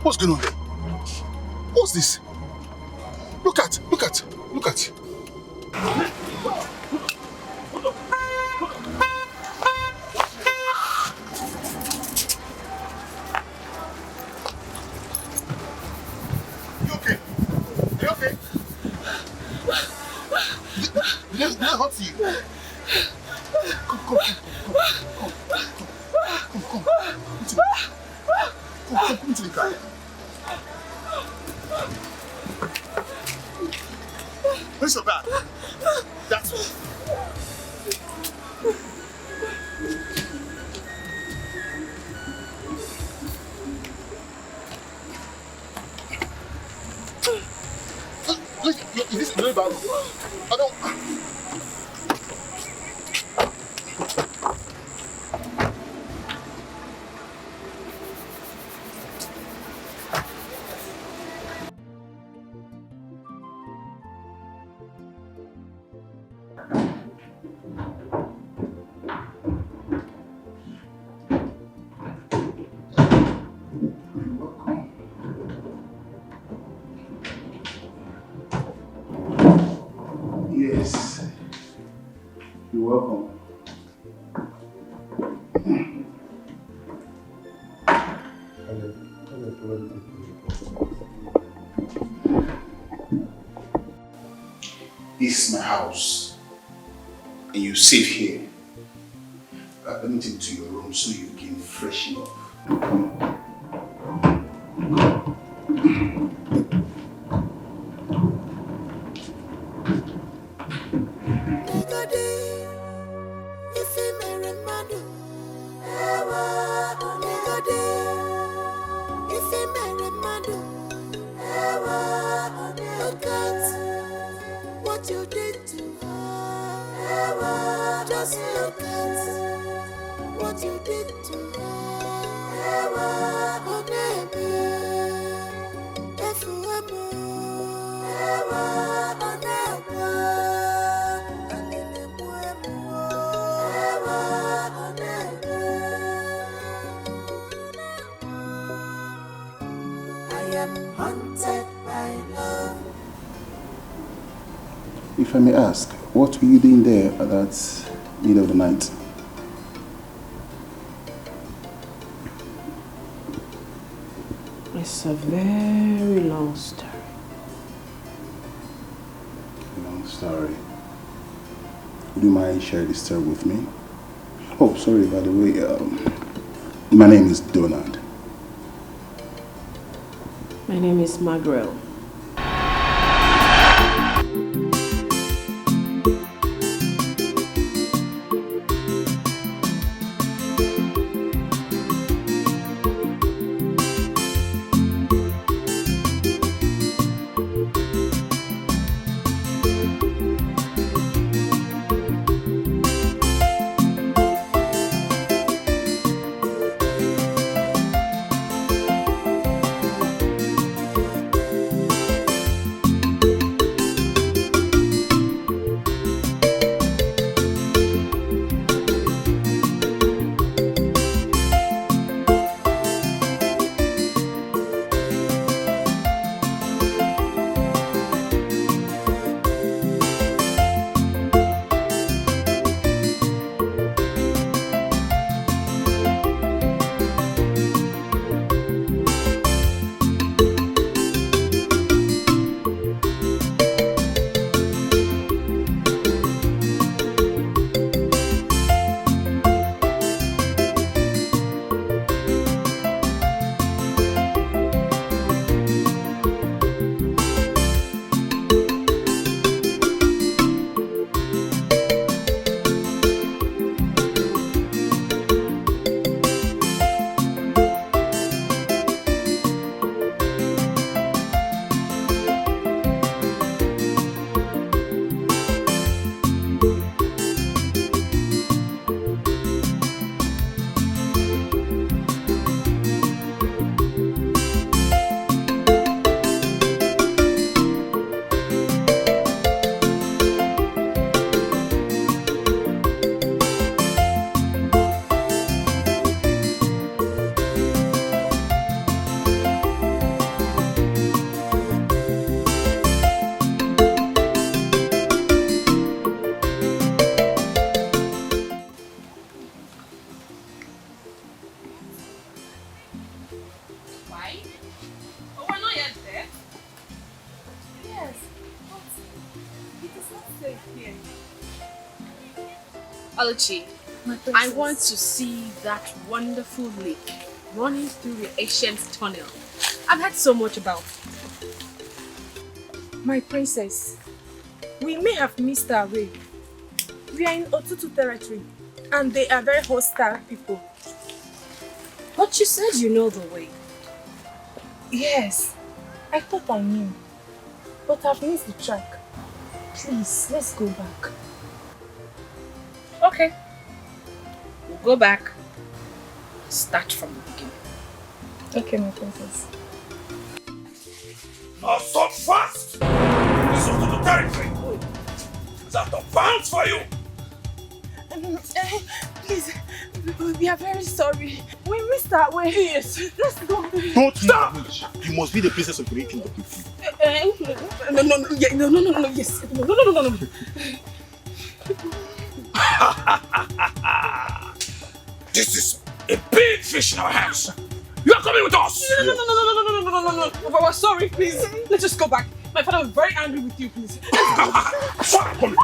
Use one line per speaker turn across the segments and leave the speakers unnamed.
What's going on there? What's this? Look at. You okay? Are you okay? Did I hurt you? Come. Come into the car. Where's your bag? That's all. Is this really bad? I don't. Yes. You're welcome. This is my house, and you sit here. Let me take you to your room so you can freshen up. If I may ask, what were you doing there at that middle of the night?
It's a very long story.
Long story. Would you mind sharing this story with me? Oh, sorry, by the way, my name is Donald.
My name is Margaret.
Take care.
Oluchi,
My princess.
I want to see that wonderful lake running through the ancient tunnel. I've heard so much about it.
My princess, we may have missed our way. We are in Otutu territory, and they are very hostile people.
But you said you know the way.
Yes, I thought I knew, but I've missed the track. Please, let's go back.
Okay. We'll go back. Start from the beginning.
Okay, my princess.
Not so fast! This is the territory! Is that the bounds for you?
Please, we are very sorry. We missed our way. Yes, let's go.
Don't stop! You must be the princess of the kingdom.
No, yes. No.
This is a big fish in our hands. You are coming with us!
No. We're sorry, please. Let's just go back. My father was very angry with you, please.
Come.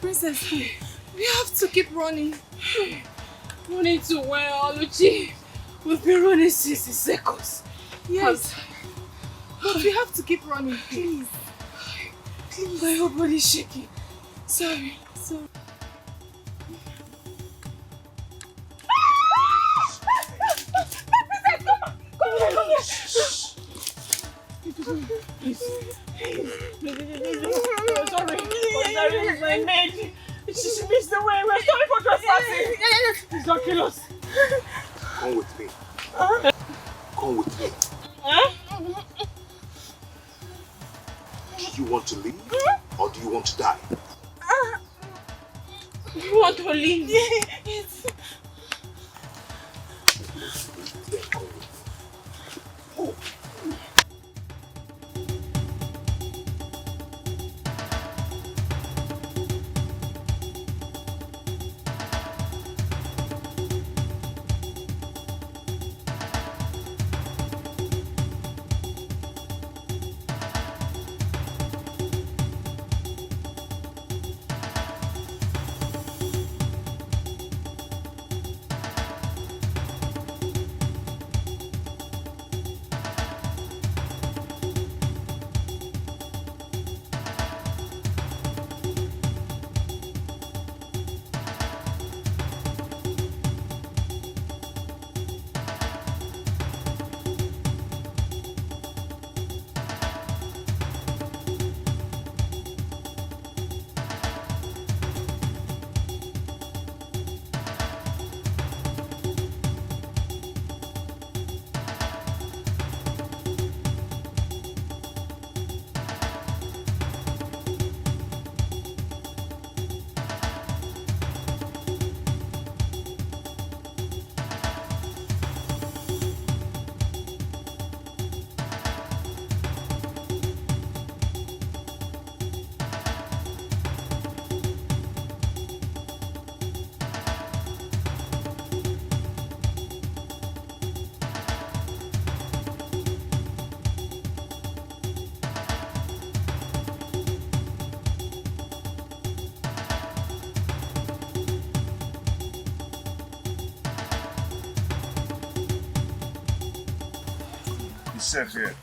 Princess, we have to keep running.
Running to where, Oluchi? We've been running since the seconds.
Yes. But we have to keep running, please.
Please. My whole body is shaking.
Sorry.
Sorry, my maid. She missed the way. We're sorry for trespassing. Please don't kill us.
Come with me. Come with me. Do you want to leave? Or do you want to die?
We want to leave.
Yes.
Then come with me. Oh.
He's safe here.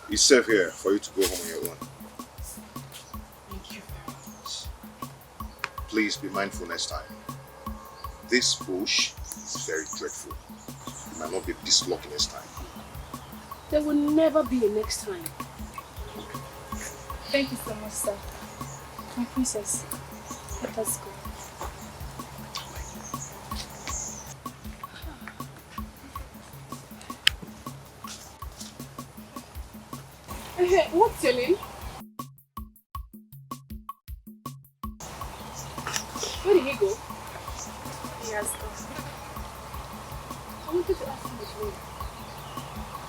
He's safe here for you to go home on your own.
Thank you very much.
Please be mindful next time. This bush is very dreadful. You might not be this lucky next time.
There will never be a next time.
Thank you so much, sir. My princess, let us go.
What's your name? Where did he go?
He has gone.
I wanted to ask him his name.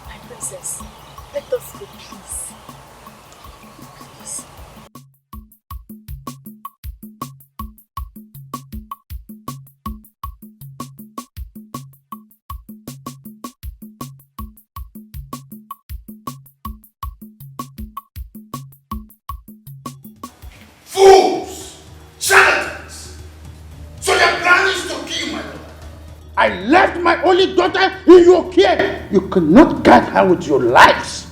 My princess, let us go, please. Please.
Fools! Charlatans! So your plan is to kill my daughter?
I left my only daughter in your care. You cannot guide her with your lives.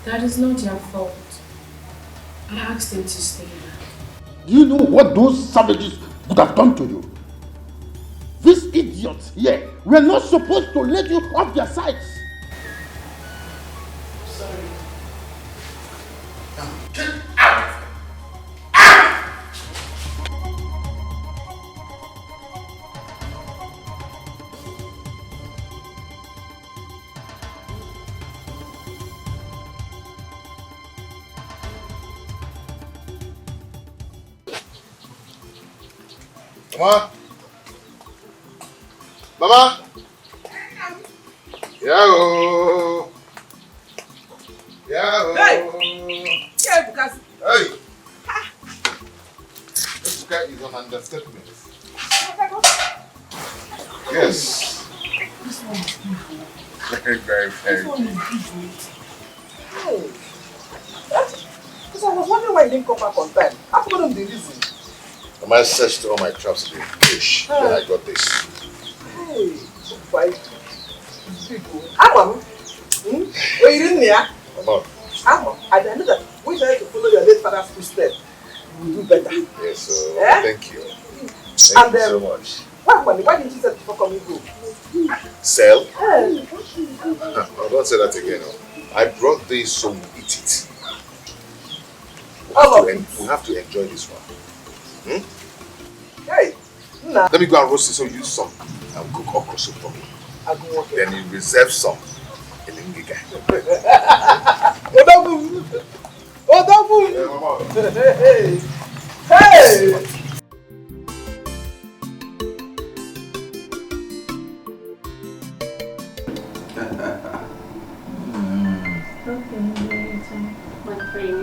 That is not your fault. I asked him to stay back.
Do you know what those savages would have done to you? These idiots here were not supposed to let you off their sides.
Sorry.
Now get out of here!
Mama? Mama? Yahoo! Yahoo!
Hey! Yeah, because
Hey! This guy is an understatement. Yes.
this one is beautiful.
Very, very, very.
This one is beautiful. Hey. Because I was wondering why you didn't come back on time. I told him the reason.
I searched all my traps in the bush. Then I got this.
Hey, so fine. People. Amam. Were you in there?
Mama.
Amam. I know that we try to follow your late father's footsteps. You will do better.
Yes, so
Eh?
thank you. Thank you so much.
Why didn't you say before coming home?
Sell?
Hey.
No, don't say that again. No. I brought this so we eat it.
All of it.
We have to enjoy this one.
Hey. Nah.
Let me go and roast it so you use some and cook okra soup for me.
I go work.
Then you reserve some in the Ngiga.
Odabu. Odabu.
Yeah, Mama.
Hey. Hey.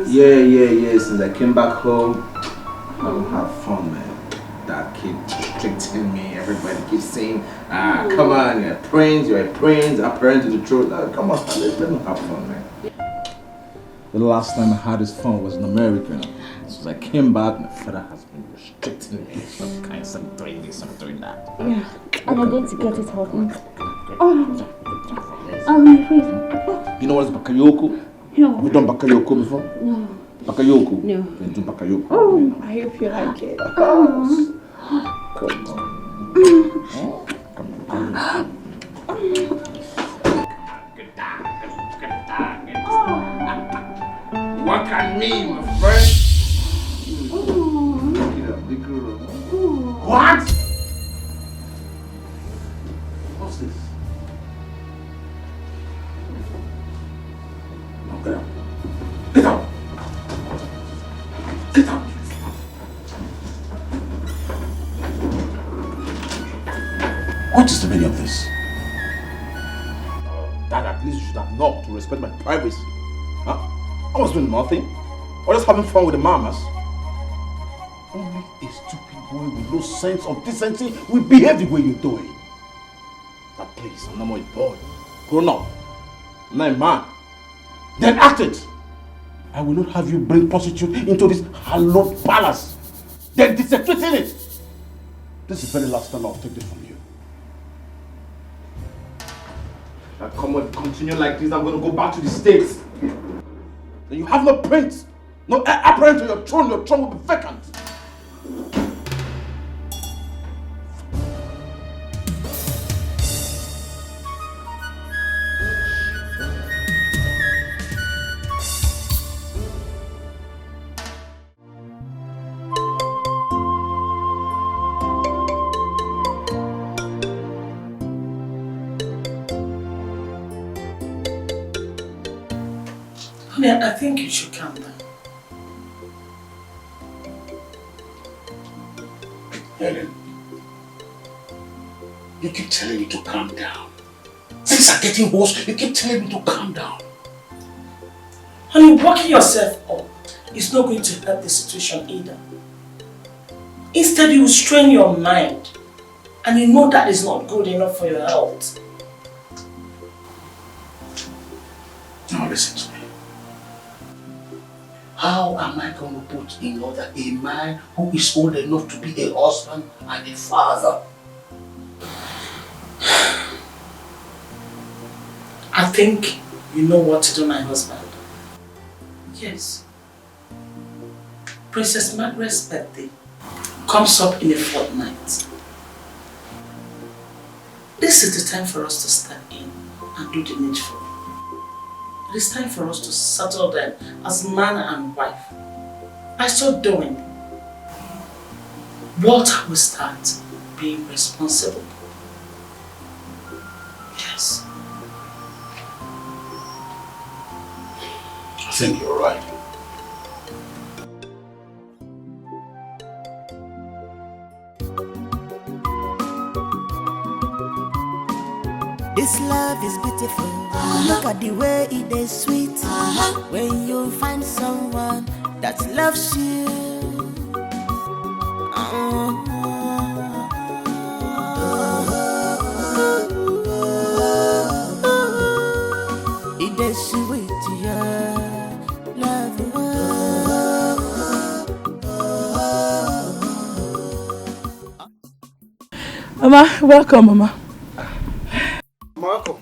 Yeah. Since I came back home, I will have fun, man. That kid restricting me. Everybody keeps saying, come on, you're a prince, a parent to the truth. Come on, let me have fun, man. The last time I had this fun was in America. Since I came back, my father has been restricting me. Some doing this, some doing that.
Yeah, and I'm going to get it hot. My friend.
You know what's bakayoko?
No.
You've done bakayoko before?
No.
Bakayoko?
No.
You do bakayoko.
Oh, I hope you like it.
Come on. Come on. What can me, my friend? What? What's this? No, get out. Get out. Get out. What is the meaning of this? Dad, at least you should have knocked to respect my privacy. Huh? I was doing nothing. I was just having fun with the mamas. Only a stupid boy with no sense of decency will behave the way you're doing. But please, I'm not more a boy. Grown up. I'm not a man. Then act it. I will not have you bring prostitute into this hallowed palace. Then desecrate in it. This is the very last time I'll take this from you. That continue like this, I'm going to go back to the States. Then you have no prince, no apparent to your throne will be vacant.
Honey, I think you should calm down.
Helen, you keep telling me to calm down. Things are getting worse. You keep telling me to calm down.
Honey, working yourself up is not going to help the situation either. Instead, you will strain your mind. And you know that is not good enough for your health.
Now listen to me. How am I going to put in order a man who is old enough to be a husband and a father?
I think you know what to do, my husband. Yes. Princess Margaret's birthday comes up in a fortnight. This is the time for us to step in and do the needful. It is time for us to settle them as man and wife. By so doing, Walter will start being responsible. Yes.
I think you're right.
This love is beautiful. Look at the way it is sweet. When you find someone that loves you. It is sweet, yeah. Love.
Mama, welcome, Mama.
Welcome.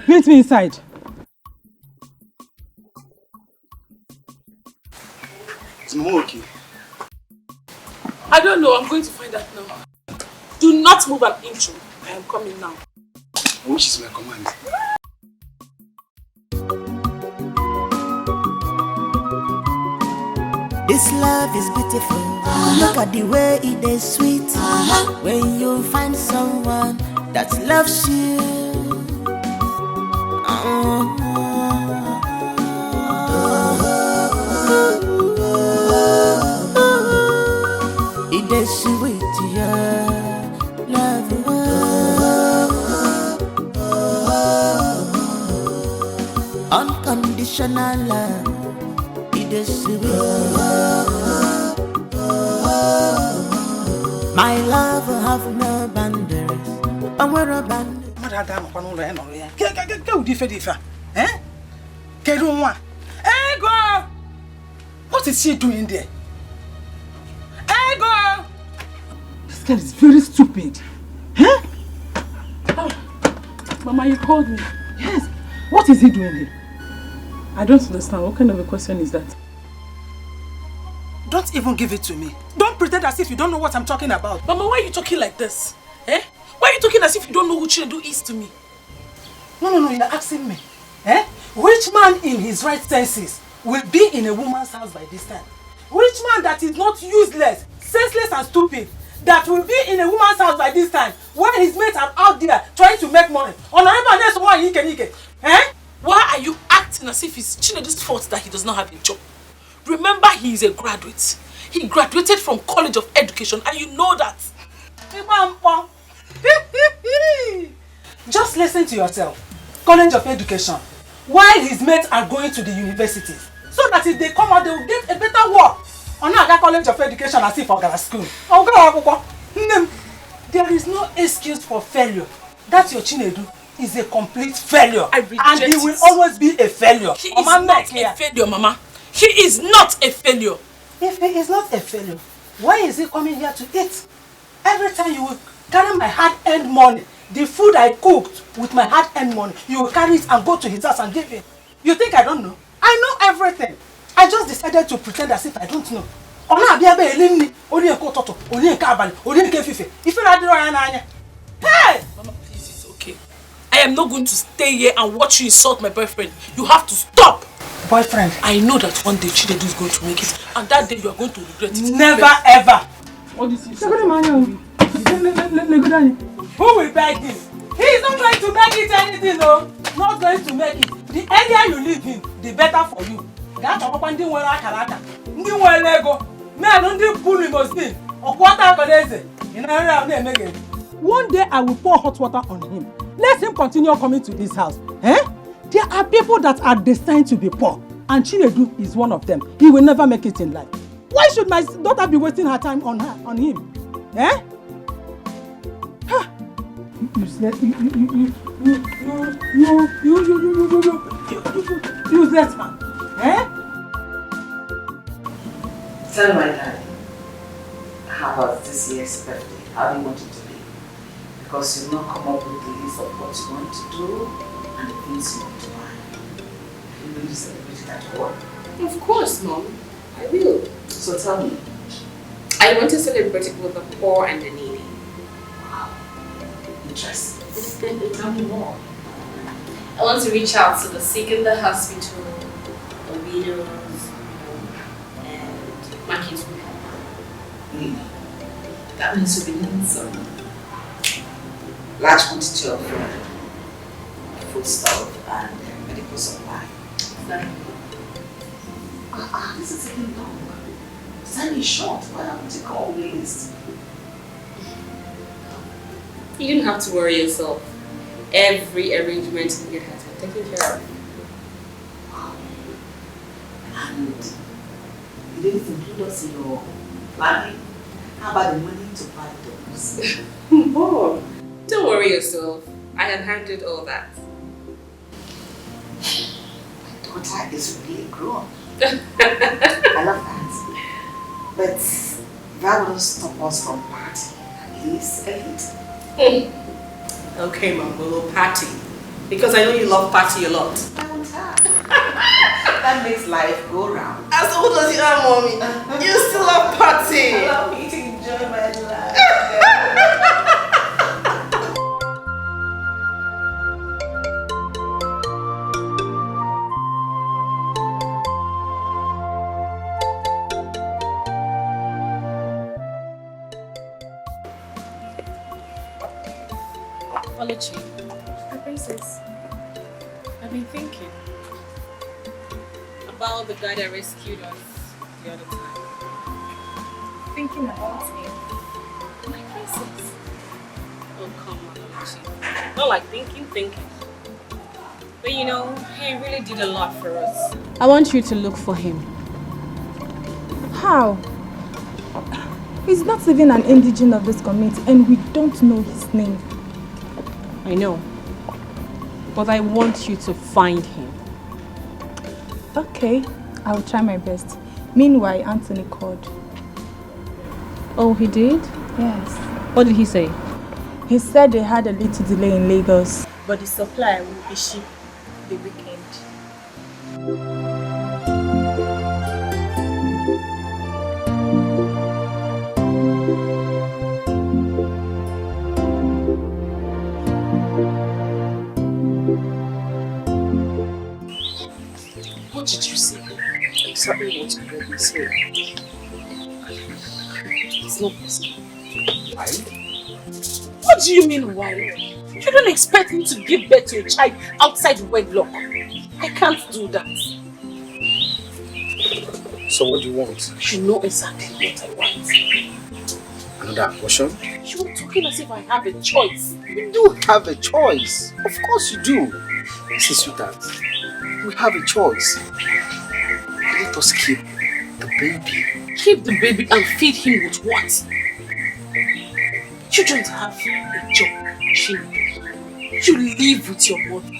Meet me inside.
Is Mama okay?
I don't know. I'm going to find out now. Do not move an inch. I am coming now.
Which is my command?
This love is beautiful. Look at the way it is sweet. When you find someone that loves you. It is sweet, yeah. Love. Unconditional love. It is sweet. My love have no boundaries. I'm where a band.
What is she doing there? Ego!
This girl is very stupid. Huh? Oh, Mama, you called me. Yes. What is he doing here? I don't understand. What kind of a question is that?
Don't even give it to me. Don't pretend as if you don't know what I'm talking about.
Mama, why are you talking like this? Eh? Why are you talking as if you don't know who Chinedu is to me?
No, you're asking me. Eh? Which man in his right senses will be in a woman's house by this time? Which man that is not useless, senseless and stupid that will be in a woman's house by this time when his mates are out there trying to make money? Eh?
Why are you acting as if it's Chinedu's fault that he does not have a job? Remember, he is a graduate. He graduated from College of Education and you know that.
Just listen to yourself. College of Education. While his mates are going to the universities. So that if they come out, they will get a better work. On another College of Education as if I school. There is no excuse for failure. That's your Chinedu is a complete failure.
I reject
and he will always be a failure.
He is not a failure, Mama. He is not a failure.
If he is not a failure, why is he coming here to eat? Every time you will carry my hard-earned money The food I cooked with my hard-earned money, you will carry it and go to his house and give him. You think I don't know? I know everything. I just decided to pretend as if I don't know. Hey!
Mama, please, it's okay. I am not going to stay here and watch you insult my boyfriend. You have to stop!
Boyfriend?
I know that one day Chinedu is going to make it, and that day you are going to regret it.
Never ever!
What is it?
Who will beg him? He is not going to make it anything, no. Not going to make it. The earlier you leave him, the better for you. That's why I'm going to Lego. Man, don't pull limousine.
One day I will pour hot water on him. Let him continue coming to this house. Eh? There are people that are destined to be poor, and Chinedu is one of them. He will never make it in life. Why should my daughter be wasting her time on him? Eh? Useless man. Eh?
Tell my daddy, how about this year's birthday? How do you want it to be? Because you've not come up with the list of what you want to do and the things you want to buy. You will celebrate it at all.
Of course, Mom. I will.
So tell me.
I want to celebrate it with the poor and the needy.
Wow. Interesting. Tell me more.
I want to reach out to the sick in the hospital, the widows, and my kids will help.
Really? That means you'll be needing some large quantity of food stuff and medical supply.
Exactly.
This is taking long. Time is short. Why haven't you called the list?
You don't have to worry yourself. Every arrangement in your head is taken care of.
Wow. And you didn't include us in your planning? How about the money to buy those?
Oh, don't worry yourself. I have handled all that.
My daughter is really grown. I love that. But that wouldn't stop us from partying, at least a little.
Okay, Mom, we'll party. Because I know you love party a lot.
That makes life go round.
As old as you are, Mommy, you still love party.
I love me to enjoy my life.
Oluchi, my princess, I've been thinking about the guy that rescued us the other time.
Thinking about him.
My princess. Oh, come on, Oluchi. Not like thinking. But you know, he really did a lot for us. I want you to look for him.
How? He's not even an indigene of this community and we don't know his name.
I know. But I want you to find him.
Okay, I'll try my best. Meanwhile, Anthony called.
Oh, he did?
Yes.
What did he say?
He said they had a little delay in Lagos, but the supply will be shipped the weekend.
What did you say? Exactly what you heard me say. It's not possible. Why? What do you mean why? You don't expect me to give birth to a child outside wedlock. I can't do that.
So what do you want?
You know exactly what I want.
Another abortion?
You are talking as if I have a choice.
You do have a choice. Of course you do. See, sweetheart, we have a choice. Let us keep the baby.
Keep the baby and feed him with what? You don't have a job, Chinedu. You live with your mother.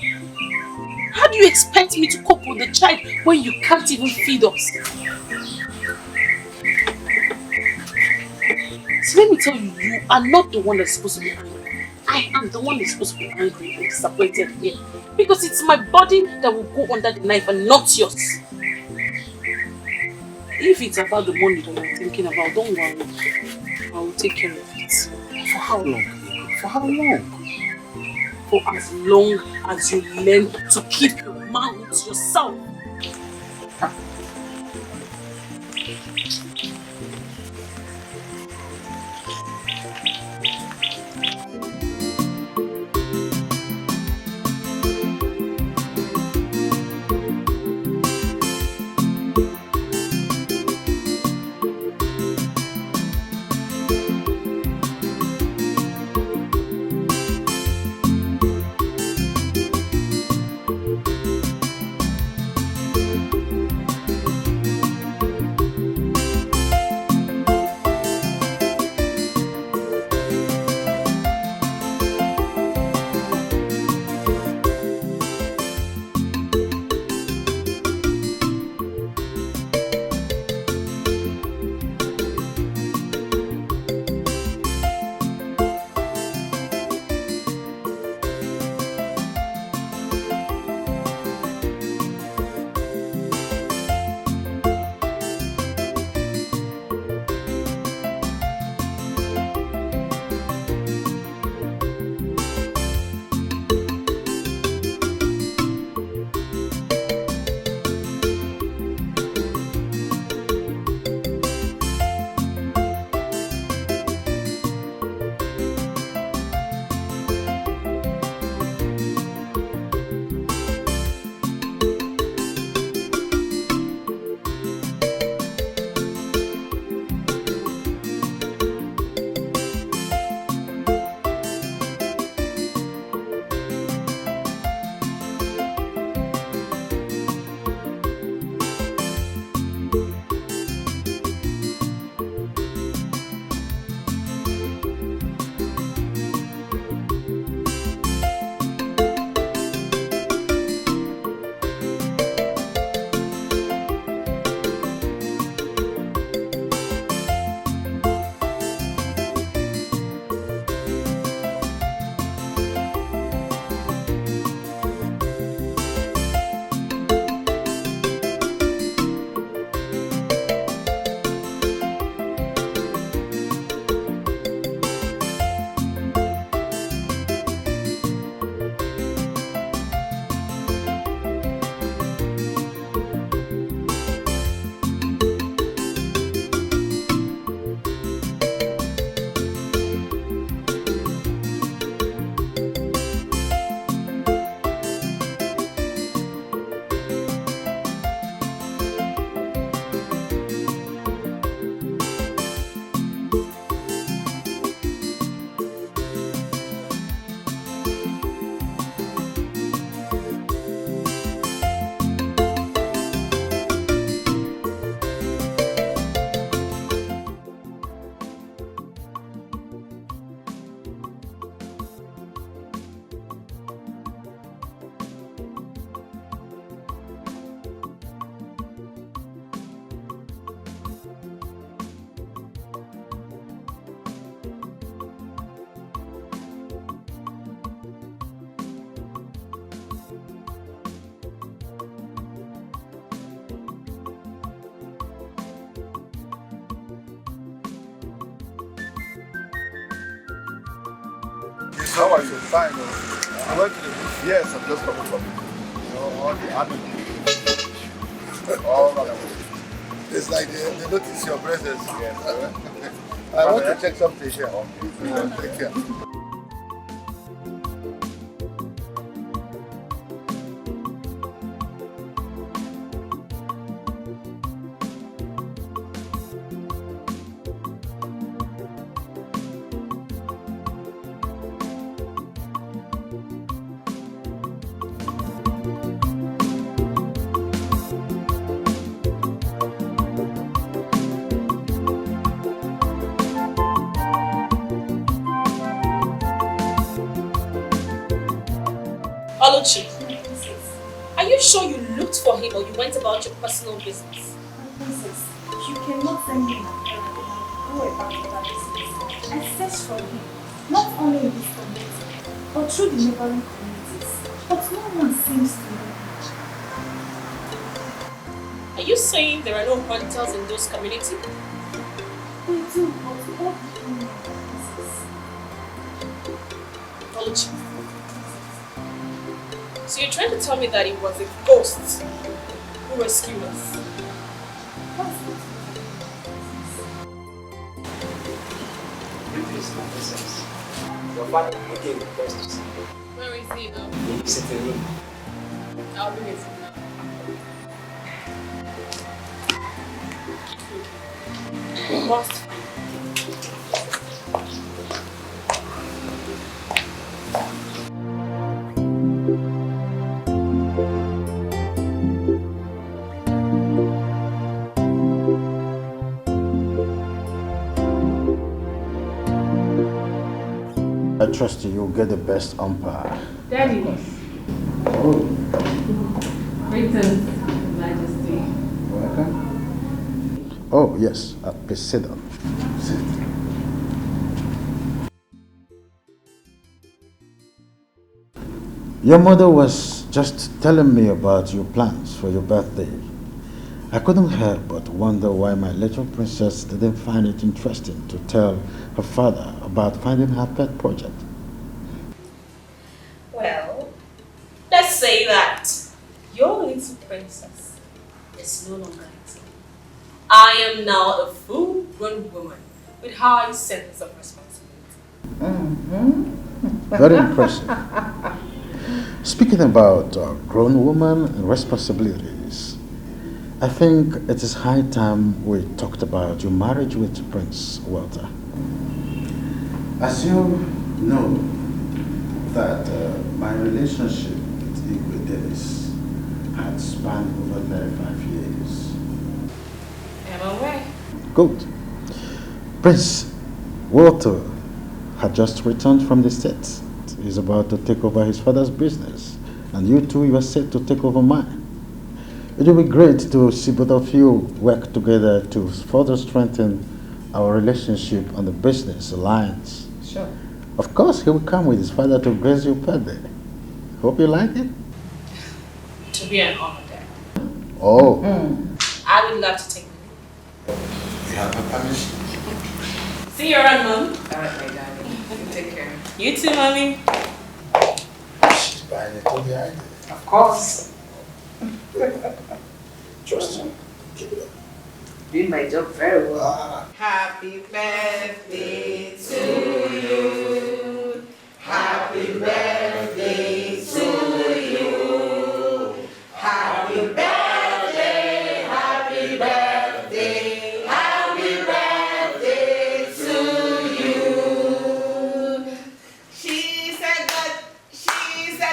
How do you expect me to cope with the child when you can't even feed us? So let me tell you, you are not the one that's supposed to be angry. I I am the one who's supposed to be angry and disappointed here. Because it's my body that will go under the knife and not yours. If it's about the money that you're thinking about, don't worry. I will take care of it.
For how long, Ego? For how long?
For as long as you learn to keep your mouth to yourself.
How are you? Fine. I went to the beach. Yes, I'm just coming from all the army. All that. It's like they notice your presence. Yes. I want to check something here. Take care.
Oluchi, are you sure you looked for him or you went about your personal business?
Princess, you cannot send me my errand and go about other business. I searched for him, not only in this community, through the neighboring communities, but no one seems to know.
Are you saying there are no hunters in those communities?
They do, but all people know this.
Don't you? So you're trying to tell me that it was a ghost who rescued us?
Please, my princess. Your father came first to see you.
Where is he now?
He's sitting in.
I'll be with him now. We must find him.
I trust you'll get the best umpire.
Daddy.
Oh,
Greetings, Majesty.
welcome. Oh, yes. Please sit down. Sit. Your mother was just telling me about your plans for your birthday. I couldn't help but wonder why my little princess didn't find it interesting to tell her father about finding her pet project.
Well, let's say that your little princess is no longer little. I am now a full-grown woman with high sense of responsibility.
Very impressive. Speaking about grown women and responsibilities, I think it is high time we talked about your marriage with Prince Walter. As you know, that my relationship with Igwe Dennis had spanned over 35 years.
Am I right?
Good. Prince Walter had just returned from the States. He's about to take over his father's business, and you two, you are set to take over mine. It will be great to see both of you work together to further strengthen our relationship on the business alliance.
Sure.
Of course, he will come with his father to grace your birthday. Hope you like it.
To be an honor, Dad.
Oh.
I would love to take the lead.
You have my permission.
See you around, Mom.
All right, my darling. You take care.
You too, Mommy.
She's buying it on the idea.
Of course.
Trust me. Keep it up.
Doing my job very well.
Happy birthday to you. Happy birthday to you. Happy birthday, happy birthday, happy birthday to you. She's a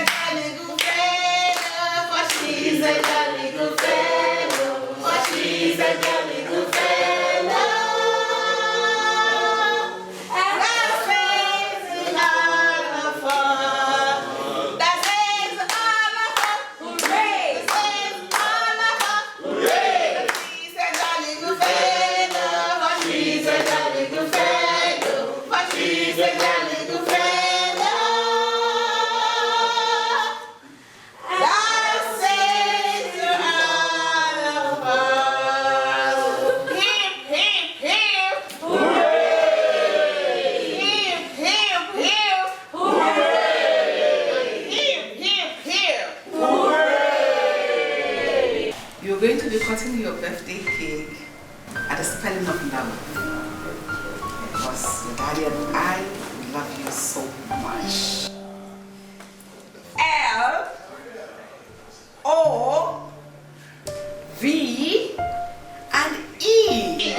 jolly good fellow, for she's a jolly good fellow, for she's a jolly good fellow. You're going to be cutting your birthday cake at the spelling of love. Because your daddy and I love you so much. L-O-V and E.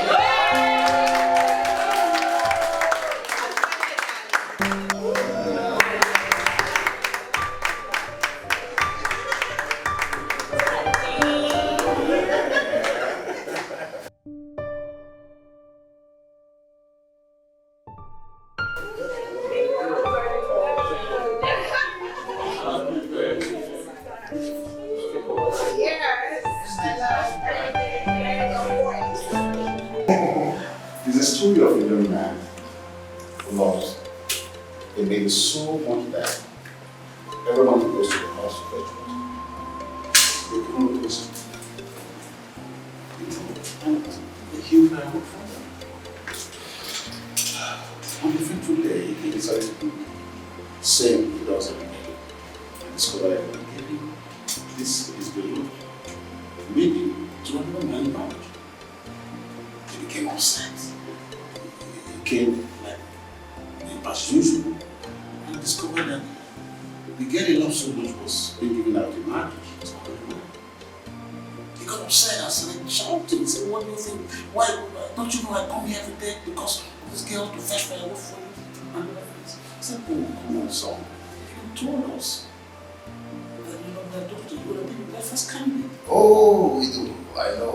It's a story of a young man who loves a lady so much that
Everyone goes to the house to fetch water. They come with us. And they heal their own father. On the fateful day, he decided to do the same he does every day. I discovered that when giving this is below, maybe to another man marriage. He became upset. He came like as usual. And I discovered that the girl he loved so much was being given out in marriage. He got upset and started shouting. He said, what do you think? Why don't you know I come here every day because this girl to fetch firewood for you? And I said, oh, come on, son. If you told us that you love that daughter, you would have been the first candidate.
Oh, we do. I know.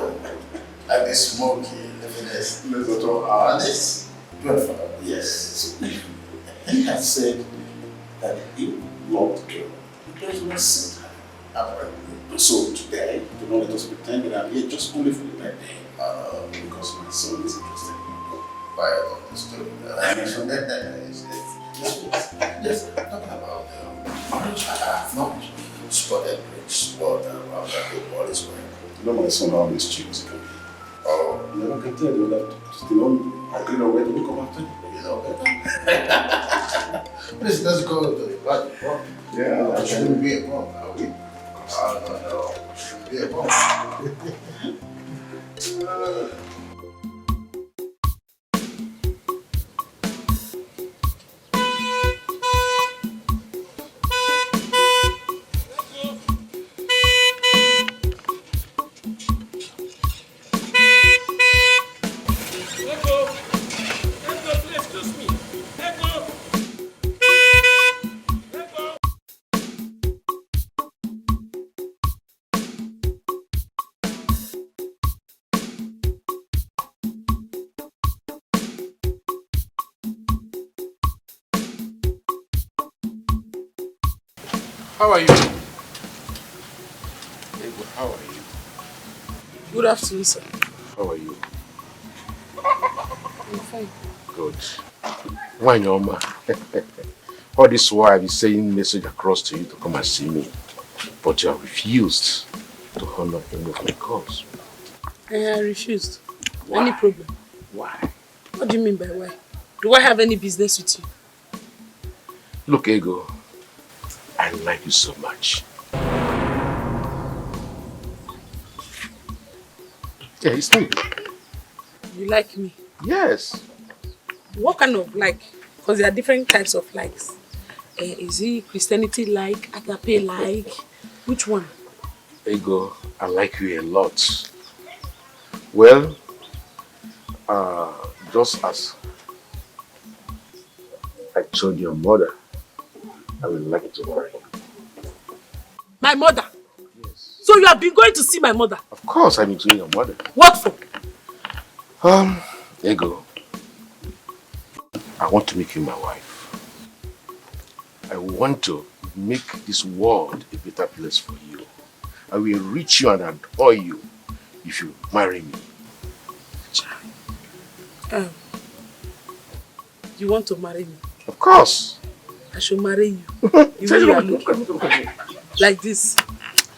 Like the smoky, definitely.
Let's not talk
honest.
grandfather. Yes. He had said that he loved the girl. The girl was sent her. So today, do not let us pretend that I'm here just only for the birthday. Because my son is interested.
Quite understood. Yes, talking about marriage, I have not spotted rich spot around that all is well.
You know my son always cheats.
Oh.
You never can tell you that still I don't know where to come after you.
You know better. Please, let's go to the party.
Yeah,
I shouldn't be a mom, are we? No. Shouldn't be a mom.
How are you? Hey, good. How are you?
Good afternoon, sir.
How are you?
I'm fine.
Good. Why, Norma? All this while I've been sending message across to you to come and see me, but you have refused to honor any of my calls.
I refused.
Why?
Any problem?
Why?
What do you mean by why? Do I have any business with you?
Look, Ego, I like you so much. Yeah, it's true.
You like me?
Yes.
What kind of like? Because there are different types of likes. Is it Christianity like, agape like? Which one?
Ego, I like you a lot. Well, just as I told your mother, I would like to marry you.
My mother? Yes. So you have been going to see my mother?
Of course, I'm into your mother.
What for?
Ego, I want to make you my wife. I want to make this world a better place for you. I will reach you and adore you if you marry me.
You want to marry me?
Of course.
I should marry you. The way you are looking. Like this.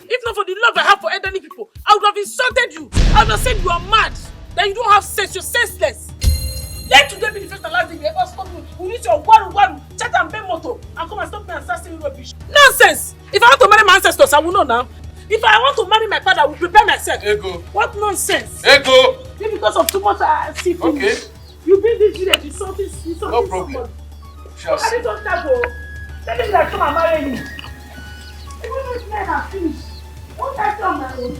If not for the love I have for elderly people, I would have insulted you. I would have said you are mad. That you don't have sense, you're senseless. Let today be the first and last day you ever stop me. You need your waru, chat and pay moto, and come and stop me and start saying rubbish. Nonsense! If I want to marry my ancestors, I will know now. If I want to marry my father, I will prepare myself.
Ego.
What nonsense?
Ego.
Maybe because of too much see finish.
Okay.
You bring this village, you something
no problem.
Shall see. I don't that go. Tell me that come and marry me. Even if men are finished, won't I tell my own?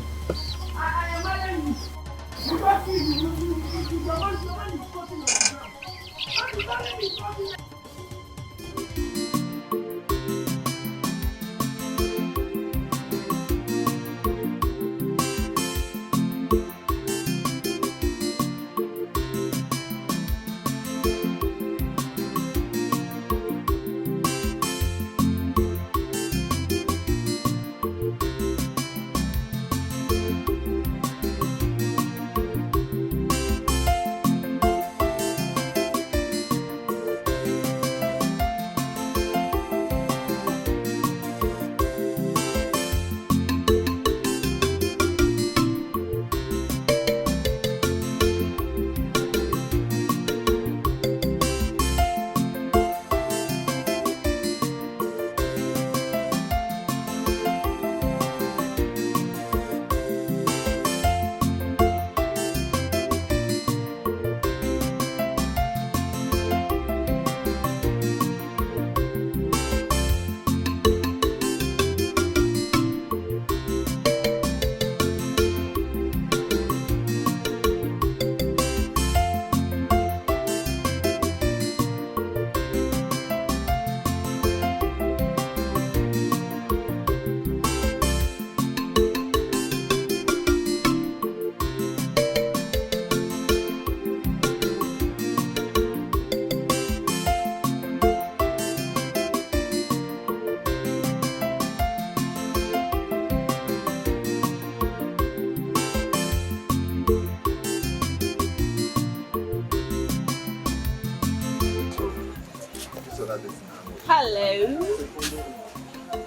I am marrying you. Because you the one is putting on the ground. And the man is putting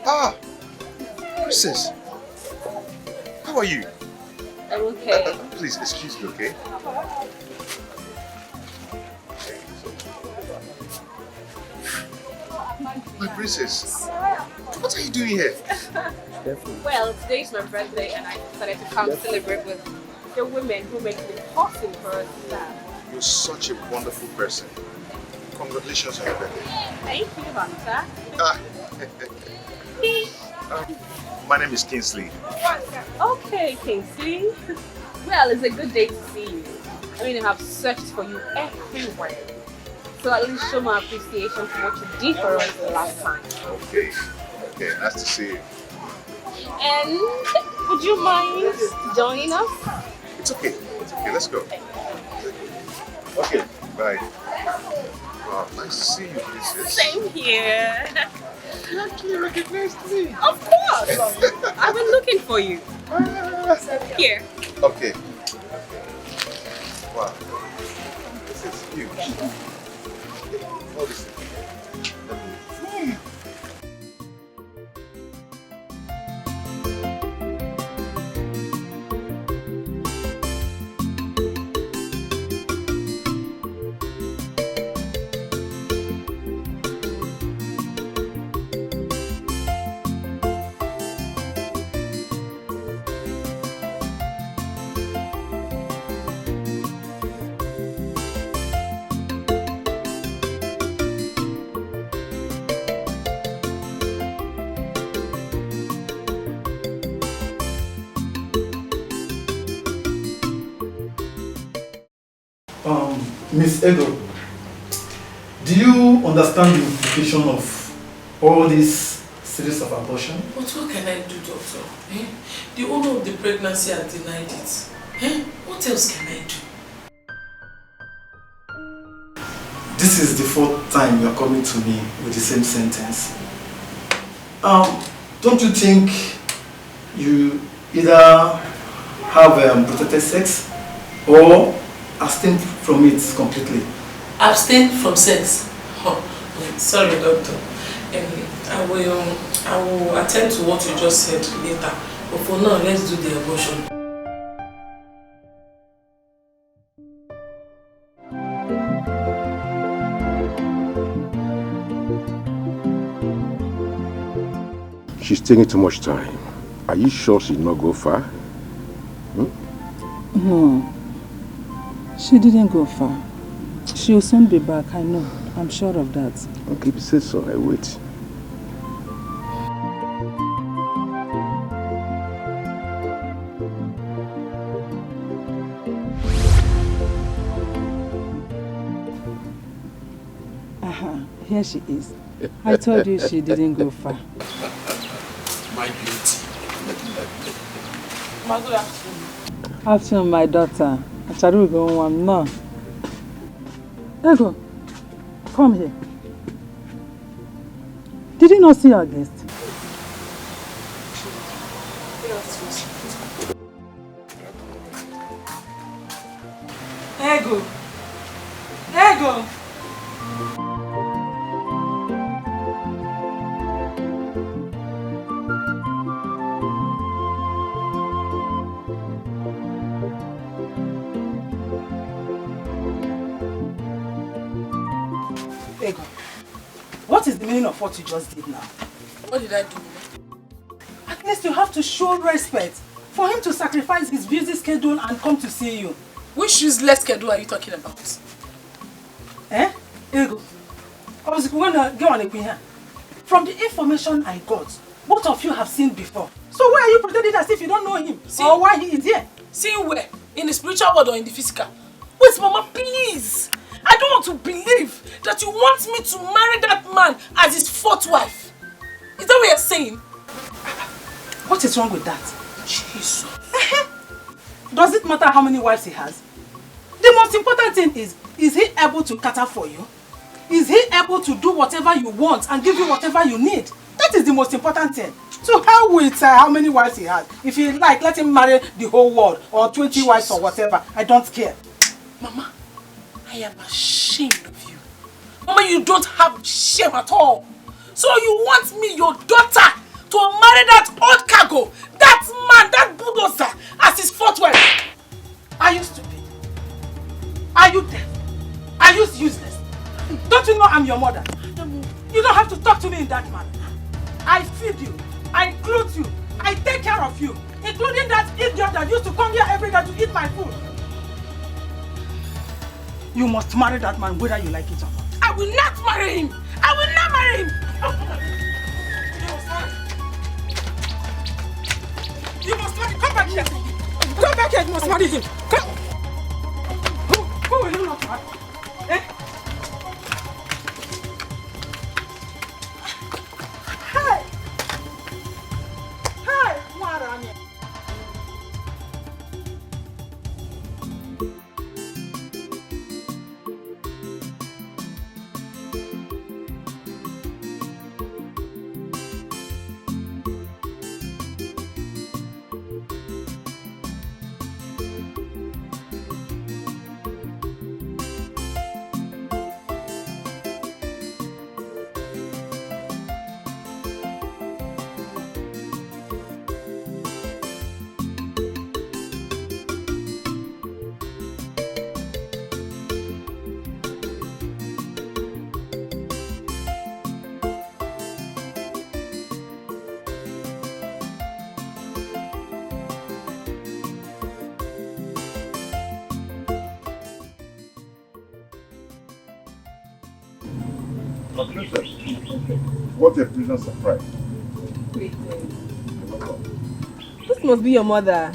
Ah, Princess. How are you?
I'm okay.
Please, excuse me, okay? My princess, what are you doing here?
Well, today is my birthday and I decided to come celebrate with the women who make it possible for us to stand.
You're such a wonderful person. Congratulations on your birthday.
Thank you, Hunter.
My name is Kingsley.
Okay, Kingsley. Well, it's a good day to see you. I mean, I have searched for you everywhere. So at least show my appreciation for what you did for us the last time.
Okay, nice to see you.
And would you mind joining us?
It's okay, let's go. Okay, bye. Wow, nice to see you, princess.
Same here.
You actually recognized me.
Of course. I've been looking for you. Here.
Okay. Wow. This is huge. All this.
Miss Ego, do you understand the implication of all this series of abortion?
But what can I do, doctor? Eh? The owner of the pregnancy has denied it. Eh? What else can I do?
This is the fourth time you are coming to me with the same sentence. Don't you think you either have protected sex or abstain from it completely?
Abstain from sex? Oh, sorry, doctor. I will attend to what you just said later. But for now, let's do the abortion.
She's taking too much time. Are you sure she did not go far?
No. She didn't go far. She'll soon be back, I know. I'm sure of that.
Okay, if you say so, I wait.
Here she is. I told you she didn't go far.
My beauty. Good afternoon.
Afternoon, my daughter. Acharu go one no. Ego, come here. Did you not see our guest?
Ego. Ego. Ego, what is the meaning of what you just did now?
What did I do?
At least you have to show respect for him to sacrifice his busy schedule and come to see you.
Which useless schedule are you talking about?
Eh? Ego, I was going to go on a here. From the information I got, both of you have seen before. So why are you pretending as if you don't know him? Or why he is here?
Seeing where? In the spiritual world or in the physical? Wait, Mama, please! I don't want to believe that you want me to marry that man as his fourth wife. Is that what you're saying?
What is wrong with that?
Jesus.
Does it matter how many wives he has? The most important thing is he able to cater for you? Is he able to do whatever you want and give you whatever you need? That is the most important thing. So how with how many wives he has? If you like, let him marry the whole world or 20 wives or whatever. I don't care.
Mama, I am ashamed of you. Mama, you don't have shame at all. So you want me, your daughter,
to marry that old cargo, that man, that bulldozer, as his fourth wife. Are you stupid? Are you deaf? Are you useless? Don't you know I'm your mother? You don't have to talk to me in that manner. I feed you, I clothe you, I take care of you, including that idiot that used to come here every day to eat my food. You must marry that man whether you like it or not. I will not marry him! I will not marry him! You must marry. Come back here. Come back here. You must marry him. Come. Who will you not marry? Eh? Hey! Hey! Marami.
What a pleasant surprise.
This must be your mother.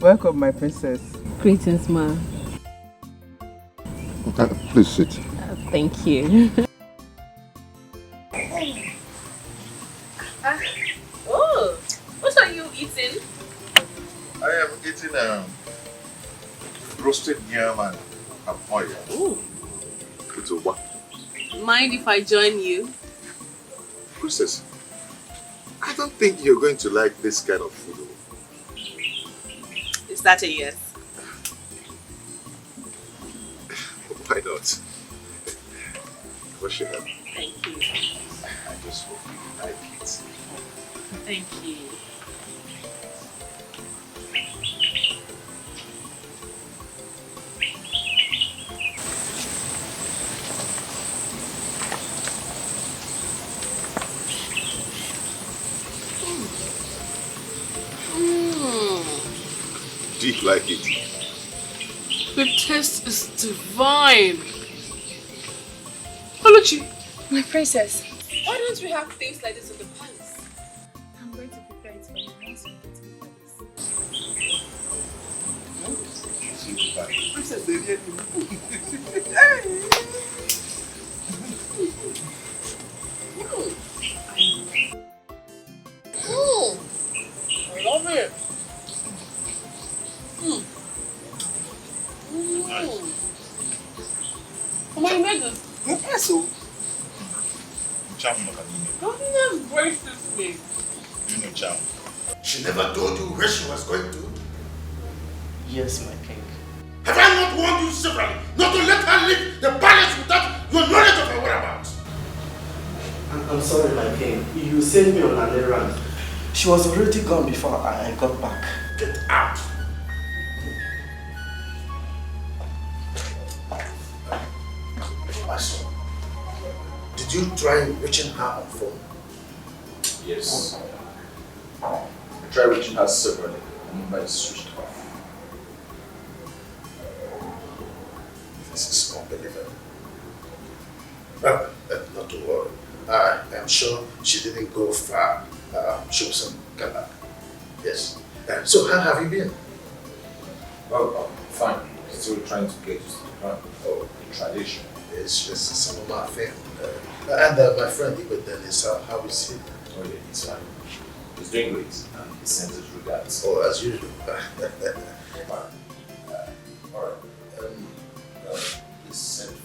Welcome, my princess.
Greetings, ma.
Please sit.
Thank you.
Oh, what are you eating?
I am eating roasted yam and oil.
Ooh.
It's a what?
Mind if I join you?
Princess, I don't think you're going to like this kind of food.
Is that a yes?
Why not? Wash your hand.
Thank you.
I just hope you like it.
Thank you.
Do you like it?
The taste is divine. Oluchi,
My princess.
why don't we have things like this in the palace?
I'm going to prepare it for you once we get to the palace.
Princess, they really
I love it. Come on, you made this.
Yes, so.
Don't you embrace this thing?
You know, Chow. She never told you where she was going to?
Yes, my king.
Have I not warned you severally not to let her leave the palace without your knowledge of her whereabouts?
I'm sorry, my king. You sent me on an errand. She was already gone before I got back.
Get out! My son, did you try reaching her on phone?
Yes. I tried reaching her severally. The number is switched off.
This is unbelievable. Well, not to worry. I am sure she didn't go far. She was in Ghana. Yes. So how have you been?
Well, fine. Still trying to get used to the plan.
Oh,
the tradition.
It's just some of my family. And my friend Ibedan, how is he?
Oh yeah, he's fine. He's doing great. And he sends his regards.
Oh, as usual.
Alright. Please send.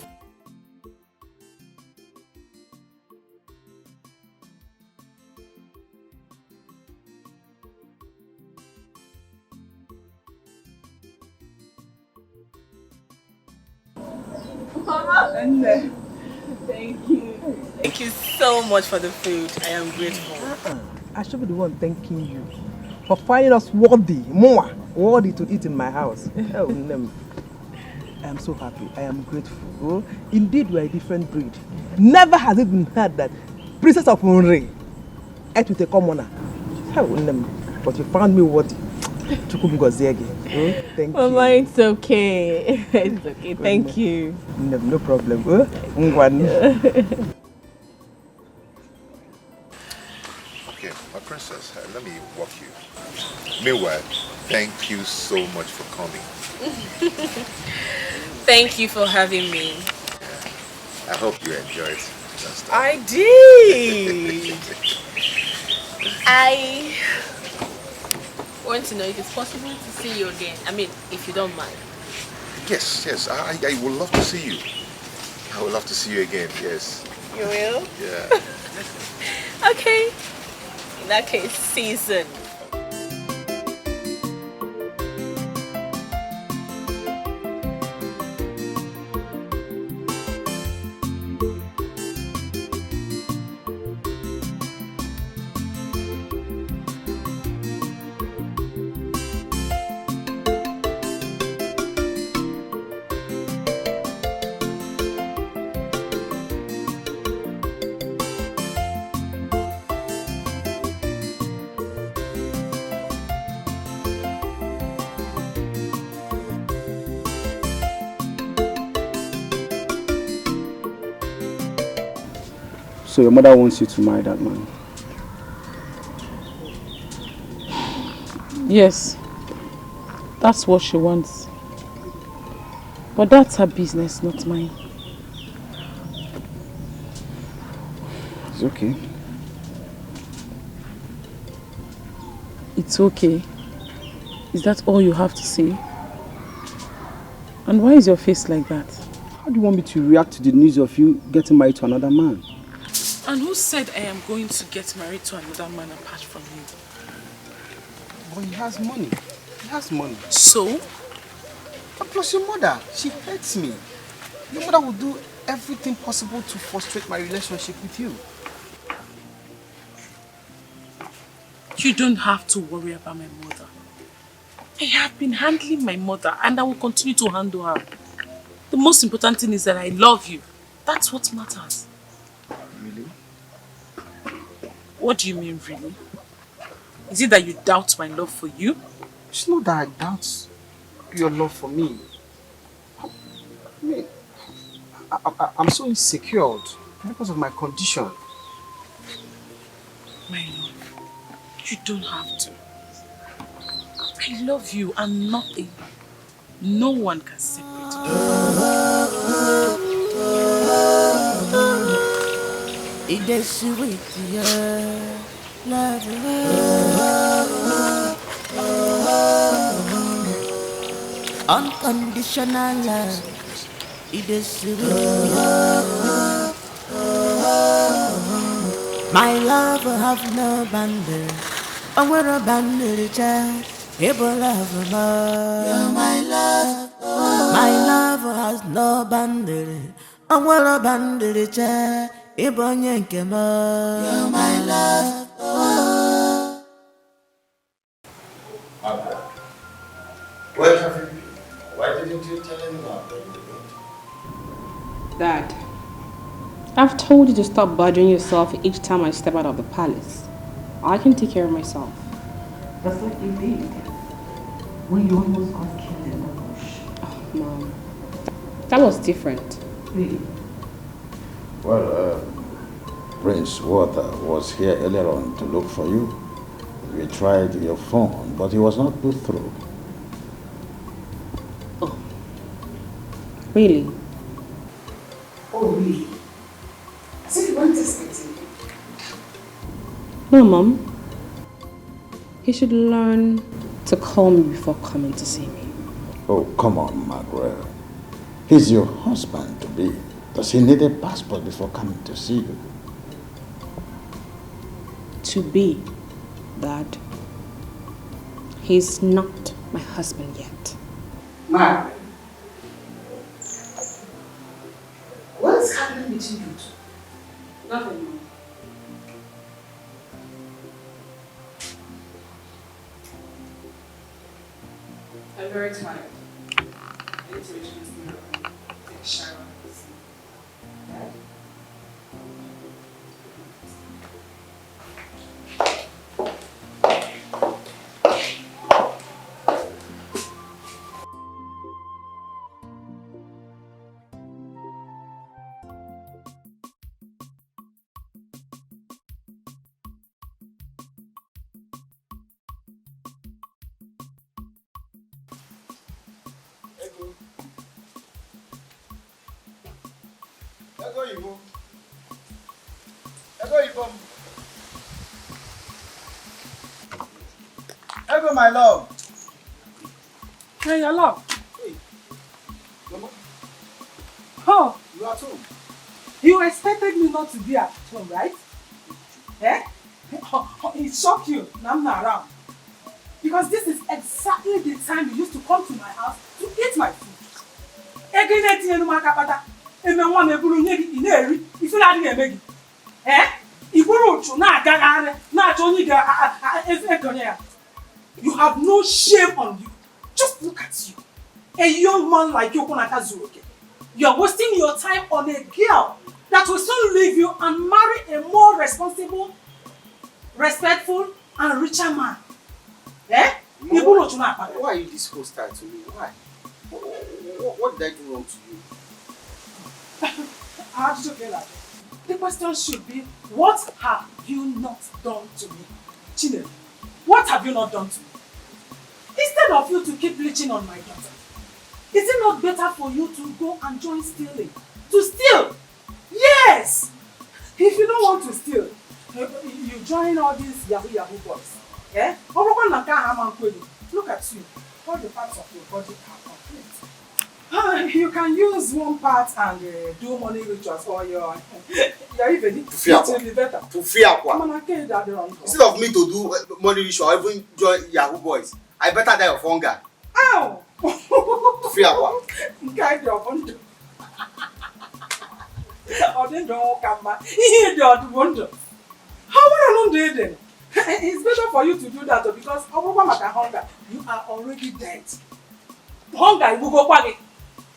Mama, thank you.
Thank you so much for the food. I am grateful.
I should be the one thanking you for finding us worthy to eat in my house. Oh, no. I am so happy. I am grateful. Oh, indeed, we are a different breed. Never has it been heard that Princess of Unre ate with a commoner. Oh, no. But you found me worthy. Thank you.
Mama, it's okay. It's okay. Thank you.
No problem.
Okay, my princess, let me walk you. Meanwhile, thank you so much for coming.
Thank you for having me.
I hope you enjoyed it.
I did. I want to know if it's possible to see you again. I mean, if you don't mind.
Yes, I would love to see you. I would love to see you again, yes.
You will?
Yeah.
Okay. In that case, see you soon.
So your mother wants you to marry that man?
Yes, that's what she wants. But that's her business, not mine.
It's okay.
It's okay. Is that all you have to say? And why is your face like that?
How do you want me to react to the news of you getting married to another man?
And who said I am going to get married to another man apart from you?
But he has money. He has money.
So?
And plus your mother, she hates me. Your mother will do everything possible to frustrate my relationship with you.
You don't have to worry about my mother. I have been handling my mother and I will continue to handle her. The most important thing is that I love you. That's what matters.
Really?
What do you mean, really? Is it that you doubt my love for you?
It's not that I doubt your love for me. I mean, I'm so insecure because of my condition.
My love, you don't have to. I love you and nothing, no one can separate
It is sweet, yeah, love, unconditional love. It is sweet. My love will have no boundary. I will a boundary child. People love more. You're my love. My love has no boundary. I will a boundary child. People yank more. You're my love.
Where have you been? Why didn't you tell anyone that you were going to?
Dad, I've told you to stop bothering yourself each time I step out of the palace. I can take care of myself.
That's like you did when you almost got killed in the bush.
Oh, Mom, that was different.
Really?
Well, Prince Walter was here earlier on to look for you. We tried your phone, but he was not put through.
Really?
Oh, really? As if you weren't expecting it.
No, Mom. He should learn to call me before coming to see me.
Oh, come on, Margaret. He's your husband-to-be. Does he need a passport before coming to see you?
To be, Dad. He's not my husband yet.
Margaret, what is happening between you two?
I'm very tired. I need to reach my room. Take a shower. Okay?
Hello, my love.
Hey, your love.
Hey, Mama.
Oh,
You are at home.
you expected me not to be at home, right? Eh? It shocked you. Now I'm not around. Because this is exactly the time you used to come to my house to eat my food. You have no shame on you. Just look at you. A young man like you, you are wasting your time on a girl that will soon leave you and marry a more responsible, respectful, and richer man. Eh?
Mama, why are you this hostile to me? Why? What did I do wrong to you?
How did you feel like it? The question should be, what have you not done to me? Chine, what have you not done to me? Instead of you to keep bleaching on my daughter, is it not better for you to go and join stealing? To steal? Yes! If you don't want to steal, you join all these Yahoo boys. Eh? Look at you. All the parts of your body are complete. You can use one part and do money rituals for your even it will be better.
Instead of me to do money ritual or even join Yahoo boys, I better die of hunger.
Ow!
Free aqua.
Kind of wonder. Or then don't come back. He don't wonder. How would I not do it? It's better for you to do that because hunger, you are already dead. Hunger will go quaggy.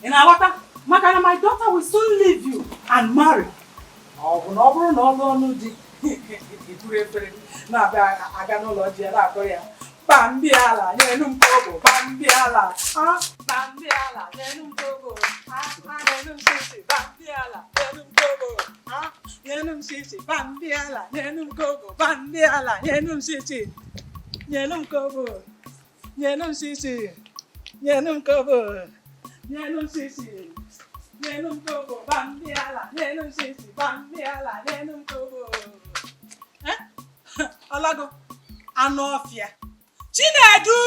In our water, my daughter will soon leave you and marry. Oh, no, I got no logic. Bambiala, Nenum Togo, Bambiala, Bambiala, Nenum Togo, Nenum Sisi, Bambiala, Nenum Togo, Nenum Sisi, Bambiala, Nenum Togo, Bambiala, Nenum Sisi, Nenum Togo, Nenum Sisi, Nenum Togo, Nenum Sisi, Nenum Togo, Bambiala, Nenum Sisi, Bambiala, Nenum Togo. Alago, Anofia. Chinedu,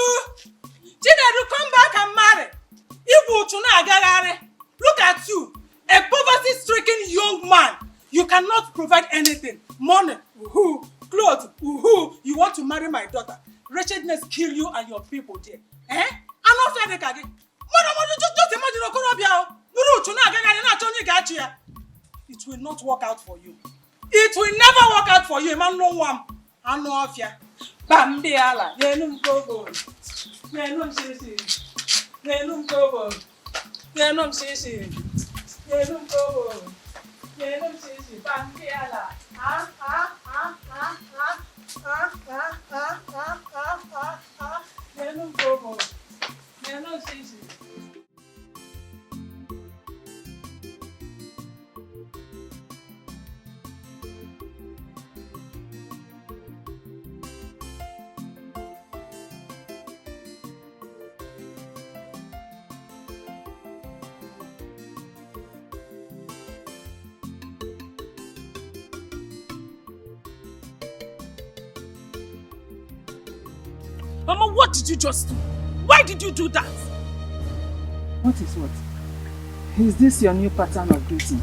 come back and marry. Look at you, a poverty-stricken young man. You cannot provide anything. Money, clothes, you want to marry my daughter. Wretchedness kill you and your people there. Eh? I'm not fair. Just imagine. It will not work out for you. It will never work out for you. Man, no one. I know of ya. Bambiala, Nenum Togo, Nenum Sisi, Nenum Togo, Nenum Sisi, Nenum Togo, Nenum Sisi, Bambiala, Nenum Togo, Nenum Sisi.
Mama, what did you just do? Why did you do that?
What is what? Is this your new pattern of dating?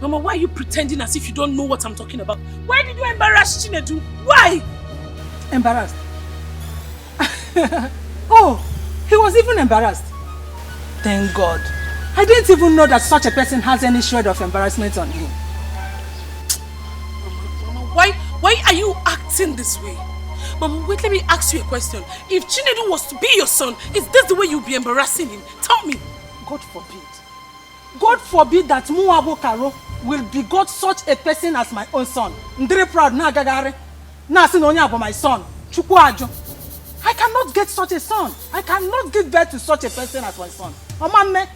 Mama, why are you pretending as if you don't know what I'm talking about? Why did you embarrass Chinedu? Why?
Embarrassed? Oh, he was even embarrassed. Thank God. I didn't even know that such a person has any shred of embarrassment on him.
Mama, why are you acting this way? Mama, wait, let me ask you a question. If Chinedu was to be your son, is this the way you'll be embarrassing him? Tell me.
God forbid. God forbid that Muabo Karo will begot such a person as my own son. Ndre proud na gagare. Na sinonya for my son. Chukwu ajo. I cannot get such a son. I cannot give birth to such a person as my son. Omame.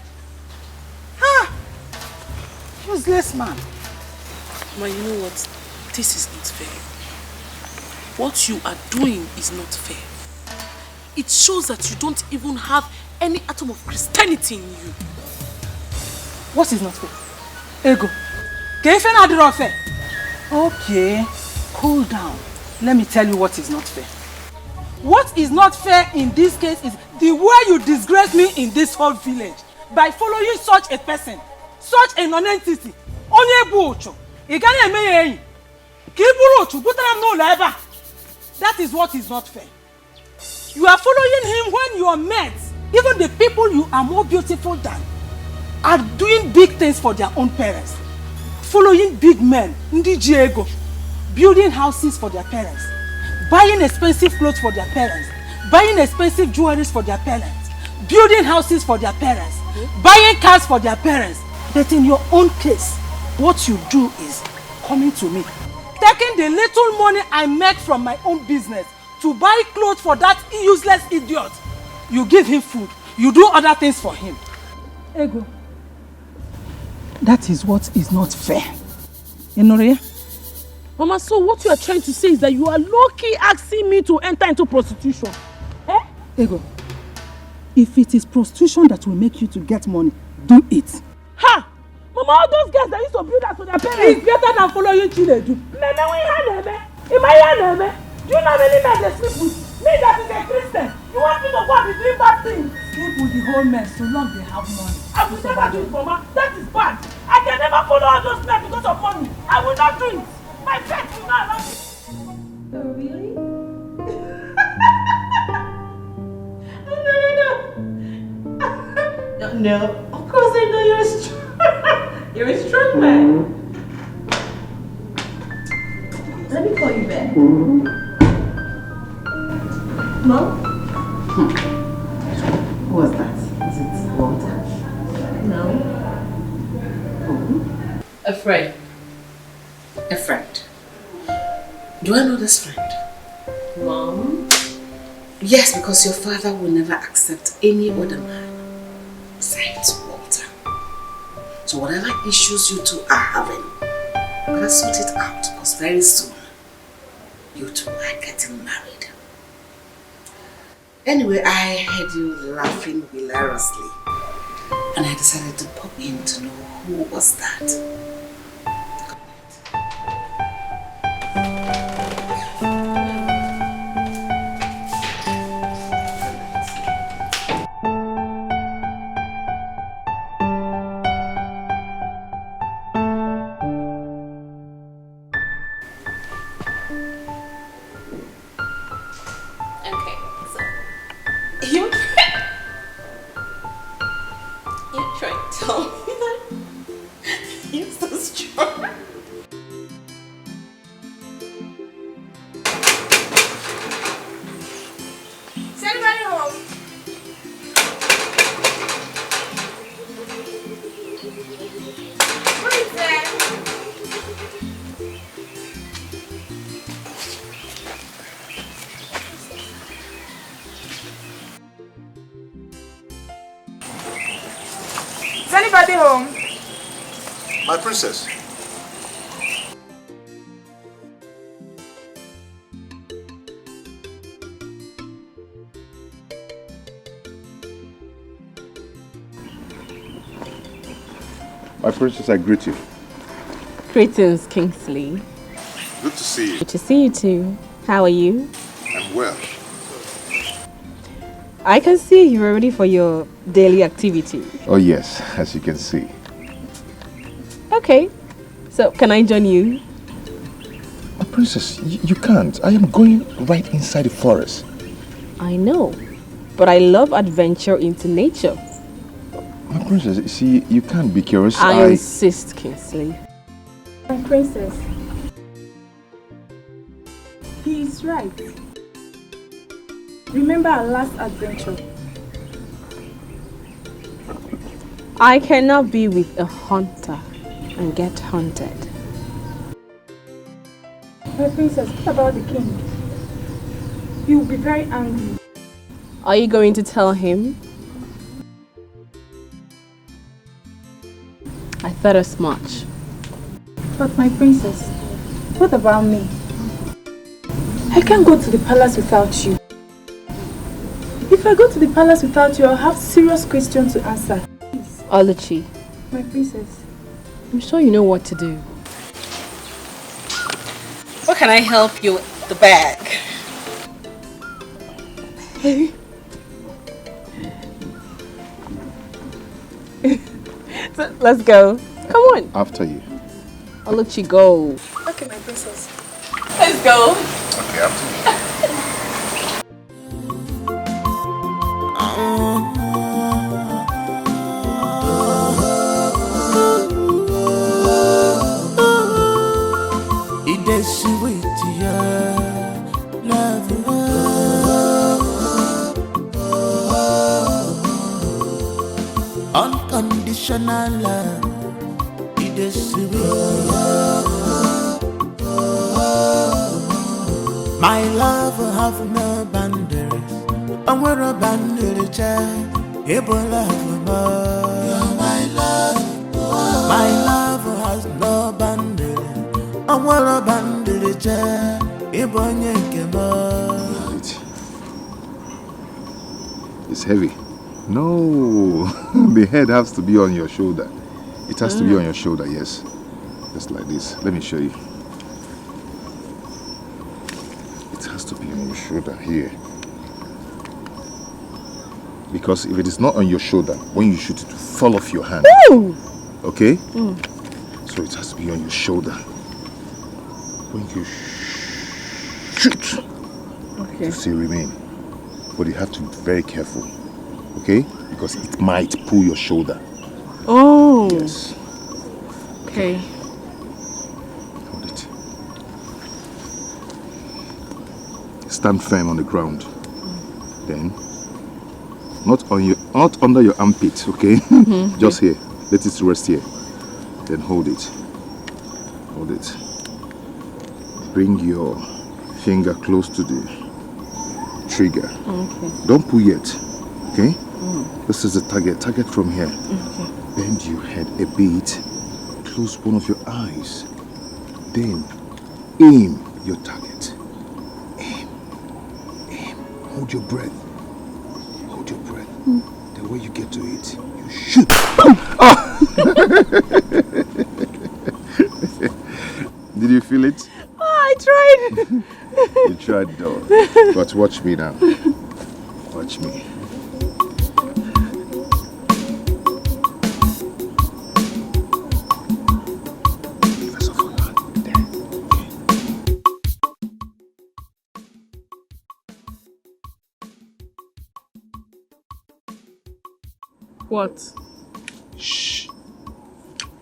Ah. Useless man.
Ma, you know what? This is not fair. What you are doing is not fair. It shows that you don't even have any atom of Christianity in you.
What is not fair? Ego. Kefe na adiro fair. Okay, cool down. Let me tell you what is not fair. What is not fair in this case is the way you disgrace me in this whole village by following such a person, such a non-entity. Onye bu ocho. Igani eme Kiburu ocho. Butaram no leba. That is what is not fair. You are following him when your mates, even the people you are more beautiful than, are doing big things for their own parents. Following big men, Ndi Diego, building houses for their parents, buying expensive clothes for their parents, buying expensive jewelries for their parents, building houses for their parents, buying cars for their parents. But in your own case, what you do is coming to me, taking the little money I make from my own business to buy clothes for that useless idiot. You give him food, you do other things for him. Ego. That is what is not fair. Enoria?
Mama, so what you are trying to say is that you are low-key asking me to enter into prostitution. Eh?
Ego, if it is prostitution that will make you to get money, do it.
Ha! Mama, all those guys that used to build that to their parents.
It's better than following Chinedu.
Neme, we had Neme. Neme. Do you know how many men they sleep with? Me that is a Christian. You want me to go and be doing bad things?
Sleep with the whole mess so long they have money.
I will never do it, Mama. That is bad. I can never follow all those men because of money. I will not do it. My faith will not allow me.
Oh, really? No. Of course I know you're a strong. You're a strong man. Let me call you back. Mom?
Who was that? Is it Walter?
No.
Who?
A friend.
A friend. Do I know this friend?
Mom?
Yes, because your father will never accept any other man besides Walter. So whatever issues you two are having, better sort it out, because very soon you two are getting married. Anyway, I heard you laughing hilariously, and I decided to pop in to know who was that.
Anybody home?
My princess.
My princess, I greet you.
Greetings, Kingsley.
Good to see you.
Good to see you too. How are you?
I'm well.
I can see you're ready for your daily activity.
Oh yes, as you can see.
Okay, so can I join you?
My princess, you can't. I am going right inside the forest.
I know, but I love adventure into nature.
My princess, see, you can't be curious.
I insist, Kingsley.
My princess. He is right. Remember our last adventure.
I cannot be with a hunter and get hunted.
My princess, what about the king? He will be very angry.
Are you going to tell him? I thought as much.
But my princess, what about me? I can't go to the palace without you. If I go to the palace without you, I'll have serious questions to answer.
Oluchi,
My princess.
I'm sure you know what to do.
What can I help you with the bag?
So, let's go. Come on.
After you.
Oluchi, go.
Okay, my princess.
Let's go.
Okay, after you.
It is sweet, love. Unconditional love. It is sweet. My love have no boundaries. I'm where a boundary child. Able love more. You're my love. My love has no boundaries. I'm where a boundary child. Able more.
It's heavy. No, the head has to be on your shoulder. It has to be on your shoulder, yes. Just like this. Let me show you. It has to be on your shoulder here. Because if it is not on your shoulder, when you shoot it will fall off your hand.
Ooh.
Okay? So it has to be on your shoulder. When you shoot,
Okay.
to still remain. But you have to be very careful. Okay? Because it might pull your shoulder.
Oh.
Yes.
Okay.
Hold it. Stand firm on the ground. Then, not under your armpit, okay? Just here. Let it rest here. Then hold it. Hold it. Bring your finger close to the trigger.
Okay.
Don't pull yet. Okay? This is the target. Target from here.
Okay.
Bend your head a bit. Close one of your eyes. Then aim your target. Aim. Aim. Hold your breath. Hold your breath. The way you get to it, you shoot. Did you feel it?
I tried.
You tried though. But watch me now. Watch me.
What?
Shh.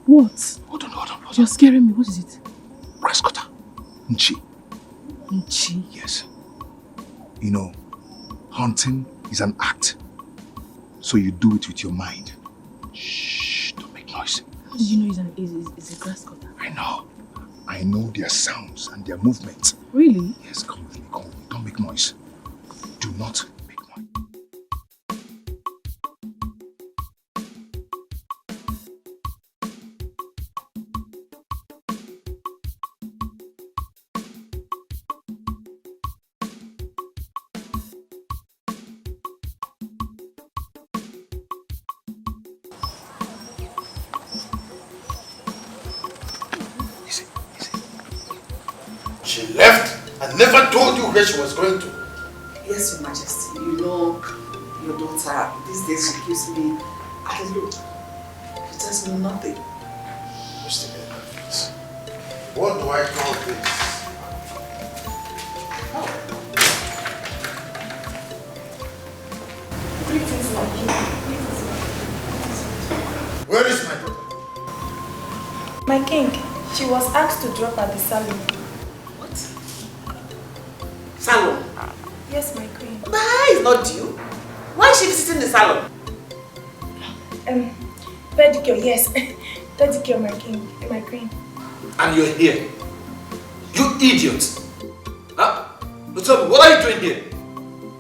What?
Hold on.
You're scaring me. What is it?
Grass cutter. Nchi.
Nchi?
Yes. You know, hunting is an act. So you do it with your mind. Shh, don't make noise.
How did you know it's a grass cutter?
I know. I know their sounds and their movements.
Really?
Yes, come with me, come with me. Don't make noise. Do not make noise.
She left and never told you where she was going to.
Yes, Your Majesty. You know, your daughter, these days she gives me a look. She tells me nothing.
Just a minute, please. What do I call this?
Greetings, my king.
Where is my daughter?
My king, she was asked to drop at the salon.
Salon?
Yes, my queen.
The hair is not due. Why is she visiting the salon?
Pedicure, yes. Pedicure, my king, my queen.
And you're here. You idiot. Huh? Now tell me, what are you doing here?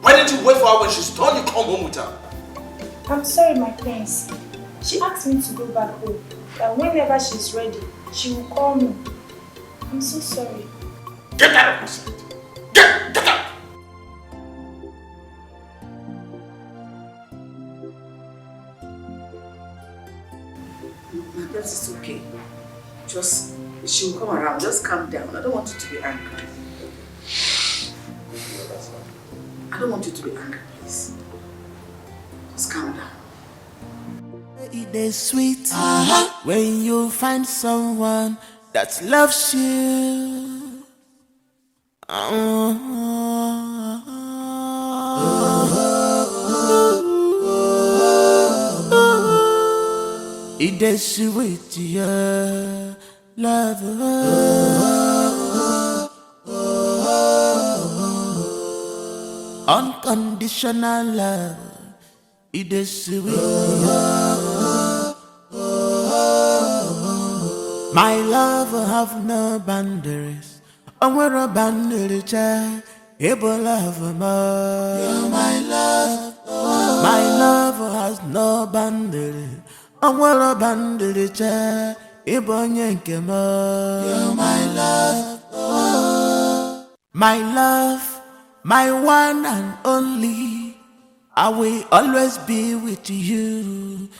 Why didn't you wait for her when she's done? You come home with her.
I'm sorry, my prince. She asked me to go back home. That whenever she's ready, she will call me. I'm so sorry.
Get out of my sight. Get out!
My prince, it's okay. Just, she will come around. Just calm down. I don't want you to be angry. I don't want you to be angry, please. Just calm down.
It is sweet when you find someone that loves you. It is sweet, yeah, love. Unconditional love. It is sweet. My love have no boundaries. I'm where a boundary child. Able love more. You're my love. My love has no boundaries. I'm where a boundary child. Able yanke more. You're my love. My love, my one and only. I will always be with you.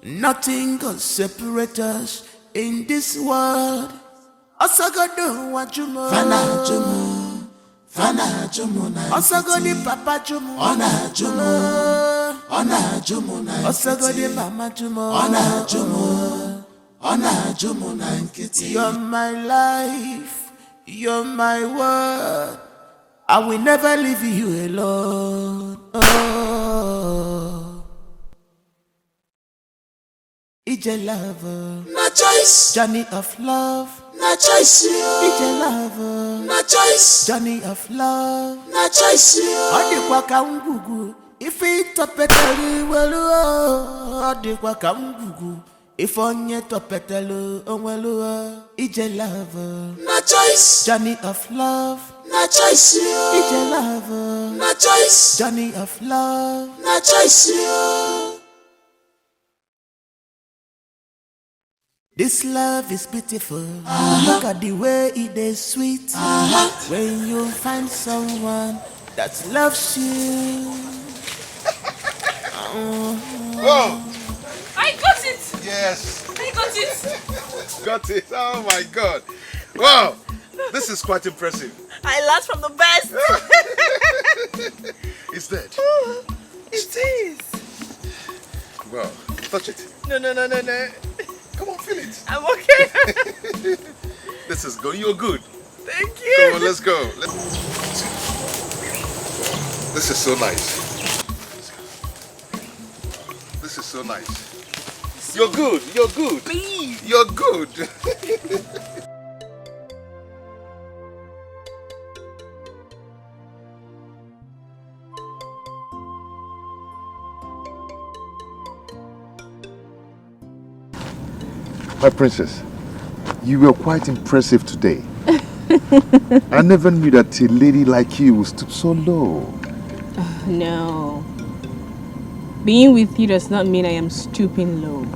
Nothing can separate us in this world. Osagado wajumo, fana jumo, fana jumo na. Osagodi papa jumo, ona jumo na. Osagodi mama jumo, ona jumo na nkiti. You're my life, you're my world. I will never leave you alone. It's a lover, no choice. Journey of love, no choice. It's a lover, no choice. Journey of love, no choice. Odi kwa kangugu, if it topetelu welu. Odi kwa kangugu, if onye topetelu onwelu. It's a lover, no choice. Journey of love, no choice. It's a lover, no choice. Journey of love, no choice. This love is beautiful. Look at the way it is sweet. When you find someone that loves you.
Whoa!
I got it!
Yes!
I got it!
Got it! Oh my God! Wow! This is quite impressive.
I learned from the best!
It's dead.
It is!
Wow. Touch it.
No.
Come on, feel it.
I'm okay.
This is good. You're good.
Thank you.
Come on, let's go. This is so nice. This is so nice. You're good. You're good.
Please.
You're good.
My princess, you were quite impressive today. I never knew that a lady like you would stoop so low.
No. Being with you does not mean I am stooping low.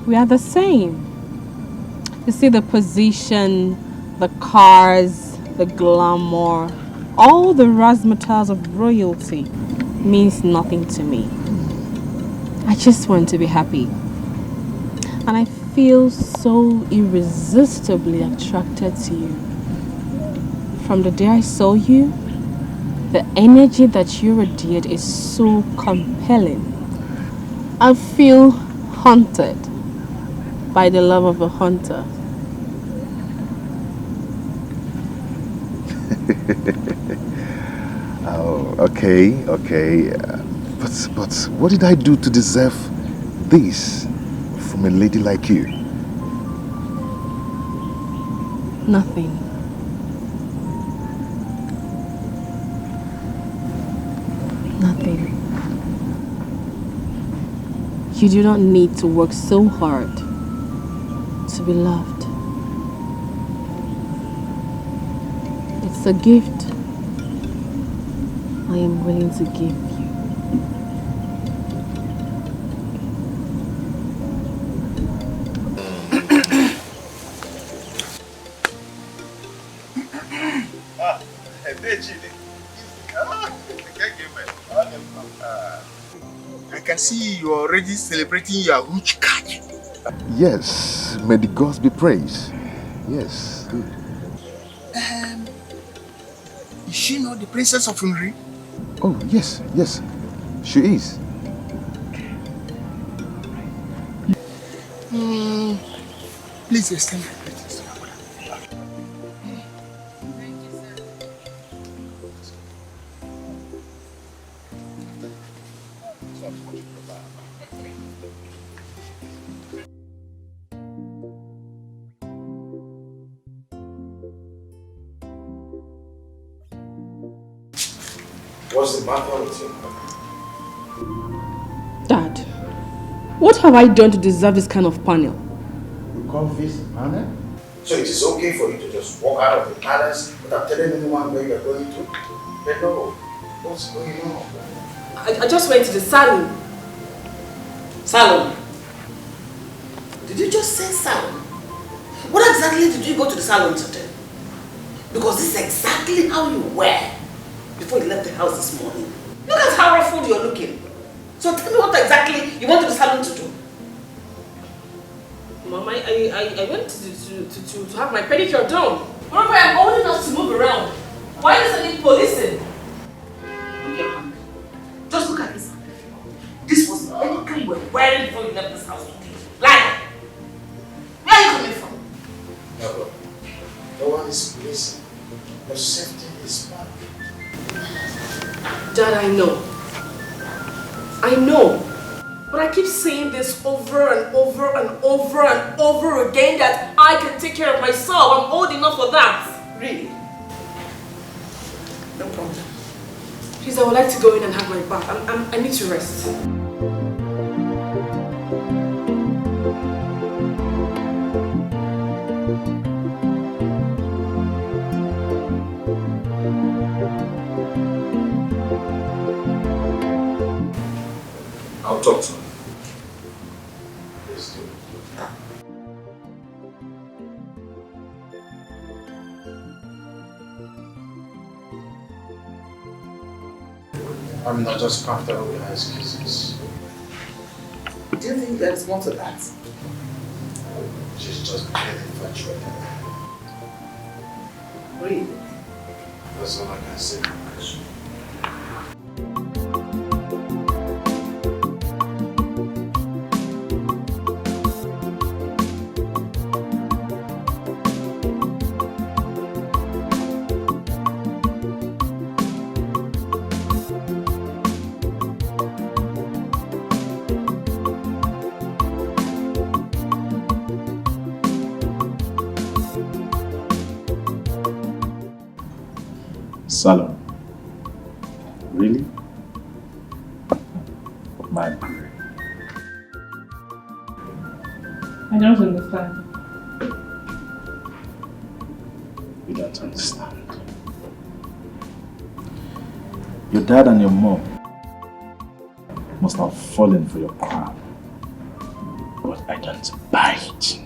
We are the same. You see, the position, the cars, the glamour, all the razzmatazz of royalty means nothing to me. I just want to be happy. And I feel so irresistibly attracted to you. From the day I saw you, the energy that you radiate is so compelling. I feel haunted by the love of a hunter.
Oh, okay. But what did I do to deserve this from a lady like you?
Nothing. nothing. You do not need to work so hard to be loved. It's a gift I am willing to give you.
I can see you are already celebrating your huge catch.
Yes, may the gods be praised. Yes, good.
Is she not the princess of Unri?
Oh, yes, yes, she is.
Please extend my greetings to your mother.
What's the matter with you?
Dad, what have I done to deserve this kind of panel?
You come visit Anna? So it is okay for you to just walk out of the palace without telling anyone where you are going to? Hello, what's going on?
I just went to the salon. Salon? Did you just say salon? What exactly did you go to the salon to do? Because this is exactly how you were before you left the house this morning. Look at how ruffled you're looking. So tell me what exactly you went to the salon to do. Mom, I went to have my pedicure done. Remember, I'm old enough to move around. Why doesn't it policing? Okay, just look at this. This was anything you were wearing before you left this house today. Like, where are you coming from?
No, no one is policing. Your safety is bad.
Dad, I know. I know. But I keep saying this over and over and over and over again that I can take care of myself. I'm old enough for that. Really? No problem. Please, I would like to go in and have my bath. I need to rest.
I'll talk to him.
Please do. I'm not just comfortable with her excuses.
Do you think there's more to that?
She's just getting infatuated.
Really?
That's all I can say.
Salon. Really? My brain.
I don't understand.
You don't understand. Your dad and your mom must have fallen for your crown. But I don't buy it.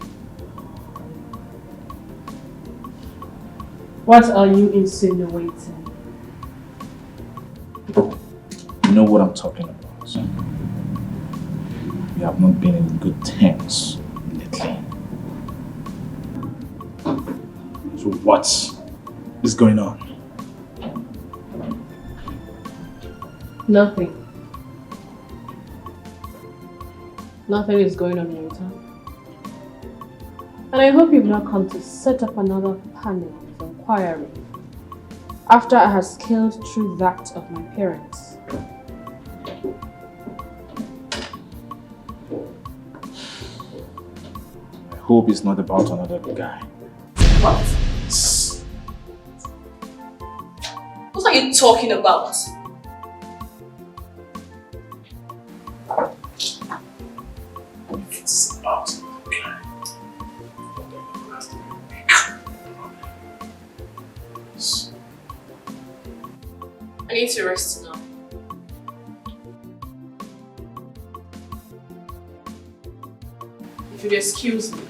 What are you insinuating?
You know what I'm talking about. We have not been in good terms lately. So what is going on?
Nothing. Nothing is going on, Rita. And I hope you've not come to set up another panel of inquiry after I have scaled through that of my parents.
I hope it's not about another guy.
What? What are you talking about? I need to rest now. If you'd excuse me.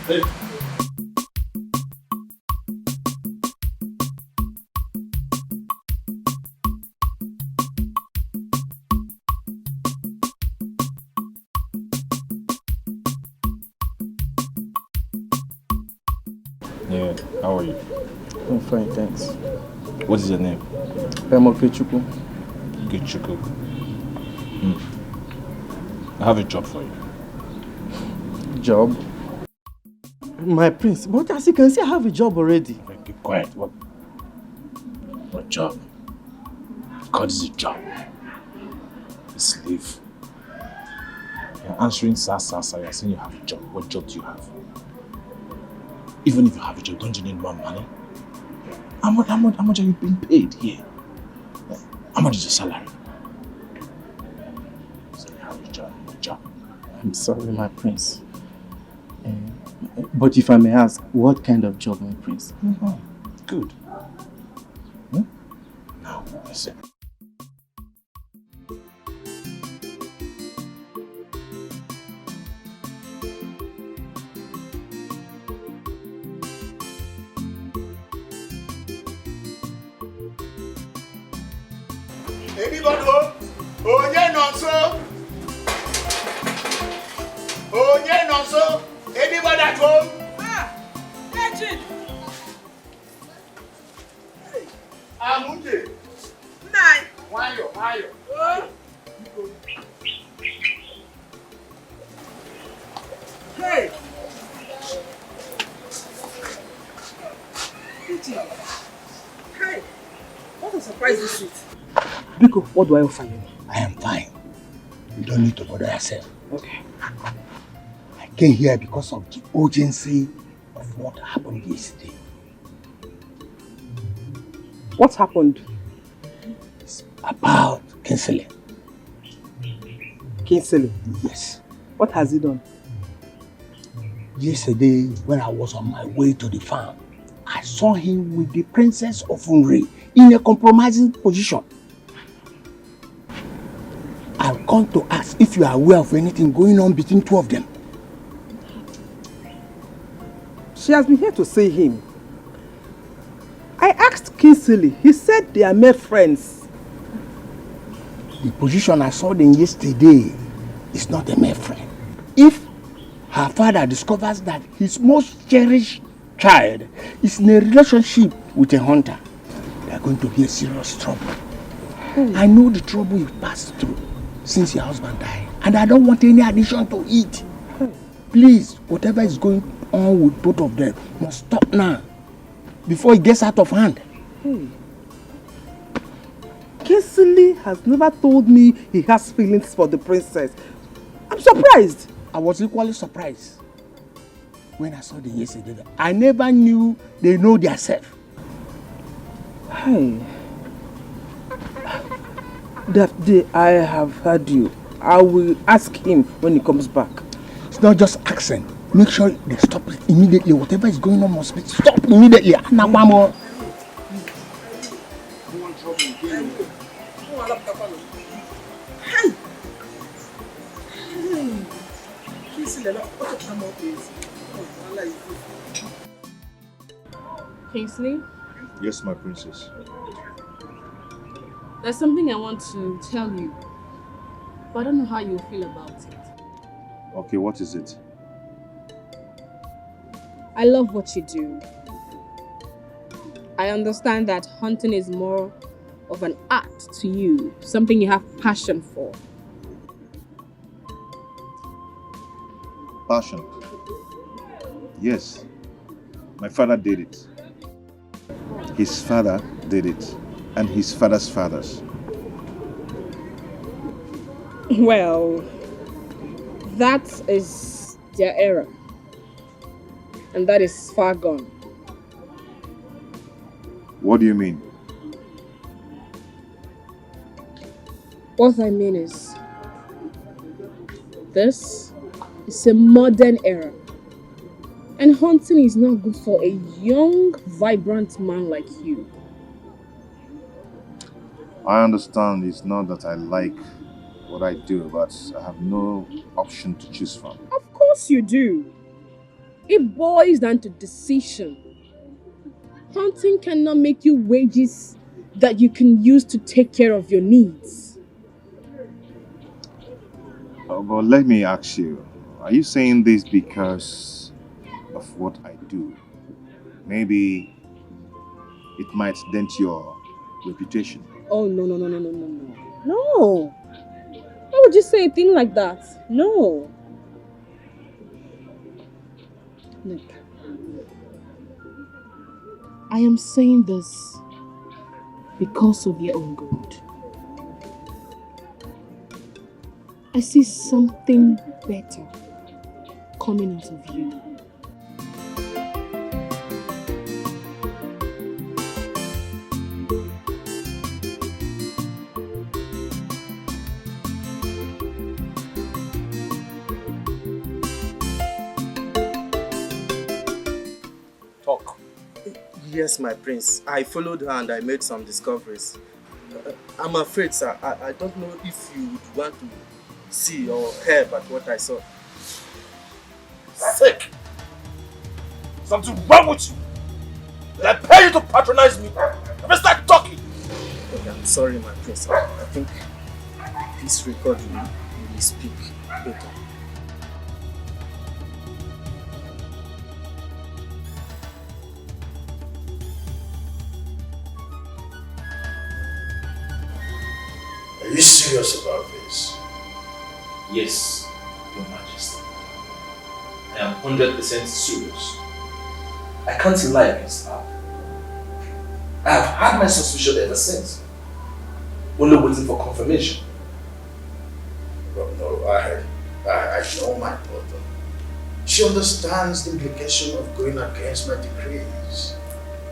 Hey.
Yeah, how are you?
I'm fine, thanks.
What is your name?
I'm Okechukwu.
Okechukwu. I have a job for you.
Job? My prince, but as you can see, I have a job already.
Keep quiet. What job? God is a job. A slave. You're answering sa. You're saying you have a job. What job do you have? Even if you have a job, don't you need more money? How much are you being paid here? How much is your salary? So you have a job.
I'm sorry, my prince. But if I may ask, what kind of job, my prince?
Good. Now, listen.
Anybody home? Onye nonso? Onye nonso? Anybody at home?
Legend!
Amunde.
Nine.
Wayo.
Hey! Legend. Hey! What a surprise this is.
Biko, what do I offer you?
I am fine. You don't need to bother yourself.
Okay.
I came here because of the urgency of what happened yesterday.
What happened?
It's about Kinsley.
Kinsley?
Yes.
What has he done?
Yesterday, when I was on my way to the farm, I saw him with the Princess of Unri in a compromising position. I've come to ask if you are aware of anything going on between two of them.
She has been here to see him. I asked Kinsley. He said they are mere friends.
The position I saw them yesterday is not a mere friend. If her father discovers that his most cherished child is in a relationship with a hunter, they are going to be a serious trouble. I know the trouble you passed through since your husband died, and I don't want any addition to it. Please, whatever is going on with both of them must stop now, before it gets out of hand.
Kinsley has never told me he has feelings for the princess. I'm surprised.
I was equally surprised when I saw them yesterday. I never knew they know themselves.
Hey. That day I have heard you. I will ask him when he comes back.
It's not just accent. Make sure they stop it immediately. Whatever is going on must be stopped immediately.
Kingsley,
Yes, my princess.
there's something I want to tell you, but I don't know how you feel about it.
Okay, what is it?
I love what you do. I understand that hunting is more of an art to you, something you have passion for.
passion. Yes, my father did it. His father did it. And his father's fathers.
Well, that is their era. And that is far gone.
What do you mean?
What I mean is, this is a modern era. And hunting is not good for a young, vibrant man like you.
I understand it's not that I like what I do, but I have no option to choose from.
Of course you do. It boils down to decision. Hunting cannot make you wages that you can use to take care of your needs.
But let me ask you, are you saying this because of what I do? Maybe it might dent your reputation.
Oh, no. No. Why would you say a thing like that? No. Look, I am saying this because of your own good. I see something better coming out of you.
Yes, my prince. I followed her and I made some discoveries. I'm afraid, sir. I don't know if you would want to see or hear about what I saw.
Sick! Something wrong with you! Did I pay you to patronize me? Let me start talking!
Okay, I'm sorry, my prince. I think this record will speak better.
Are you serious about this?
Yes, Your Majesty. I am 100% serious. I can't lie against her. I have had my suspicion ever since. Only waiting for confirmation.
But no, I know my daughter. She understands the implication of going against my decrees.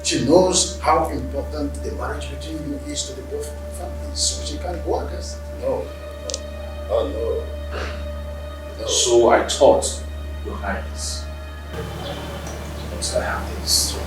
She knows how important the marriage between you is to the both families, so she can't go against it. No. Oh no.
So I thought, Your Highness. Once I have this.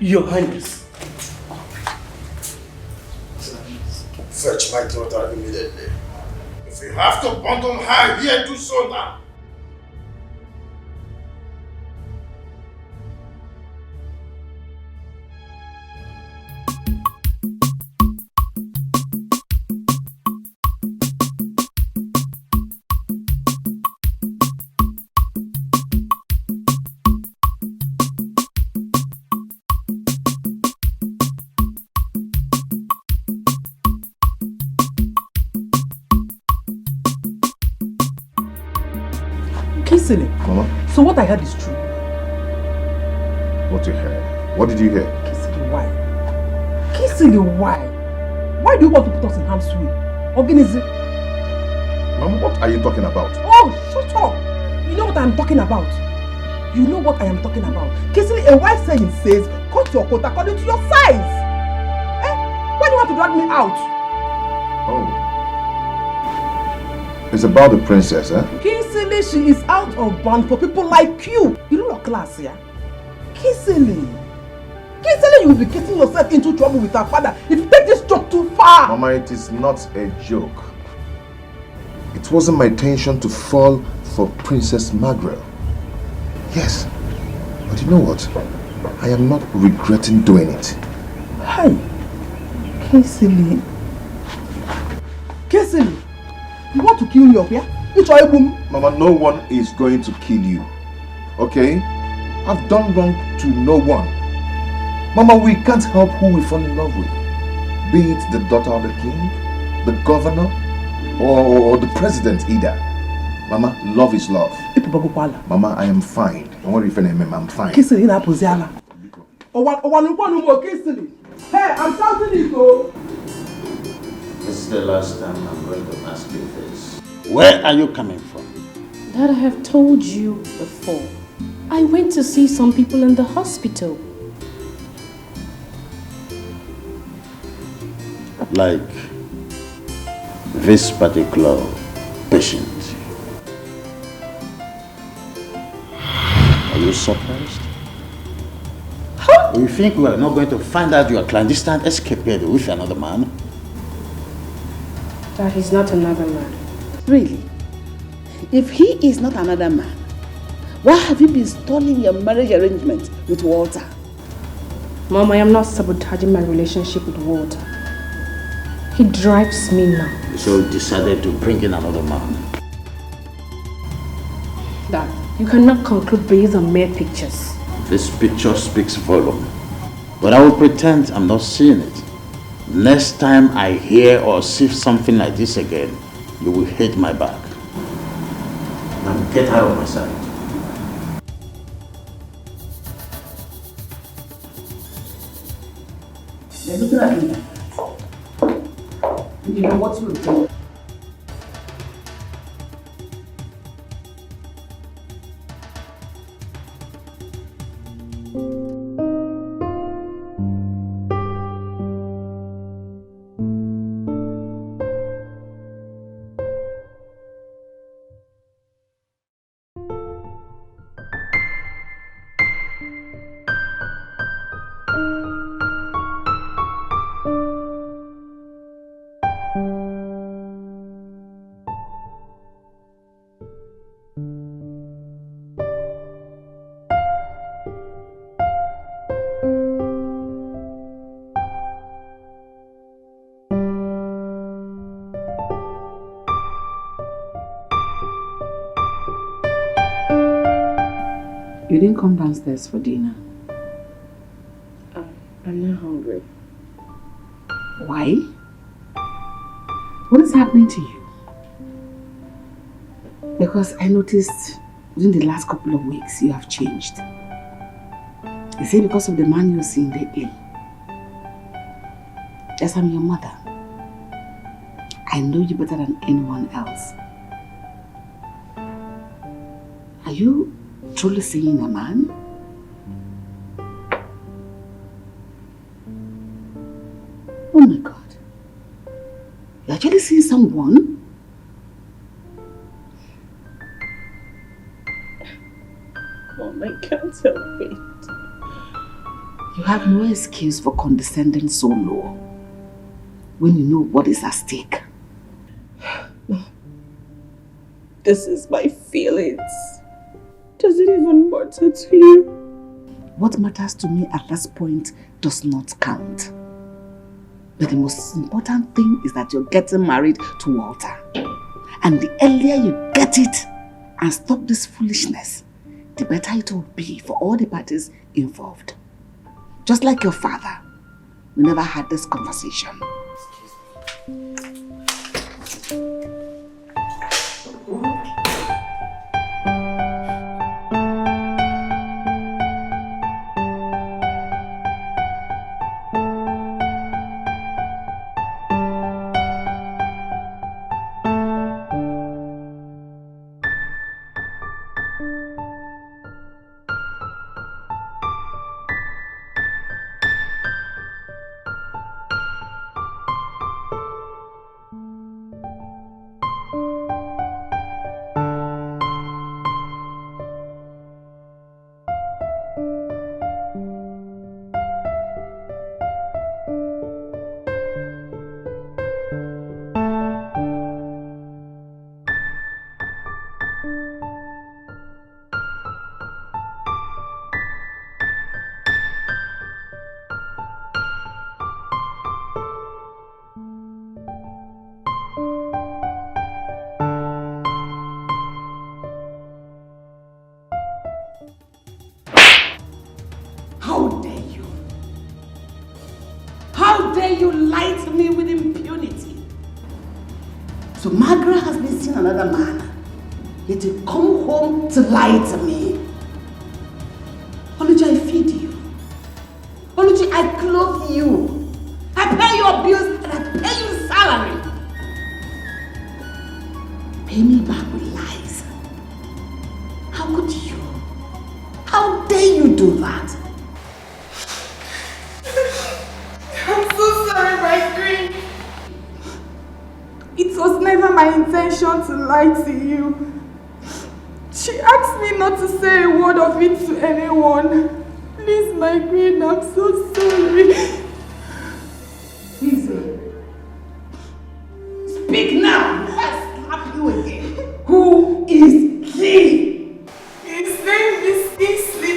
Your Highness.
Fetch my daughter immediately. If you have to bundle her here, do so now.
Kisili.
Mama?
So what I heard is true.
What you heard? What did you hear?
Kisili, why? Kisili, why? Why do you want to put us in harm's way? Organize.
Mama, what are you talking about?
Oh, shut up! You know what I'm talking about. You know what I am talking about. Kisili, a wise saying says, cut your coat according to your size. Eh? Why do you want to drag me out?
Oh. It's about the princess, eh?
Kisili, she is out of bounds for people like you. You don't know class, yeah? Kisili. Kisili, you will be getting yourself into trouble with her father if you take this joke too far.
Mama, it is not a joke. It wasn't my intention to fall for Princess Margaret. Yes, but you know what? I am not regretting doing it.
Hey, Kisili,
Kingsley, you want to kill me up here? It's all boom.
Mama, no one is going to kill you. Okay? I've done wrong to no one. Mama, we can't help who we fall in love with. Be it the daughter of the king, the governor, or the president either. Mama, love is love. Mama, I am fine. Don't worry if I'm fine.
Kingsley, you're not Posiala. Hey, I'm shouting it though.
This is the last time I'm going to ask you this. Where are you coming from?
Dad, I have told you before. I went to see some people in the hospital.
Like this particular patient. Are you surprised? You think we are not going to find out you are clandestine escapade with another man?
Dad, he's not another man.
Really? If he is not another man, why have you been stalling your marriage arrangement with Walter?
Mom, I am not sabotaging my relationship with Walter. He drives me now.
So you decided to bring in another man?
Dad, you cannot conclude based on mere pictures.
This picture speaks volume. But I will pretend I'm not seeing it. Next time I hear or see something like this again, you will hate my back. Now get out of my sight.
They're looking at me. You know what you do? You didn't come downstairs for dinner.
I'm not hungry.
Why? What is happening to you? Because I noticed within the last couple of weeks you have changed. Is it because of the man you're seeing lately? Yes, I'm your mother. I know you better than anyone else. Are you truly seeing a man? Oh my God. You're actually seeing someone?
Mom, I can't help it.
You have no excuse for condescending so low when you know what is at stake.
This is my feelings. Does it even matter to you?
What matters to me at this point does not count. But the most important thing is that you're getting married to Walter. And the earlier you get it and stop this foolishness, the better it will be for all the parties involved. Just like your father, we never had this conversation. dare you lie to me with impunity? So Margaret has been seeing another man. Yet you come home to lie to me. Oluchi, I feed you. Oluchi, I clothe you. I pay your bills and I pay you salary. Pay me back with lies. How could you? How dare you do that?
I'm so sorry, my queen. It was never my intention to lie to you. She asked me not to say a word of it to anyone. Please, my queen, I'm so sorry.
Easy. Speak now. I'll slap you again. Who is he?
His name is Kingsley.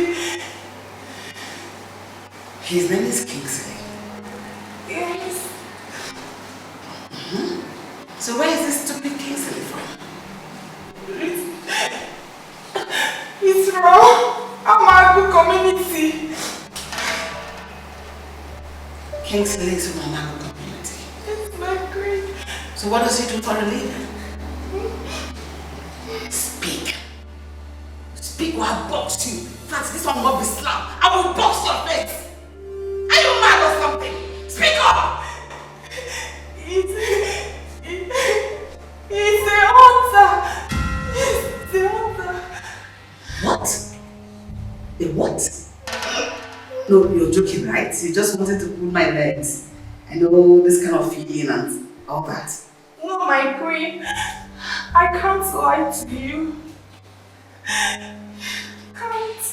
His name is Kingsley.
Yes.
So where is this stupid Kingsley from?
It's from Amagu community.
Kingsley is from Amagu community.
It's my queen.
So what does he do for a living? Speak. Speak or I'll box you. In fact, this one will be slapped. I will box your face. Are you mad or something? Speak up!
It's a hunter. It's a hunter.
What? A what? No, you're joking, right? You just wanted to pull my legs. I know this kind of feeling and all that.
No, my queen. I can't lie to you. Can't.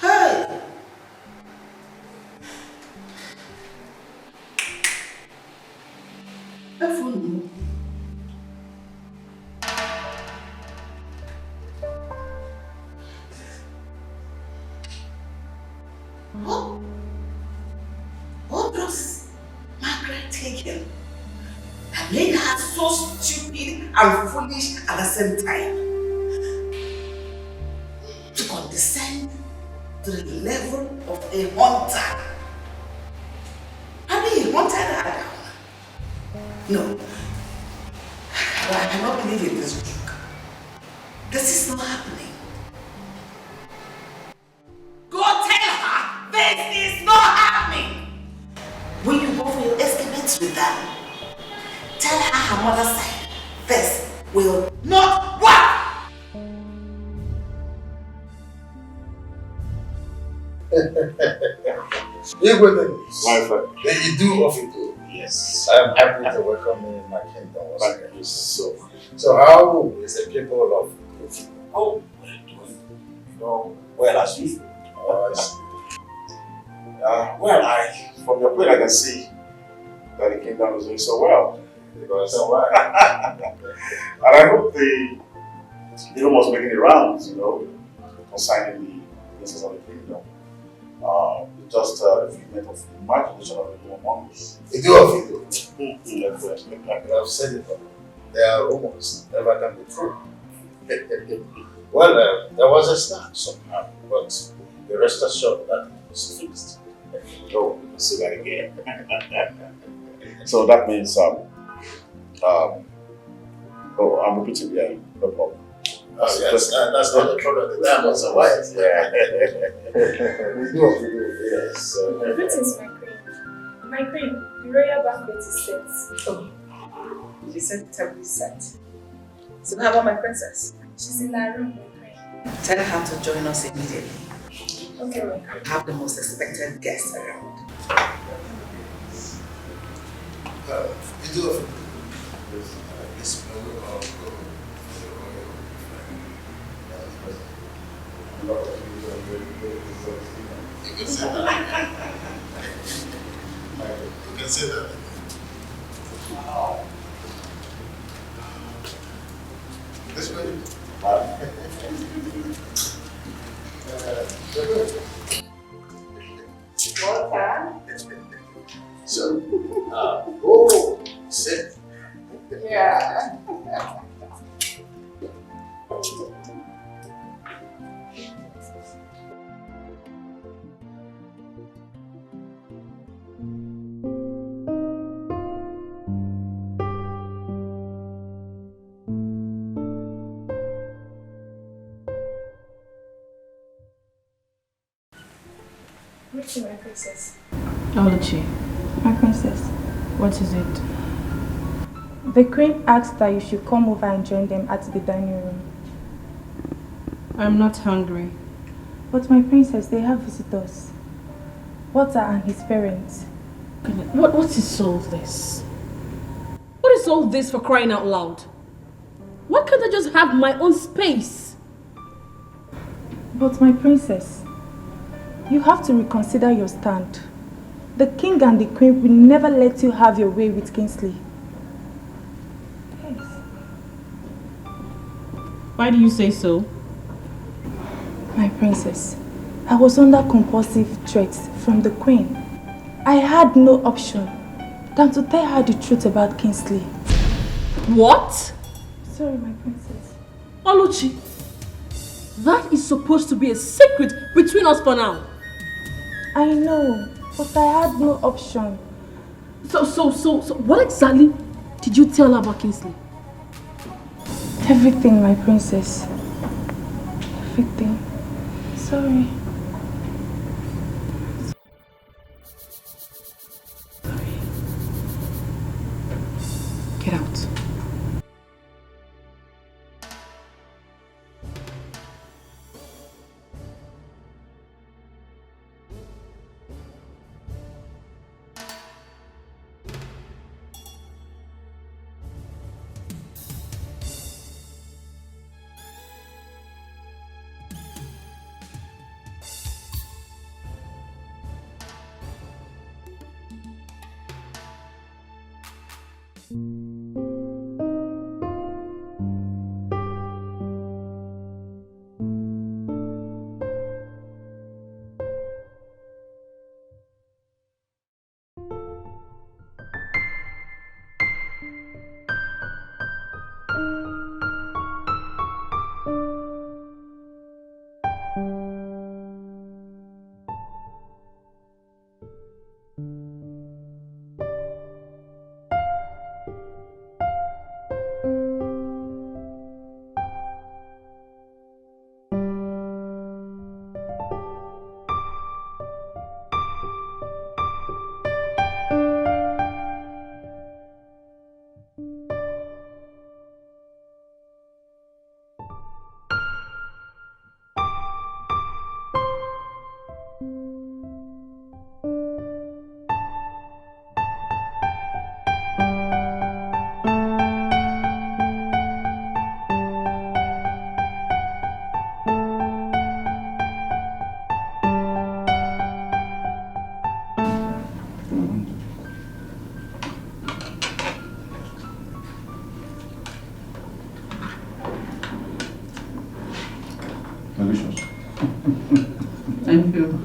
Hey! Phone. What does Margaret taken that made her so stupid and foolish at the same time? To condescend to the level of a hunter. I mean, hunted her down. No. I cannot believe in this joke. This is not happening. Go tell her this is not happening. When you go for your escapades with them, tell her mother's side this will not work.
My friend. Then you do of it good. Yes. I am happy to welcome you in my kingdom. Thank you so much. So how is the people of
Oh, we're doing, well as usual. From your point, I can see that the kingdom is doing so well.
So well.
And I hope the rumors making the rounds, concerning the princess of the kingdom. Just a figment of imagination of the among us.
You do of it. You have said it. There are rumors, never can be true. Well, there was a start somehow, but the rest assured that it was fixed.
Oh, let's say that again. So that means, I'm repeating, yeah, no problem.
That's not the problem. The time was a while.
Yeah.
We do, yes.
Greetings, my queen. My queen, the royal banquet is set.
Oh, you said terribly set. So how about my princess?
She's in her room, my queen.
Tell her to join us immediately.
Okay, my queen.
Have the most expected guests around.
We do of this You can say that. You can say that. This way.
Water.
So, oh, sit.
Yeah. What's my princess?
Oluchi.
My princess.
What is it?
The queen asked that you should come over and join them at the dining room.
I'm not hungry.
But my princess, they have visitors. Walter and his parents.
What is all this? What is all this, for crying out loud? Why can't I just have my own space?
But my princess, you have to reconsider your stand. The king and the queen will never let you have your way with Kingsley. Yes.
Why do you say so?
My princess, I was under compulsive threats from the queen. I had no option than to tell her the truth about Kingsley.
What?
Sorry, my princess.
Oluchi, that is supposed to be a secret between us for now.
I know, but I had no option.
So what exactly did you tell her about Kingsley?
Everything, my princess. Everything. Sorry.
Get out.
Delicious.
Thank you.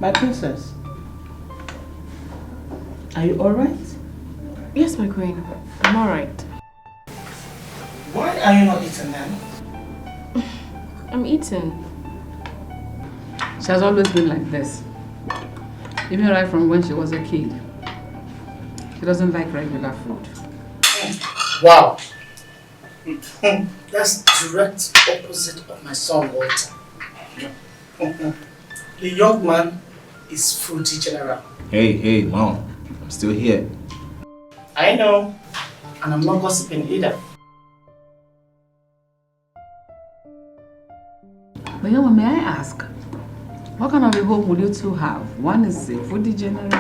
My princess, are you alright?
Yes, my queen. I'm alright.
Why are you not eating then?
I'm eating.
She has always been like this. Even right from when she was a kid. She doesn't like regular food.
Wow. That's direct opposite of my son Walter. The young man is fruity general.
Hey, Mom. I'm still here.
I know. And I'm not gossiping either.
But young man, may I ask, what kind of a home would you two have? One is a foodie general,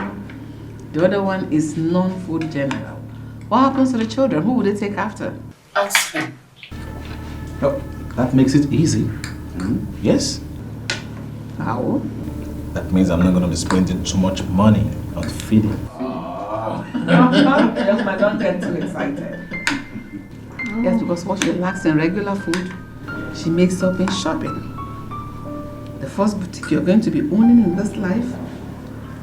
the other one is non-food general. What happens to the children? Who would they take after?
Ask him.
Oh, that makes it easy. Yes.
How?
That means I'm not going to be spending too much money on feeding.
Don't get too excited. Yes, because what she lacks in regular food, she makes up in shopping. The first boutique you're going to be owning in this life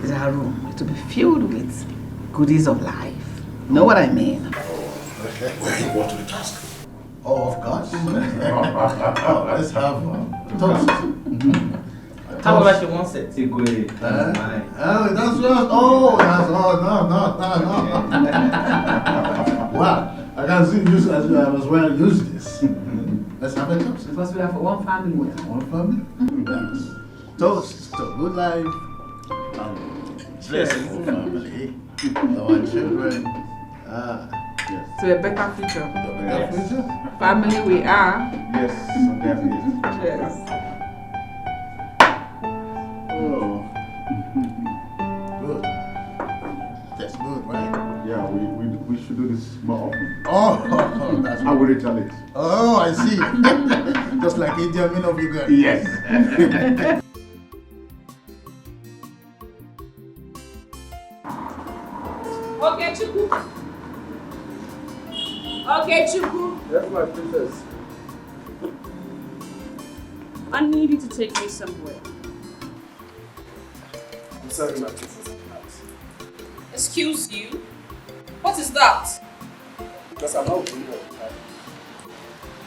is her room. It will be filled with goodies of life. Know what I mean?
Where are you going to the task? Oh, of course. Let's have toast.
How about she wants it? Oh,
that's yours. Oh, that's no. Wow, I can see you as well use this. Let's have a toast.
Because we have one family.
One family? Yes. Toast to good life. Blessing family. Our children. Yes.
To a better future.
Better future?
Family we are.
Yes, definitely.
Yes.
Oh. Good. That's good, right?
Yeah, we should do this more often.
Oh, that's
I will retaliate.
Oh, I see. Just like India, men of you guys.
Yes.
Okay, Chuku. Okay, Chuku.
Yes, my princess.
I need you to take me somewhere.
I'm sorry, my princess.
Excuse you? What is that?
Because I'm not going to.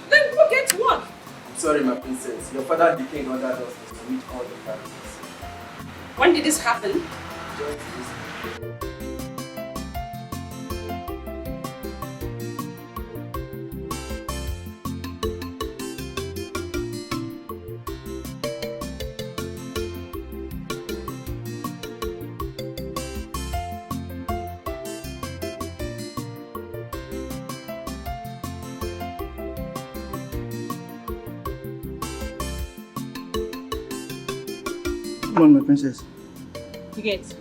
Then go get one.
I'm sorry, my princess. Your father, the king, ordered us to meet all the families.
When did this happen?
Just this.
Come on, my princess.
You get.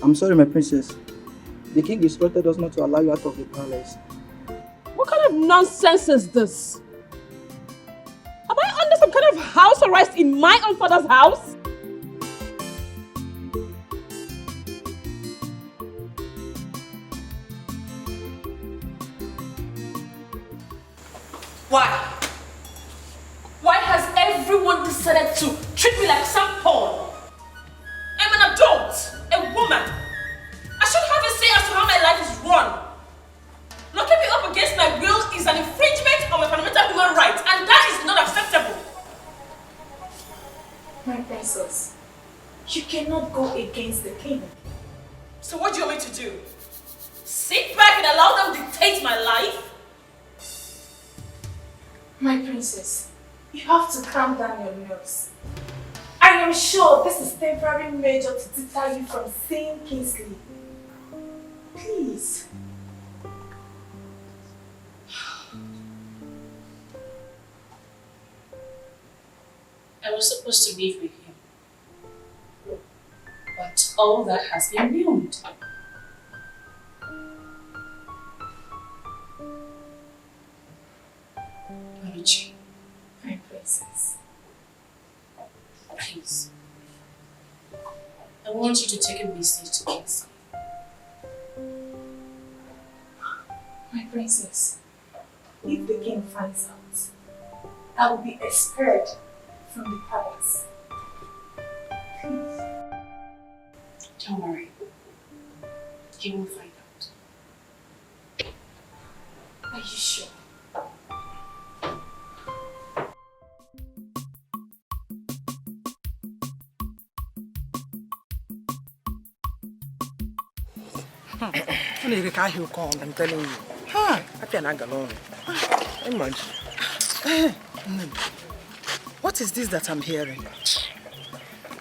I'm sorry, my princess. The king instructed us not to allow you out of the palace.
What kind of nonsense is this? Am I under some kind of house arrest in my own father's house? Why? Why has everyone decided to treat me like some pawn? I'm an adult, a woman. I should have a say as to how my life is run. Locking me up against my will is an infringement of my fundamental human rights, and that is not acceptable.
My princess, you cannot go against the king.
So what do you want me to do? Sit back and allow them dictate my life?
My princess, you have to calm down your nerves. I am sure this is temporary measure to deter you from seeing Kingsley. Please.
I was supposed to live with him. But all that has been ruined. Oluchi,
my princess.
Please. I want you to take a message to Kingsley.
My princess, if the king finds out, I will be expelled from the palace. Please.
Don't worry. He won't find out.
Are you sure?
I'm telling you. Imagine. What is this that I'm hearing?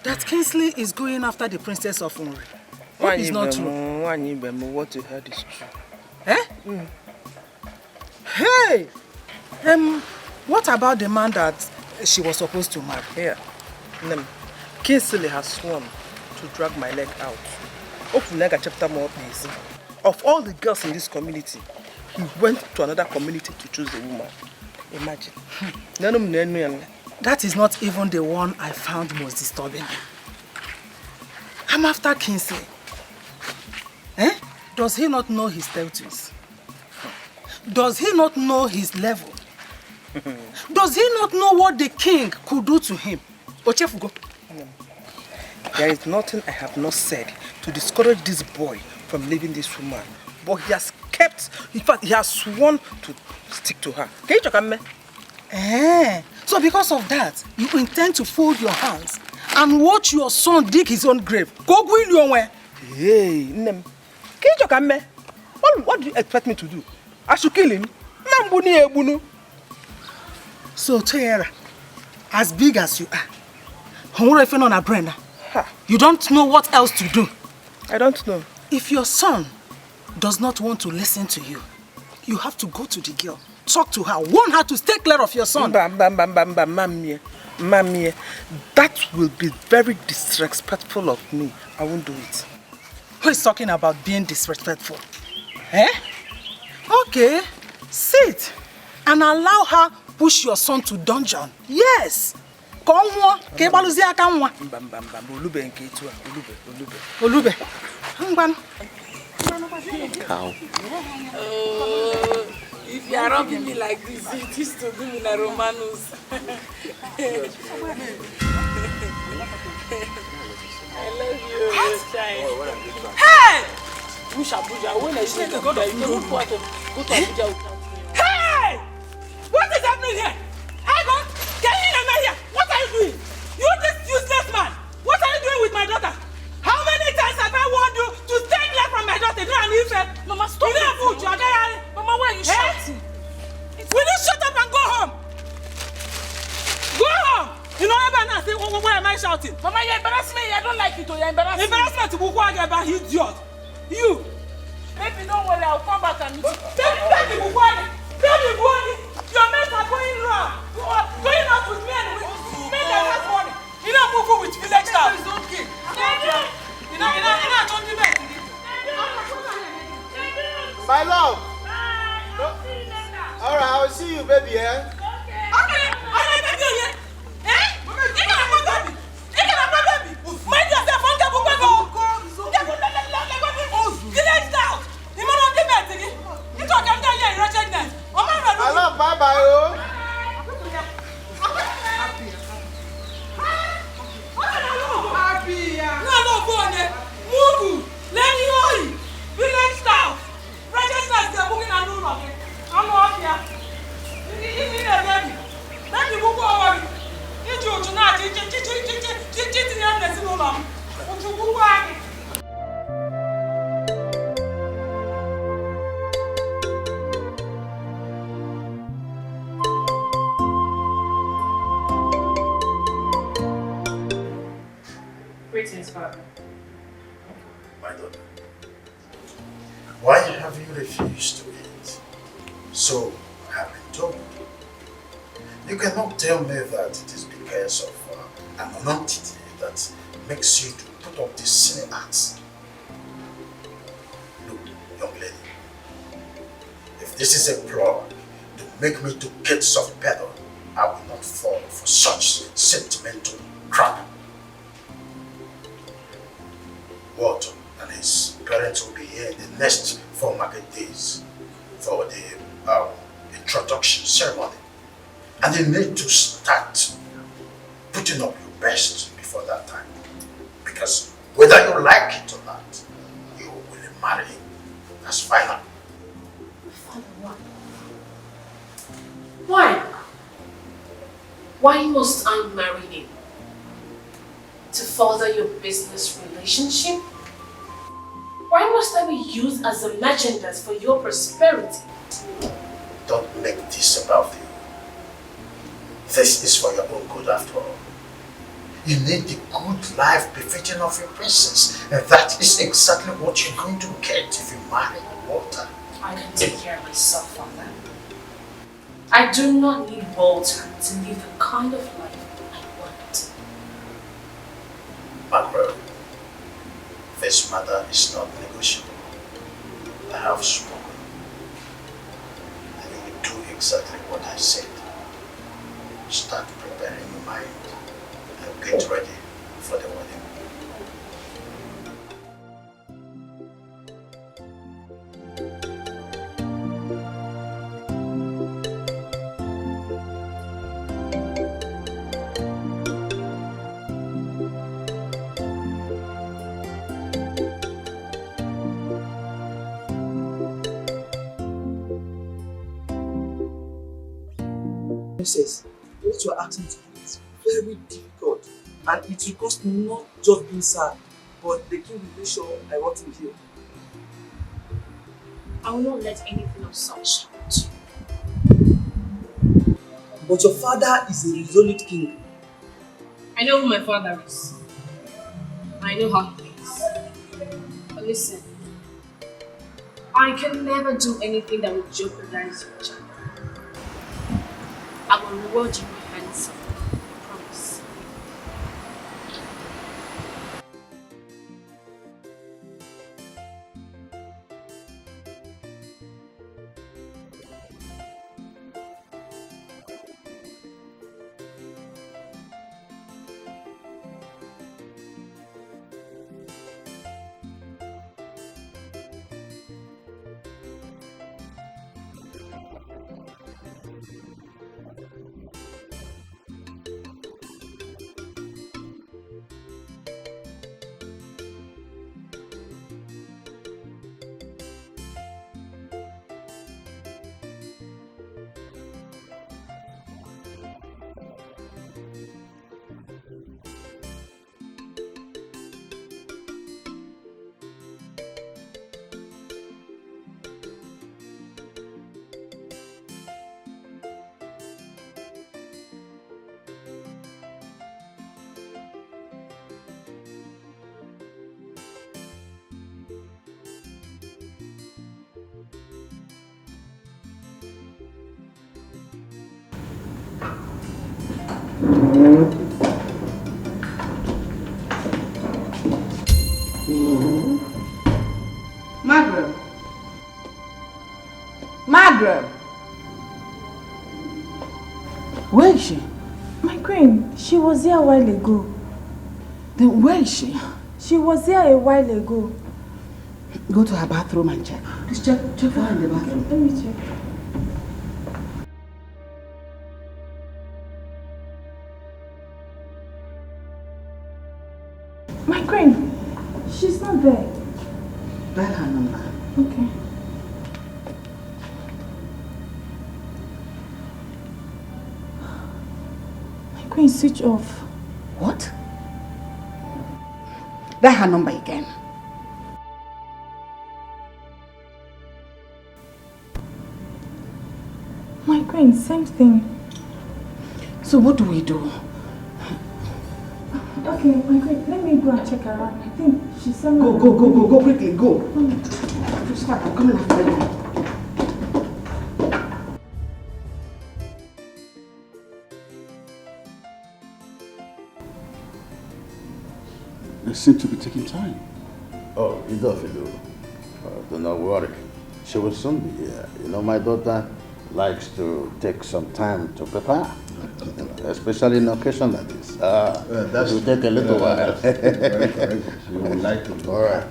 That Kingsley is going after the princess of Unri. Hope it's not true.
What you heard is true.
Eh? Hey! What about the man that she was supposed to marry?
Here. Kingsley has sworn to drag my leg out. Chapter more please. Of all the girls in this community, he went to another community to choose a woman. Imagine.
That is not even the one I found most disturbing. I'm after Kingsley. Eh? Does he not know his status? Does he not know his level? Does he not know what the king could do to him? Ochefugo.
There is nothing I have not said to discourage this boy from leaving this woman. But he has kept
In fact, he has sworn to stick to her. Can you check me? So because of that, you intend to fold your hands and watch your son dig his own grave. Go will you away. Hey, Nem. Can you check me? What do you expect me to do? I should kill him? So, Tara, as big as you are, you don't know what else to do.
I don't know.
If your son does not want to listen to you, you have to go to the girl, talk to her, warn her to stay clear of your son.
Mamie, that will be very disrespectful of me. I won't do it.
Who is talking about being disrespectful? Okay, sit and allow her push your son to dungeon. Yes. Olube.
How?
If you are rubbing me like this, it is to do me like Romanus. I love you, child. Hey! Push Abuja. When I say to go to Abuja. Hey! What is happening here? Agon, can you hear me here? What are you doing? You this useless man. What are you doing with my daughter? How many times have I warned you to stay clear from my daughter? Mama, stop it. Mama, why are you shouting? Will you shut up and go home? Go home! You know, I say, why am I shouting? Mama, you embarrass me. I don't like it. You embarrass me. Embarrassment to Bukwa about idiot. You. Maybe don't worry, I'll come back and meet you. Baby, Bukwa. Baby, your mates are going wrong. Going out with me and with men that has money. You don't move with village staff. It's okay. You know, don't do that.
My love. Alright, I will see you, baby, eh?
Okay. Alright, baby, eh? You can't go, baby. You can't go, baby. Mind yourself, don't get village staff. You know what I'm saying? You talk about your wretchedness.
I love bye-bye, oh.
Happy, yeah. No, go on there. Move. Let me know. Village staff. Righteousness, they're moving and moving again. I'm not here. You need a baby. Let me move over. You do not.
Greetings, Father.
My daughter, why have you refused to eat? So I have been told. You cannot tell me that it is because of an entity that makes you to put up these silly acts. Look, young lady, if this is a plot to make me to get soft pedal, I will not fall for such sentimental crap. Walter and his parents will be here in the next 4 market days for the introduction ceremony. And you need to start putting up your best before that time. Because whether you like it or not, you will marry him. That's final.
Father, why? Why? Why must I marry him? To further your business relationship? Why must I be used as a merchandise for your prosperity?
Don't make this about you. This is for your own good after all. You need the good life befitting of your princess, and that is exactly what you're going to get if you marry Walter.
I can take care of myself, Father. I do not need Walter to live the kind of life I want.
Macro, this matter is not negotiable. I have spoken. And you will do exactly what I said. Start preparing your mind and get ready for the wedding.
Princess, what you are asking to do is very difficult, and it will cost me not just being sad, but the king will make sure I want him here.
I will not let anything of such happen to you.
But your father is a resolute king.
I know who my father is. I know how he thinks. But listen, I can never do anything that would jeopardize your child. I will reward you handsomely. I promise.
Margaret. Margaret. Where is she?
My queen, she was here a while ago.
Then where is she?
She was here a while ago.
Go to her bathroom and check. Please check for her in the bathroom.
Let me check. My queen, she's not there.
Dial her number.
Okay. My queen, switch off.
What? Dial her number again.
My queen, same thing.
So what do we do?
Okay, my queen, let me go and check her out. I think she's somewhere.
Go quickly, go. Just stop, I'm coming after you.
They seem to be taking time. Oh, you do. Do not worry. She will soon be here. You know, my daughter likes to take some time to prepare, especially in occasion like this. That will take a little while.
Very correct. She would like to do.
All right.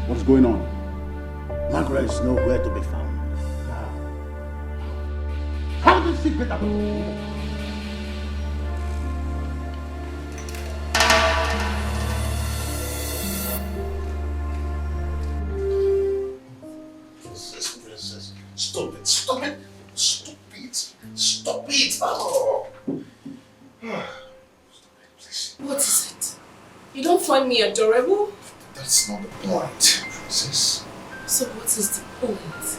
What's going on? Margaret is nowhere to be found. How did she get out of here?
Princess, stop it. Oh.
What is it? You don't find me adorable?
That's not the point, Princess.
So what is the point?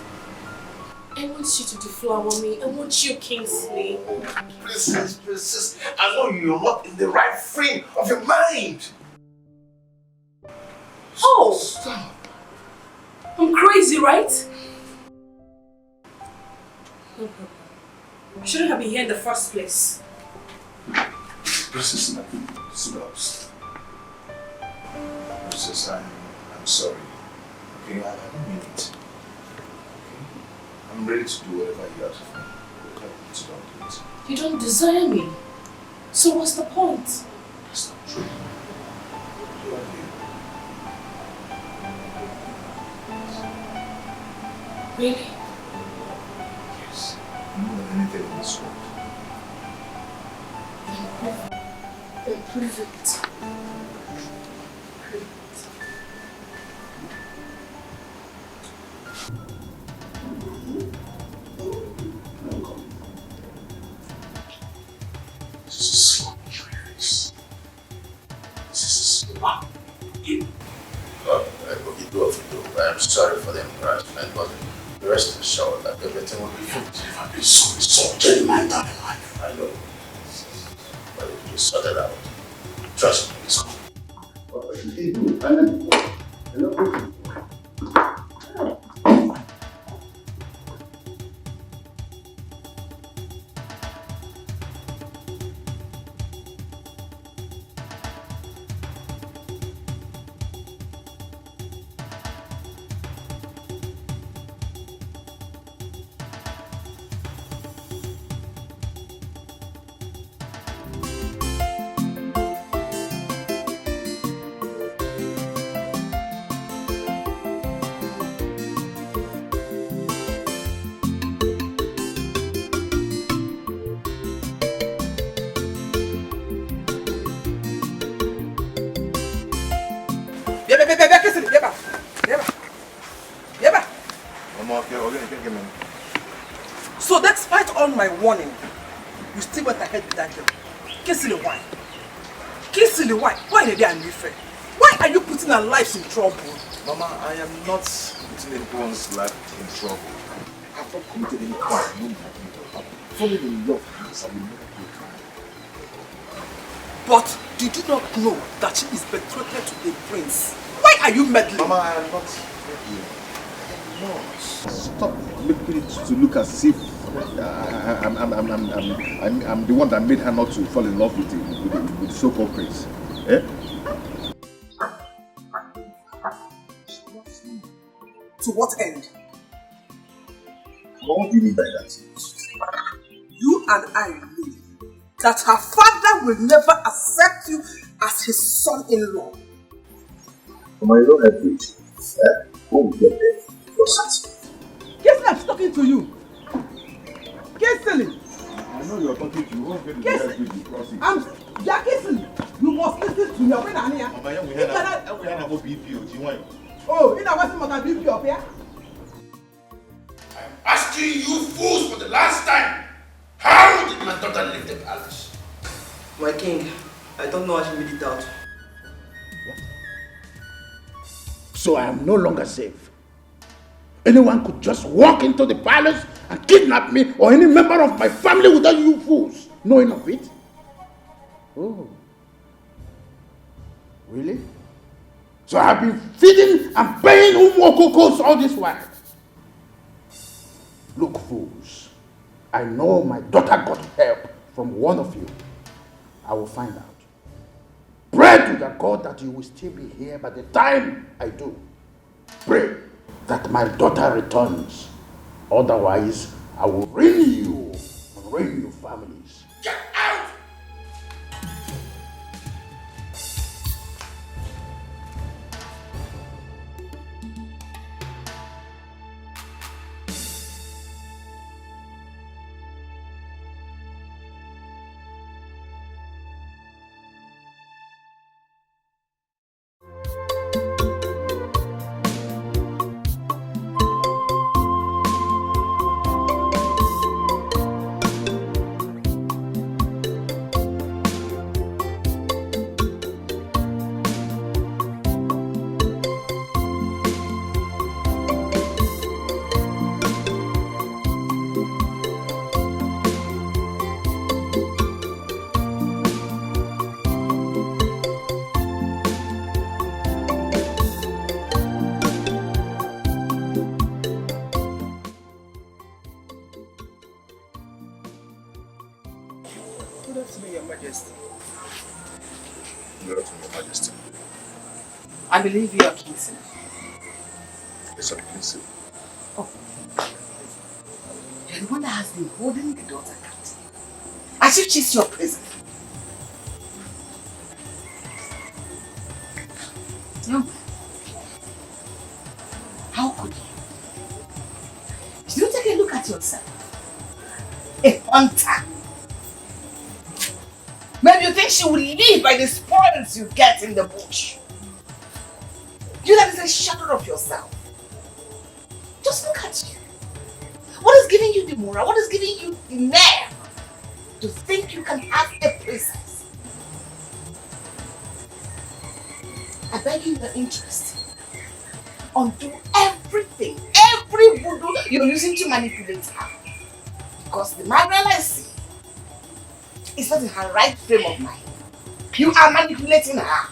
I want you to deflower me. I want you, Kingsley.
Princess, I know you're not in the right frame of your mind.
Oh!
Stop.
I'm crazy, right? No problem. I shouldn't have been here in the first place.
Princess, stop. Princess, I'm sorry. Okay, I don't mean it. Okay? I'm ready to do whatever you ask of me. Okay, so don't do it.
You don't desire me. So what's the point?
That's not true. I love you.
Really?
Yes. More than anything in this world.
Then prove it.
This is a slap in your face. This is a slap. You do what you do. I am sorry for the embarrassment, but the rest assured that everything will be fine. I've been so insulted in my entire life. I know. But if you sort it out, trust me, it's cool. Hello.
So despite all my warning, you still went ahead with that girl. Kissily, why? Kissily, why? Why did I leave her? Why are you putting our lives in trouble?
Mama, I am not putting anyone's life in trouble. I have not committed any crime. I'm falling in love with this. I will never do it.
But did you not know that she is betrothed to a prince? Why are you meddling?
Mama, I am not meddling. No. Stop making it to look as if I'm the one that made her not to fall in love with the so-called prince. Eh?
To what end?
What do you mean by that?
You and I know that her father will never accept you as his son-in-law.
Mama, you don't have to. When we get there,
Kissily, I'm talking to you. Kissily.
I know you're talking to you. Won't get the guys with you crossing.
Yeah, Kissily. You must listen to me. When I'm here.
Mama, we had a BPO. Do you want?
Oh, you know what's more than BPO up here?
I'm asking you fools for the last time. How did my daughter leave the palace?
My king, I don't know how she made it out.
So I am no longer safe. Anyone could just walk into the palace and kidnap me or any member of my family without you fools knowing of it. Oh. Really? So I have been feeding and paying Umwokokos all this while. Look, fools. I know my daughter got help from one of you. I will find out. Pray to the God that you will still be here by the time I do. Pray that my daughter returns. Otherwise, I will ruin you and ruin your families.
Get out!
I believe you are Kingston.
Yes, I'm Kingston.
Oh. You're the one that has been holding the daughter captive. As if she's your prison. No. How could you? Did you take a look at yourself? A hunter. Maybe you think she will live by the spoils you get in the bush. You that is a shadow of yourself. Just look at you. What is giving you the moral? What is giving you the nerve to think you can have a princess? I beg you your interest. Undo everything, every voodoo you're using to manipulate her. Because the Margaret I see is not in her right frame of mind. You are manipulating her.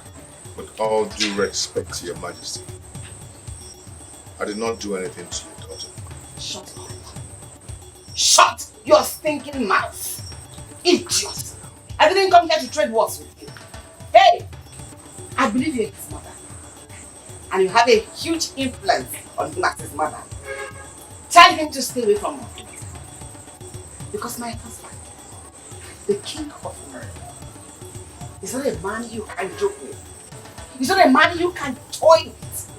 With all due respect to your majesty, I did not do anything to your daughter.
Shut up. Shut your stinking mouth. Idiot. I didn't come here to trade words with you. Hey, I believe you're his mother. And you have a huge influence on him as his mother. Tell him to stay away from her. Because my husband, the king of murder, is not a man you can joke with. He's not a man you can toy with.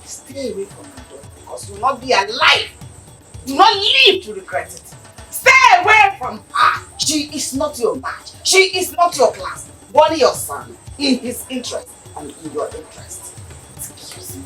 Stay away from her daughter because you will not be alive. Do not live to regret it. Stay away from her. She is not your match. She is not your class. Born your son in his interest and in your interest. Excuse me.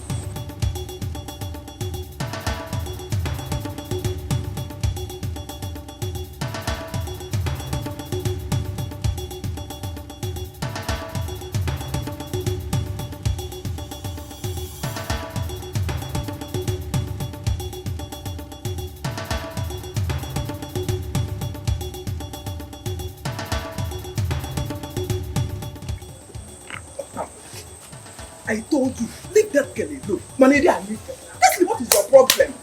I told you, leave that girl alone. Manady and leave her. Leslie, what is your problem?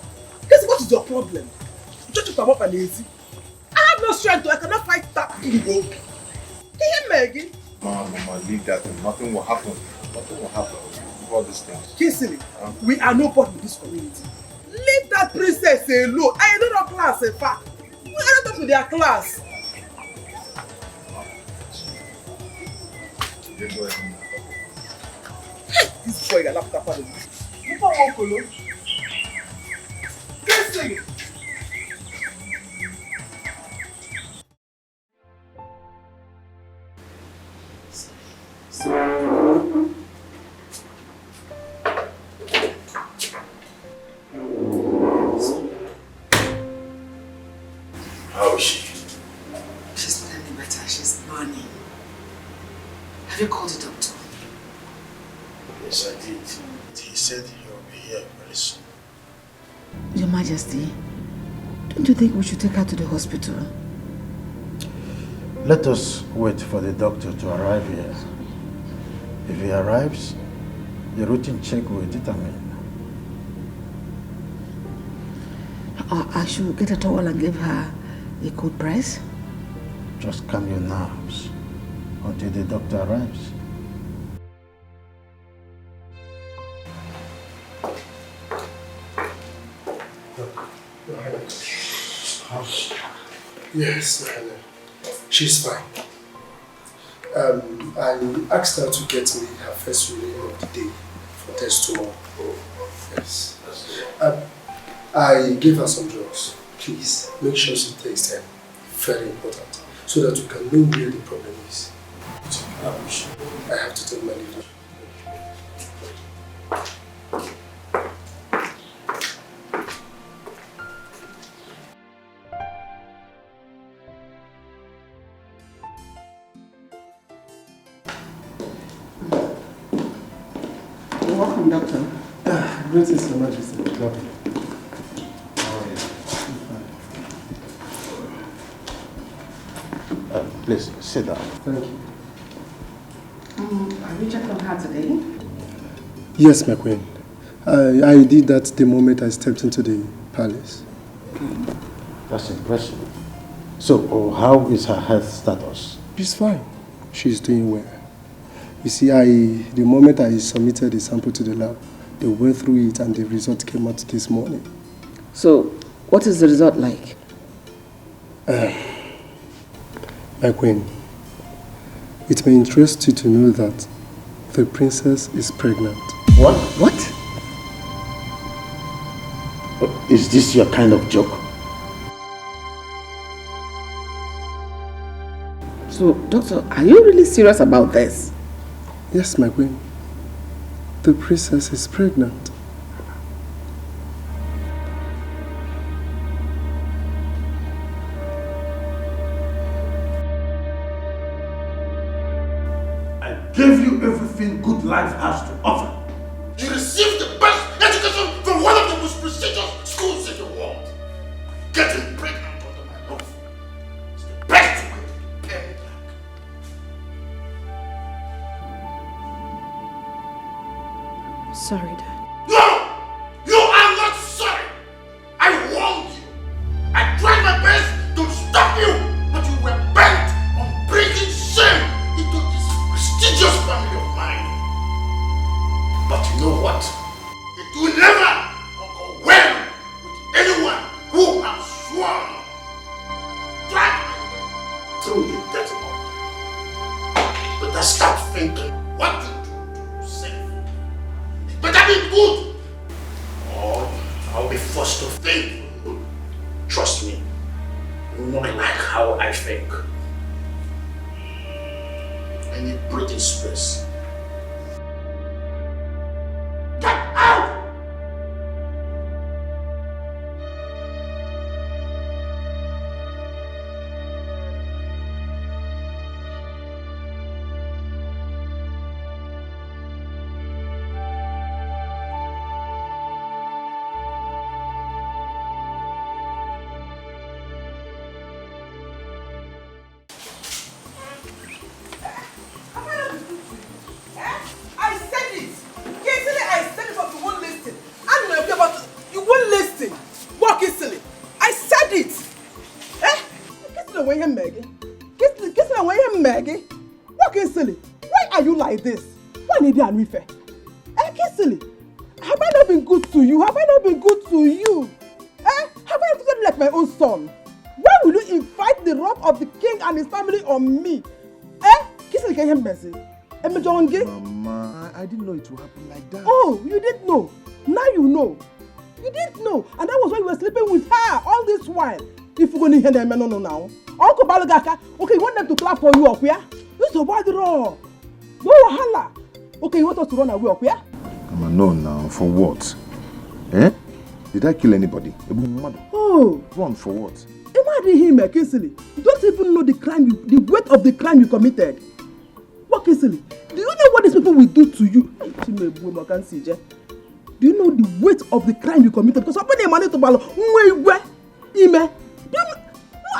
Leslie, what is your problem? Just come up and easy. I have no strength, I cannot fight that thing. Can you hear me again?
Mama, leave that thing. Nothing will happen. Nothing will happen. All these things.
Kingsley, we are nobody in this community. Leave that princess alone. I don't know class, in fact. We are not up to their class.
Go ahead.
This boy got laptop on him. You don't want to know. Kingsley!
How is she?
She's not any better. She's burning. Have you called the doctor?
Yes, I did. He said he will be here very soon.
Your Majesty, don't you think we should take her to the hospital?
Let us wait for the doctor to arrive here. If he arrives, the routine check will determine.
I should get a towel and give her a cold press?
Just calm your nerves until the doctor arrives.
Yes, she's fine. I asked her to get me her first urine of the day for test tomorrow. Yes. I gave her some drugs. Please, make sure she takes them. Very important. So that we can know where the problem is. I have to take my leave.
Welcome, Doctor.
Greetings, Your Majesty.
Doctor. Please, sit down.
Thank you.
Have you checked on her today?
Yes, my queen. I did that the moment I stepped into the palace.
That's impressive. So, how is her health status?
She's fine. She's doing well. You see, the moment I submitted the sample to the lab, they went through it and the result came out this morning.
So, what is the result like?
My queen, it may interest you to know that the princess is pregnant.
What? What? Is this your kind of joke?
So, doctor, are you really serious about this?
Yes, my queen. The princess is pregnant.
I gave you everything good life has to offer.
You received the best education from one of the most prestigious schools in the world. Getting pregnant under my roof is the best way to pay me back.
Sorry, Dad.
No! You are not sorry! I warned you! I tried my best to stop you, but you were bent on bringing shame into this prestigious family of mine. But you know what? It will never go well with anyone who has sworn. Drag me through the dirty mud. But I start thinking what you do to yourself. It better be good, or I'll be forced to think. Trust me, you know I like how I think. I need breathing space. Get out!
I said it. Yesterday I said it, but you won't listen. I don't know about you won't listen. Walk easily. I said it. Kiss the way you Maggie. Kiss the way you Maggie. Walk easily. Why are you like this? Why need you and Rife? Kissily. Have I not been good to you? Have I not been good to you? Have I not treated you like my own son? Why will you invite the wrath of the king and his family on me? Kissily, can you hear me?
Mama, I didn't know it would happen like that.
Oh, you didn't know. Now you know. You didn't know. And that was why you were sleeping with her all this while. If you're going to hear them, no now. Uncle Balagaka, okay, you want them to clap for you up here? This is a bad raw. No wahala. Okay, you want us to run away up here?
Mama, no now. For what? Eh? Did I kill anybody?
Oh.
Run for what?
Imagine him, Kingsley. You don't even know the the weight of the crime you committed. What, Kingsley? Do you know what these people will do to you? Do you know the weight of the crime you committed? Because somebody managed to ballo. Who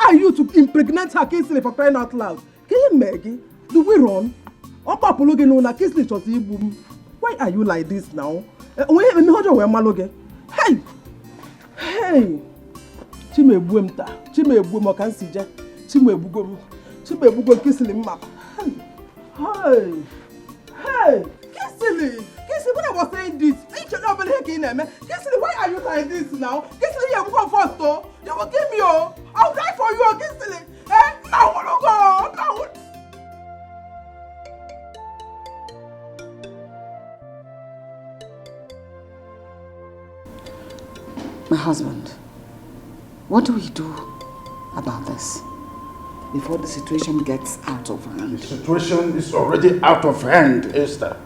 are you to impregnate her, Kingsley, for crying out loud? Can you Maggie? Do we run? Why are you like this now? Hey! Hey! Chimebuemta, Chimebuemo can see Jack, Chimebugo, Kissily map. Hey! Hey! Kissily! Kissily, when I was saying this, Kissily, why are you like this now? Kissily, you will come first, though. You will give me, I'll die for you, Kissily. Now, go! Now,
My husband, what do we do about this before the situation gets out of hand?
The situation is already out of hand, Esther.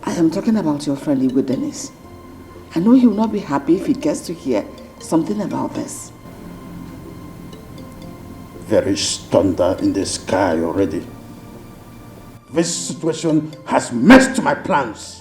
I am talking about your friendly witness. I know he will not be happy if he gets to hear something about this.
There is thunder in the sky already. This situation has messed my plans.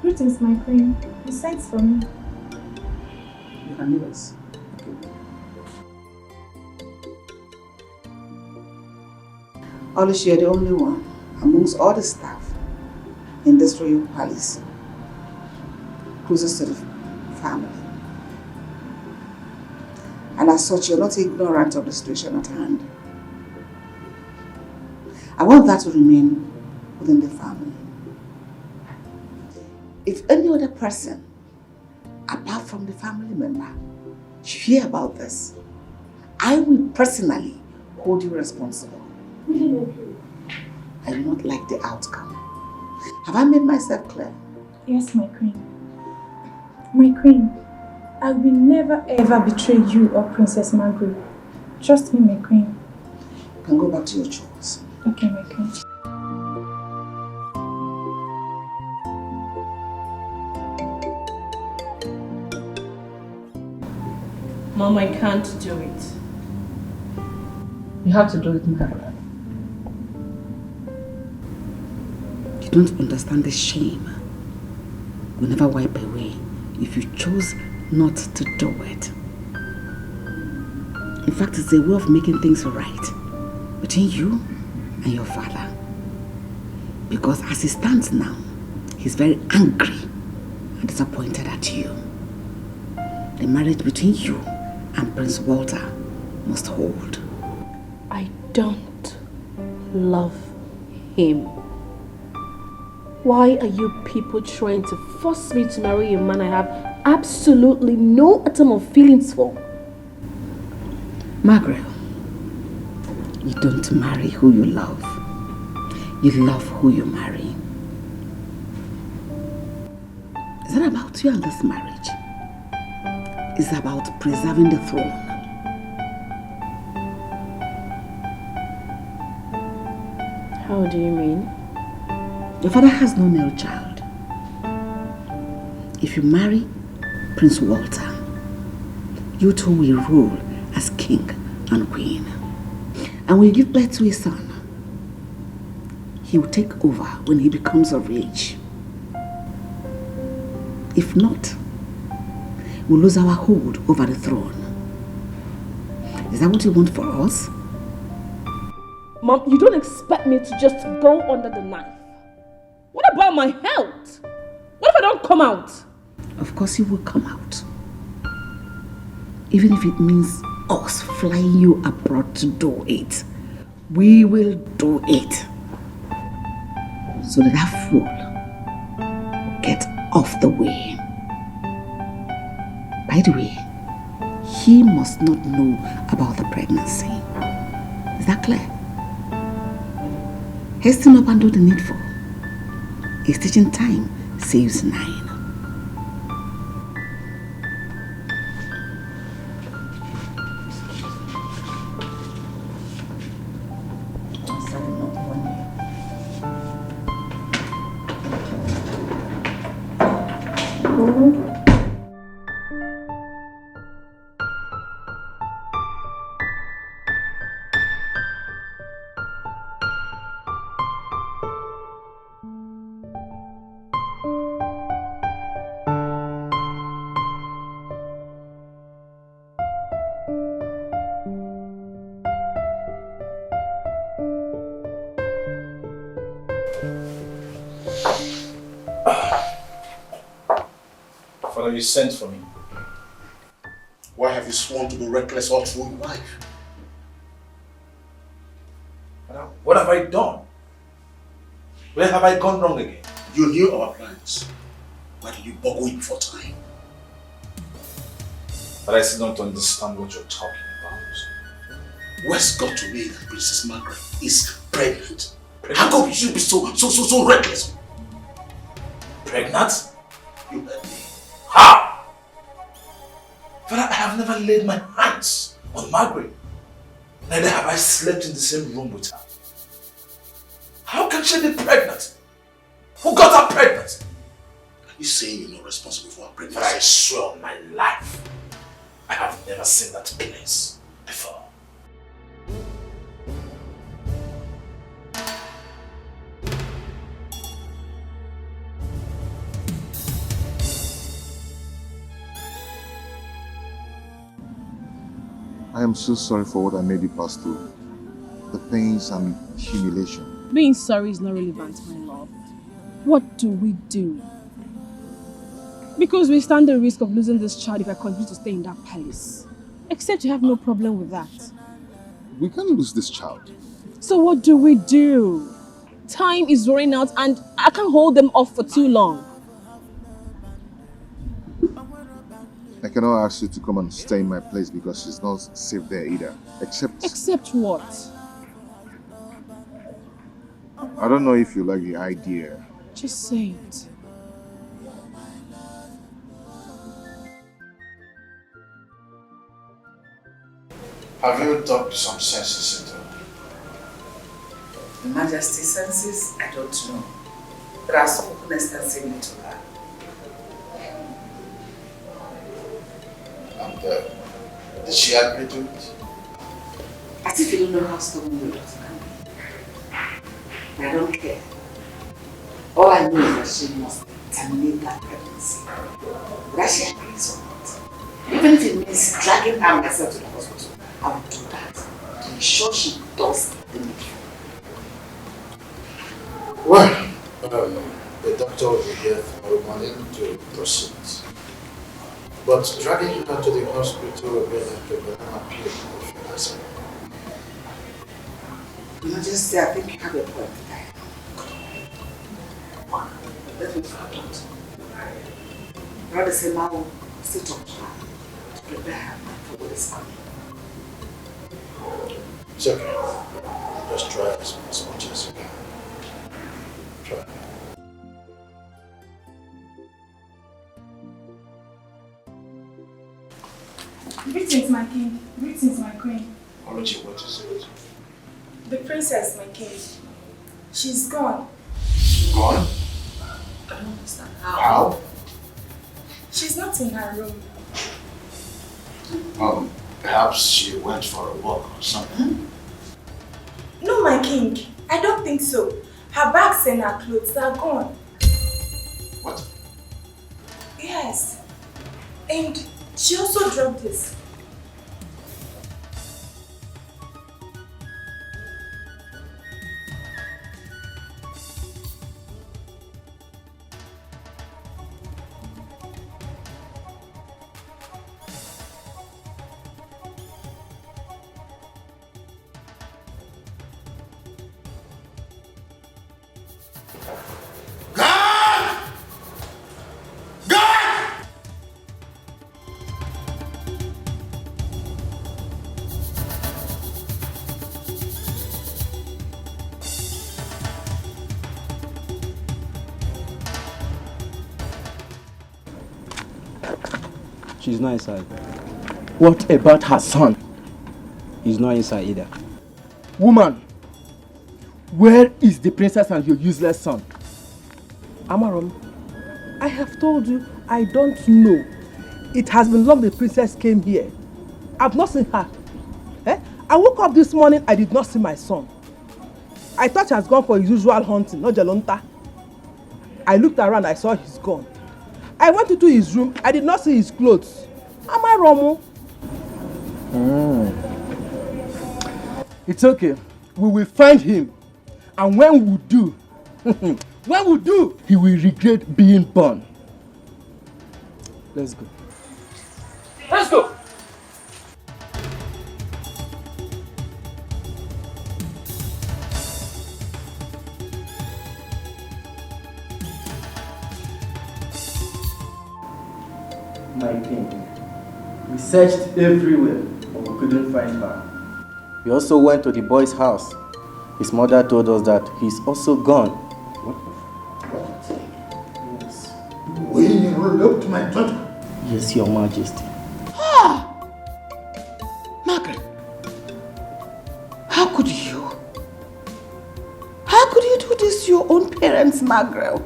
Greetings, my queen. You sent for me.
You can leave us. Alice, you're the only one amongst all the staff in this royal palace closest to the family. And as such, you're not ignorant of the situation at hand. I want that to remain within the family. If any other person, apart from the family member, should hear about this, I will personally hold you responsible. I do not like the outcome. Have I made myself clear?
Yes, my queen. My queen, I will never ever betray you or Princess Margaret. Trust me, my queen.
You can go back to your chores.
Okay, my queen.
Mom, I can't do it.
You have to do it, Margaret. You don't understand the shame will never wipe away if you choose not to do it. In fact, it's a way of making things right between you and your father. Because as it stands now, he's very angry and disappointed at you. The marriage between you and Prince Walter must hold.
I don't love him. Why are you people trying to force me to marry a man I have absolutely no atom of feelings for?
Margaret, you don't marry who you love. You love who you marry. It's not about you and this marriage. It's about preserving the throne.
How do you mean?
Your father has no male child. If you marry Prince Walter, you two will rule as king and queen. And when you give birth to a son, he will take over when he becomes of age. If not, we'll lose our hold over the throne. Is that what you want for us?
Mom, you don't expect me to just go under the knife. What about my health? What if I don't come out?
Of course you will come out. Even if it means us flying you abroad to do it. We will do it. So that fool get off the way. By the way, he must not know about the pregnancy. Is that clear? Hasten up and do the needful. A stitching time saves 9.
Father, you sent for me.
Why have you sworn to be reckless all through your life?
Father, what have I done? Where have I gone wrong again?
You knew our plans. Why did you boggle it before time?
But I still don't understand what you're talking about.
Wes got to me that Princess Margaret is pregnant. How come you should be so reckless?
Pregnant?
You heard me.
How? Father, I have never laid my hands on Margaret. Neither have I slept in the same room with her. How can she be pregnant? Who got her pregnant?
Are you saying you're not responsible for her pregnancy?
But I swear on my life, I have never seen that place before.
I am so sorry for what I made you pass through. The pains and humiliation.
Being sorry is not relevant, my love. What do we do? Because we stand the risk of losing this child if I continue to stay in that palace. Except you have no problem with that.
We can't lose this child.
So what do we do? Time is running out and I can't hold them off for too long.
I cannot ask you to come and stay in my place because she's not safe there either.
Except what?
I don't know if you like the idea.
Just say it.
Have you talked some senses into her?
The Majesty's senses, I don't know. But I've spoken extensively to her.
And did she agree to it?
As if you don't know how stubborn your daughter can be. But I don't care. All I know is that she must terminate that pregnancy. Whether she agrees or not. Even if it means dragging her myself to the hospital, I will do that to ensure she does the needful.
Well, the doctor will be here tomorrow morning to proceed. But dragging her to the hospital will be an appeal if you ask me.
Majesty, I think you have a point there. Let me find out. Rather say, I will sit up to her to prepare her for what is coming.
It's okay. Just try as much as you can. Try.
Greetings, my king. Greetings, my queen.
Ology, what is it?
The princess, my king. She's gone.
Gone?
I don't understand.
How?
She's not in her room.
Perhaps she went for a walk or something.
No, my king. I don't think so. Her bags and her clothes are gone.
What?
Yes. And she also dropped this.
She's not inside. What about her son? He's not inside either. Woman, where is the princess and your useless son? Amaram, I have told you I don't know. It has been long the princess came here. I've not seen her. I woke up this morning, I did not see my son. I thought he has gone for his usual hunting, not Jalonta. I looked around, I saw he's gone. I went into his room, I did not see his clothes. Am I wrong? It's okay. We will find him. And when we do, he will regret being born. Let's go.
Let's go.
My king, we searched everywhere, but we couldn't find her. We also went to the boy's house. His mother told us that he's also gone. Yes.
We eloped my daughter.
Yes, your majesty.
Ah! Margaret, how could you? How could you do this to your own parents, Margaret?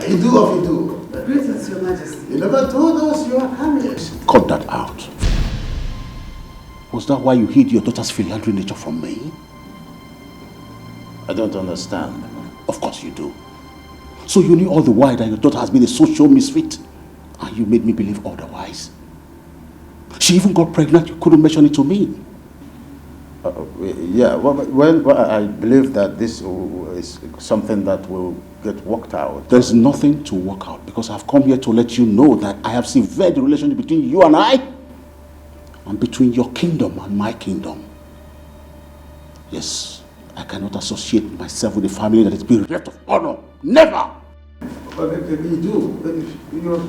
You do.
Greetings, your majesty.
You never told us you are coming.
Cut that out. Was that why you hid your daughter's philandry nature from me?
I don't understand.
Of course you do. So you knew all the while that your daughter has been a social misfit?
And you made me believe otherwise. She even got pregnant, you couldn't mention it to me. Yeah, well, I believe that this is something that will get worked out. There's nothing to work out because I've come here to let you know that I have severed the relationship between you and I and between your kingdom and my kingdom. Yes, I cannot associate myself with a family that is bereft of honor. Never! But if you do, you're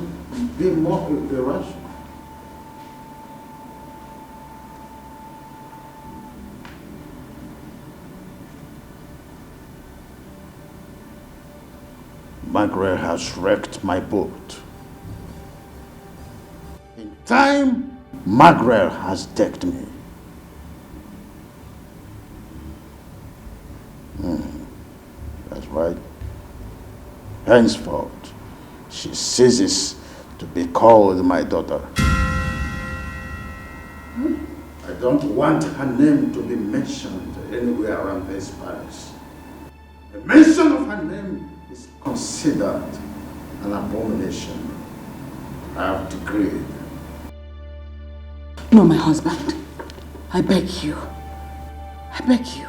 being more irrational. Margaret has wrecked my boat. In time, Margaret has decked me. That's right. Henceforth, she ceases to be called my daughter. I don't want her name to be mentioned anywhere around this palace. The mention of her name is considered an abomination. I have decreed.
No, my husband. I beg you. I beg you.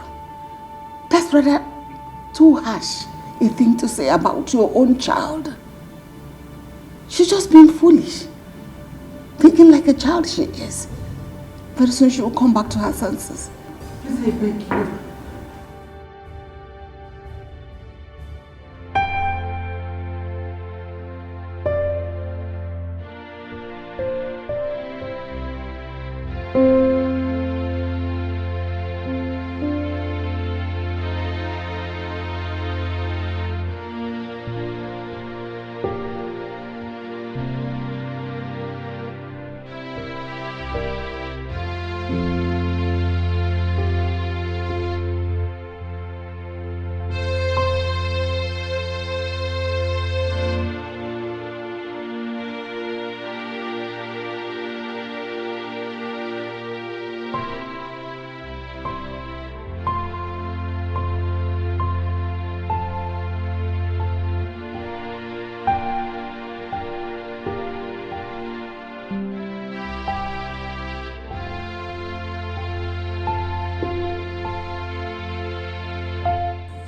That's rather too harsh a thing to say about your own child. She's just being foolish. Thinking like a child she is. Very soon she will come back to her senses. Please, I beg you.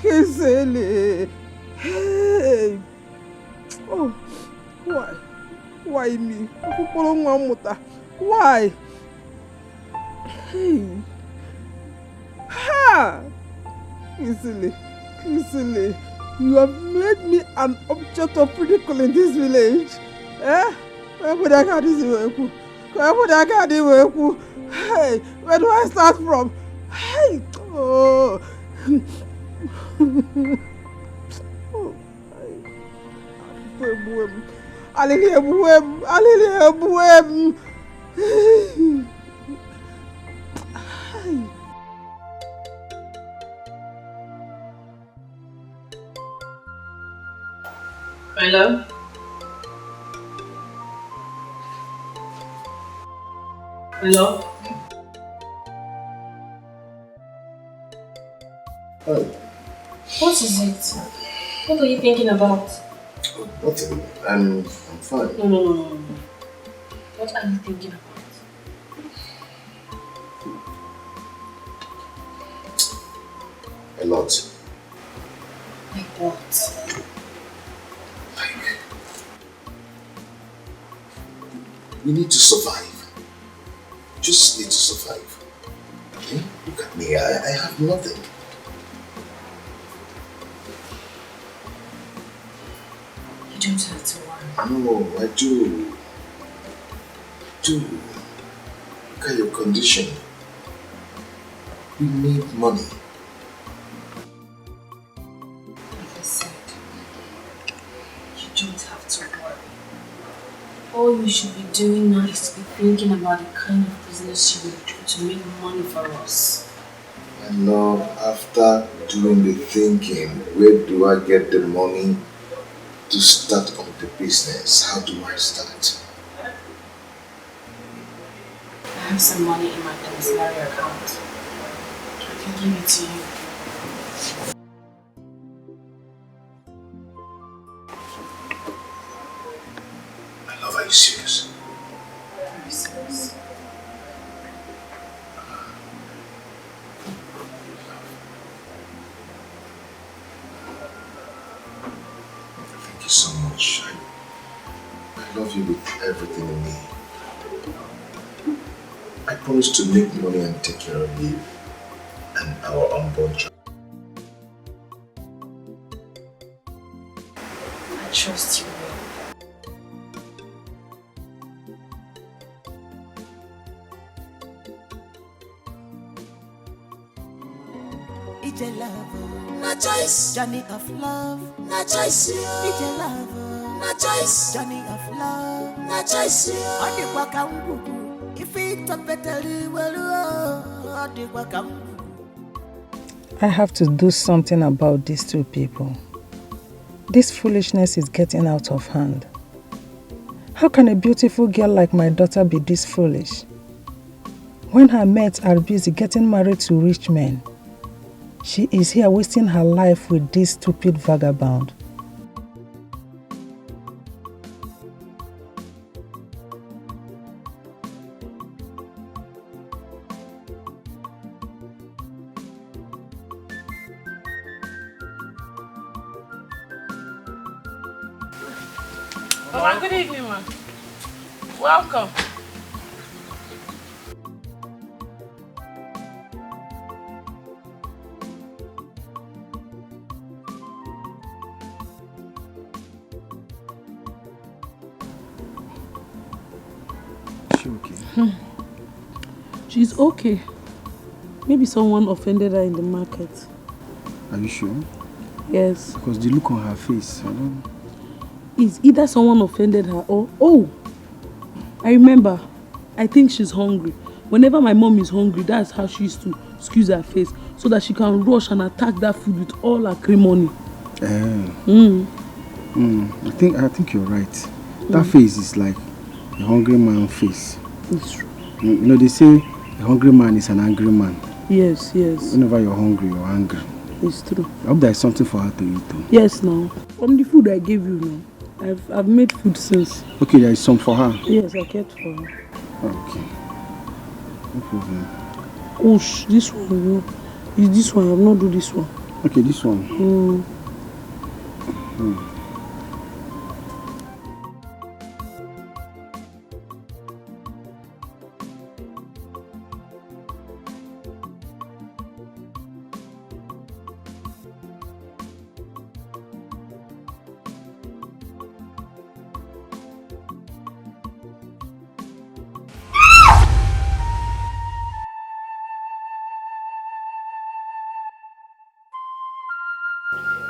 Kizele. Hey. Oh, why? Why me? Why? Hey. Ha! Kizele, you have made me an object of ridicule in this village. Eh? Hey, where do I start from? Hey! Oh.
Hello? Hello?
Hi.
What is it? What are you thinking about?
Nothing. I'm fine.
No. What are you thinking about?
A lot.
Like what?
We need to survive. Just need to survive. Okay? Look at me. I have nothing.
You don't have to worry.
No, I do. Look at your condition. We need money.
Like I said, you don't have to worry. All you should be doing now is to be thinking about the kind of business you will do to make money for us.
And now, after doing the thinking, where do I get the money to start on the business? How do I start?
I have some money in my commissary account. I can give it to you.
My love, I Are you serious?
I'm serious.
Thank you so much. I love you with everything in me. I promise to make money and take care of you and our unborn child.
I trust you.
It's a love, no choice. Journey of love, no choice. It's a love, no choice. Journey of love, no choice. On the walk if it's a better on the walk.
I have to do something about these two people. This foolishness is getting out of hand. How can a beautiful girl like my daughter be this foolish? When her mates are busy getting married to rich men, she is here wasting her life with this stupid vagabond.
Good evening, ma. Welcome.
She okay?
She's okay. Maybe someone offended her in the market.
Are you sure?
Yes.
Because the look on her face, I don't...
It's either someone offended her or... Oh! I remember. I think she's hungry. Whenever my mom is hungry, that's how she used to squeeze her face so that she can rush and attack that food with all her acrimony.
I think you're right. That face is like a hungry man face.
It's true.
You know, they say a hungry man is an angry man.
Yes, yes.
Whenever you're hungry, you're angry.
It's true.
I hope there's something for her to eat too.
Yes, now. From the food I gave you now. I've made food since.
Okay, there is some for her.
Yes, I kept for her.
Okay. No problem.
Oh, this one, no. Is this one? I have not do this one.
Okay, this one.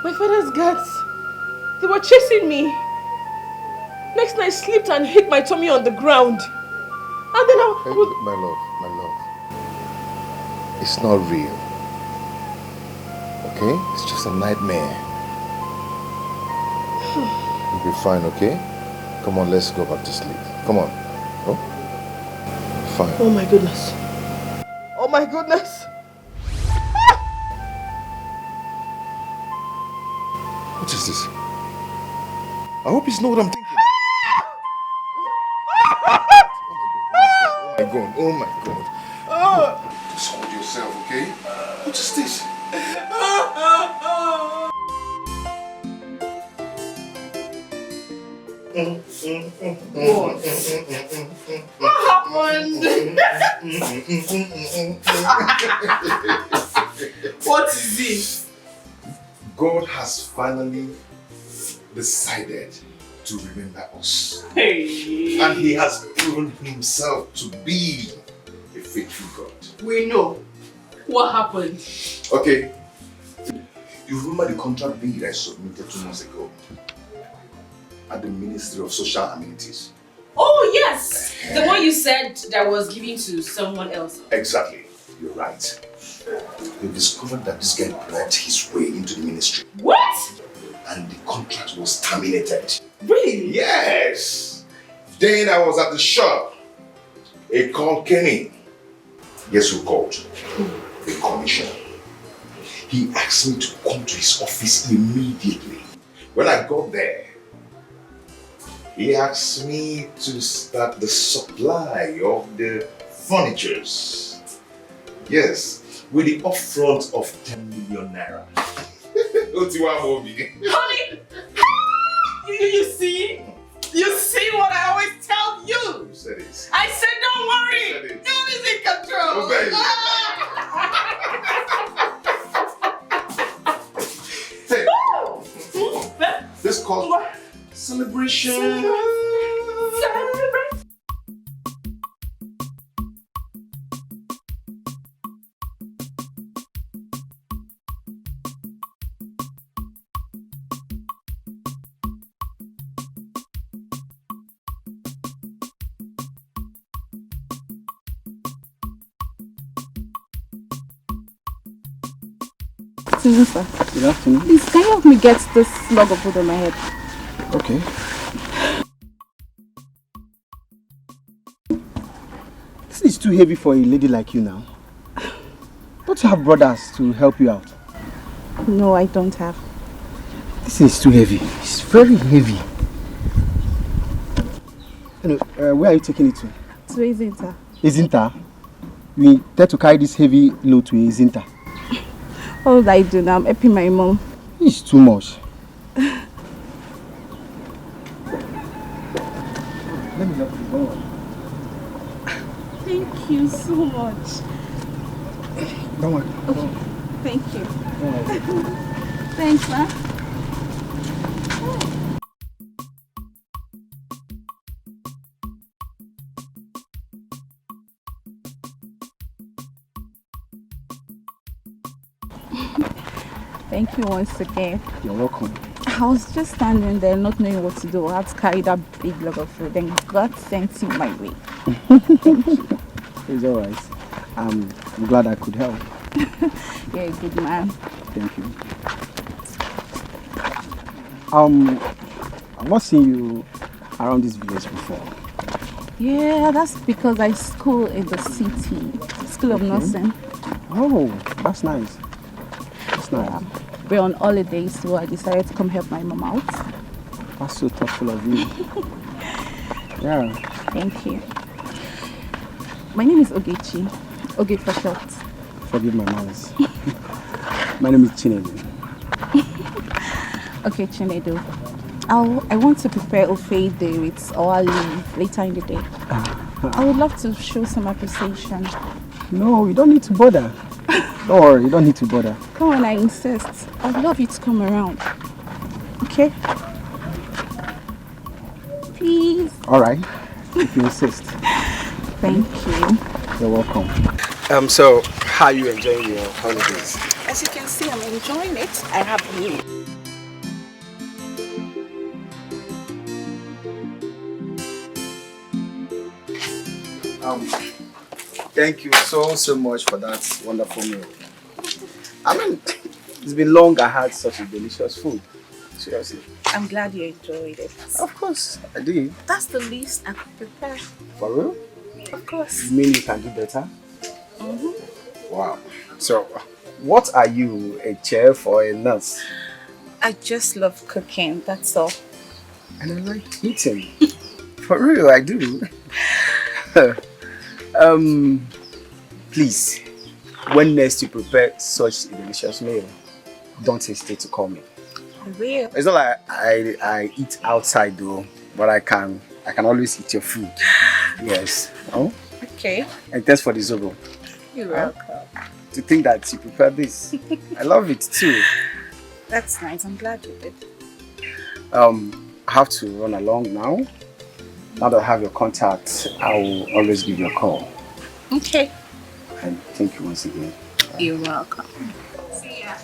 My father's guards, they were chasing me. Next night I slipped and hit my tummy on the ground. And then I was...
My love. It's not real. Okay? It's just a nightmare. You'll be fine, okay? Come on, let's go back to sleep. Come on. Oh? Fine.
Oh my goodness. Oh my goodness.
What is this? I hope it's not what I'm thinking. Oh my god. Just hold yourself, okay? What is this?
What happened? What is this?
God has finally decided to remember us.
Hey.
And he has proven himself to be a faithful God.
We know. What happened?
Okay. You remember the contract deed I submitted 2 months ago at the Ministry of Social Amenities?
Oh yes! The one you said that was given to someone else.
Exactly. You're right. They discovered that this guy bribed his way into the ministry.
What?
And the contract was terminated.
Really?
Yes! Then I was at the shop. A call came in. Guess who called? The commissioner. He asked me to come to his office immediately. When I got there, He asked me to start the supply of the furnitures. Yes, with the upfront of 10 million naira.
Honey, you see? You see what I always tell you?
You said it.
I said don't worry. God is in control.
Oh, baby. Hey, this calls for celebration.
Celebrate.
Afternoon, sir.
Good afternoon.
Please, can you help me get this log of wood on my head?
Okay. This is too heavy for a lady like you now. Don't you have brothers to help you out?
No, I don't have.
This is too heavy. It's very heavy. Where are you taking it to?
To Izinta.
Izinta? You intend to carry this heavy load to Izinta?
What would I do now? I'm helping my mom.
It's too much. Let me help you. Don't worry.
Thank you so much.
Don't worry.
Okay. Thank you.
Don't worry.
Thanks, ma. Thank you once again.
You're welcome.
I was just standing there not knowing what to do. I had to carry that big log of food, then God sent him my way. Thank you.
It's alright. I'm glad I could help.
You're a good man.
Thank you. I've not seen you around this village before.
Yeah, that's because I school in the city. School of Nursing.
Oh, that's nice. That's nice.
Yeah. We're on holidays, so I decided to come help my mom out.
That's so thoughtful of you. Yeah.
Thank you. My name is Ogechi. Oge for short.
Forgive my manners. My name is Chinedu.
Okay, Chinedu. I want to prepare Ofeide with our leave later in the day. I would love to show some appreciation.
No, you don't need to bother. Don't worry, you don't need to bother.
Come on, I insist. I'd love you to come around. Okay? Please.
Alright, if you insist.
Thank you.
You're welcome. So, how are you enjoying your holidays?
As you can see, I'm enjoying it. I have you.
Thank you so much for that wonderful meal. I mean, it's been long I had such a delicious food. Seriously.
I'm glad you enjoyed it.
Of course, I did.
That's the least I could prepare.
For real?
Of course.
You mean you can do better?
Mm-hmm.
Wow. So, what are you, a chef or a nurse?
I just love cooking, that's all.
And I like eating. For real, I do. Please, when next you prepare such a delicious meal, don't hesitate to call me.
I will.
It's not like I eat outside though, but I can always eat your food. Yes. Oh?
Okay.
And thanks for the zobo.
You're welcome.
To think that you prepared this. I love it too.
That's nice. I'm glad you did.
I have to run along now. Now that I have your contact, I will always give you a call.
Okay.
And thank you once again.
You're welcome. See ya.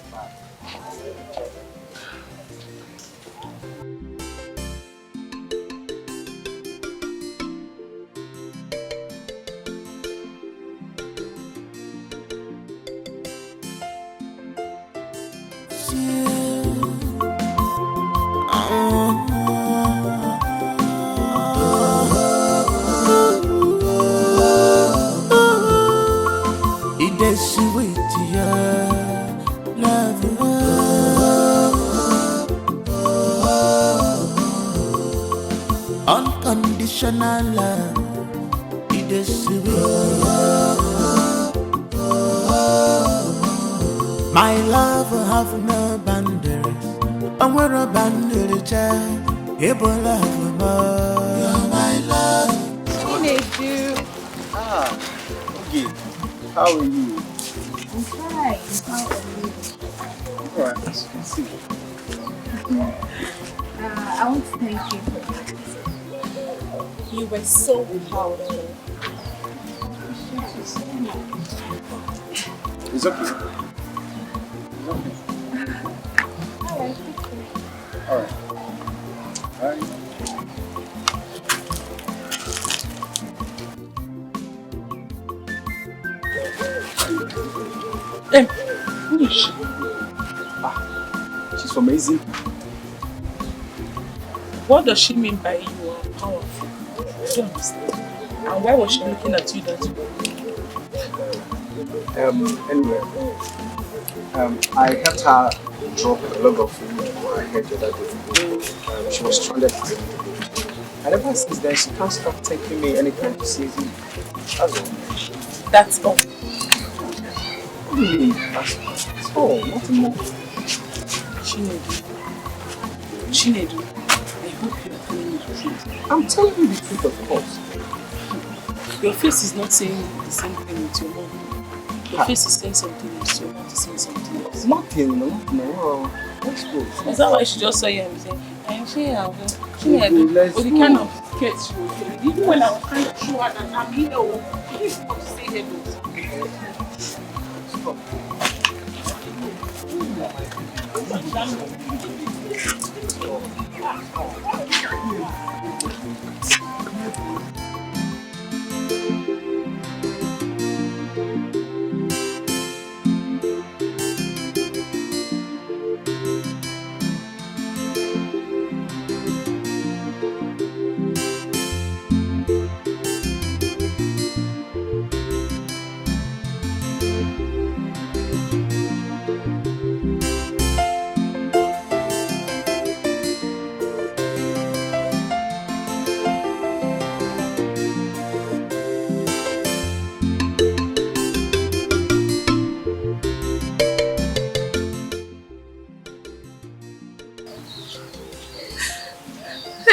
Sweet, yeah. unconditional love. It is sweet. My love will have no boundaries. I'm where a boundary child. Able love more. You're my love.
Teenage.
Ah, okay. How are you?
I'm fine. How are you?
Alright, let's see.
I want to thank you. You were so powerful.
It's okay. Alright. Alright. Hey, who is she? Ah, she's amazing.
What does she mean by you are powerful? I don't understand. And why was she looking at you that way?
Anyway, I helped her drop a log of food on her head the other day. She was stranded. And ever since then, she can't stop taking me anytime she sees me. That's all.
That's all.
What do you mean? That's all. Nothing more.
Chinedu, I hope you're telling me the truth.
I'm telling you the truth, of course.
Your face is not saying the same thing with your mom. Your face is saying something else, your mouth is saying something else.
Nothing, no. Let's go.
Is that why she just saw you and saying, I'm saying, Chinedu, or the kind of case she was doing. Even when I was trying to show her that I'm here, she didn't want to say hello. Stop.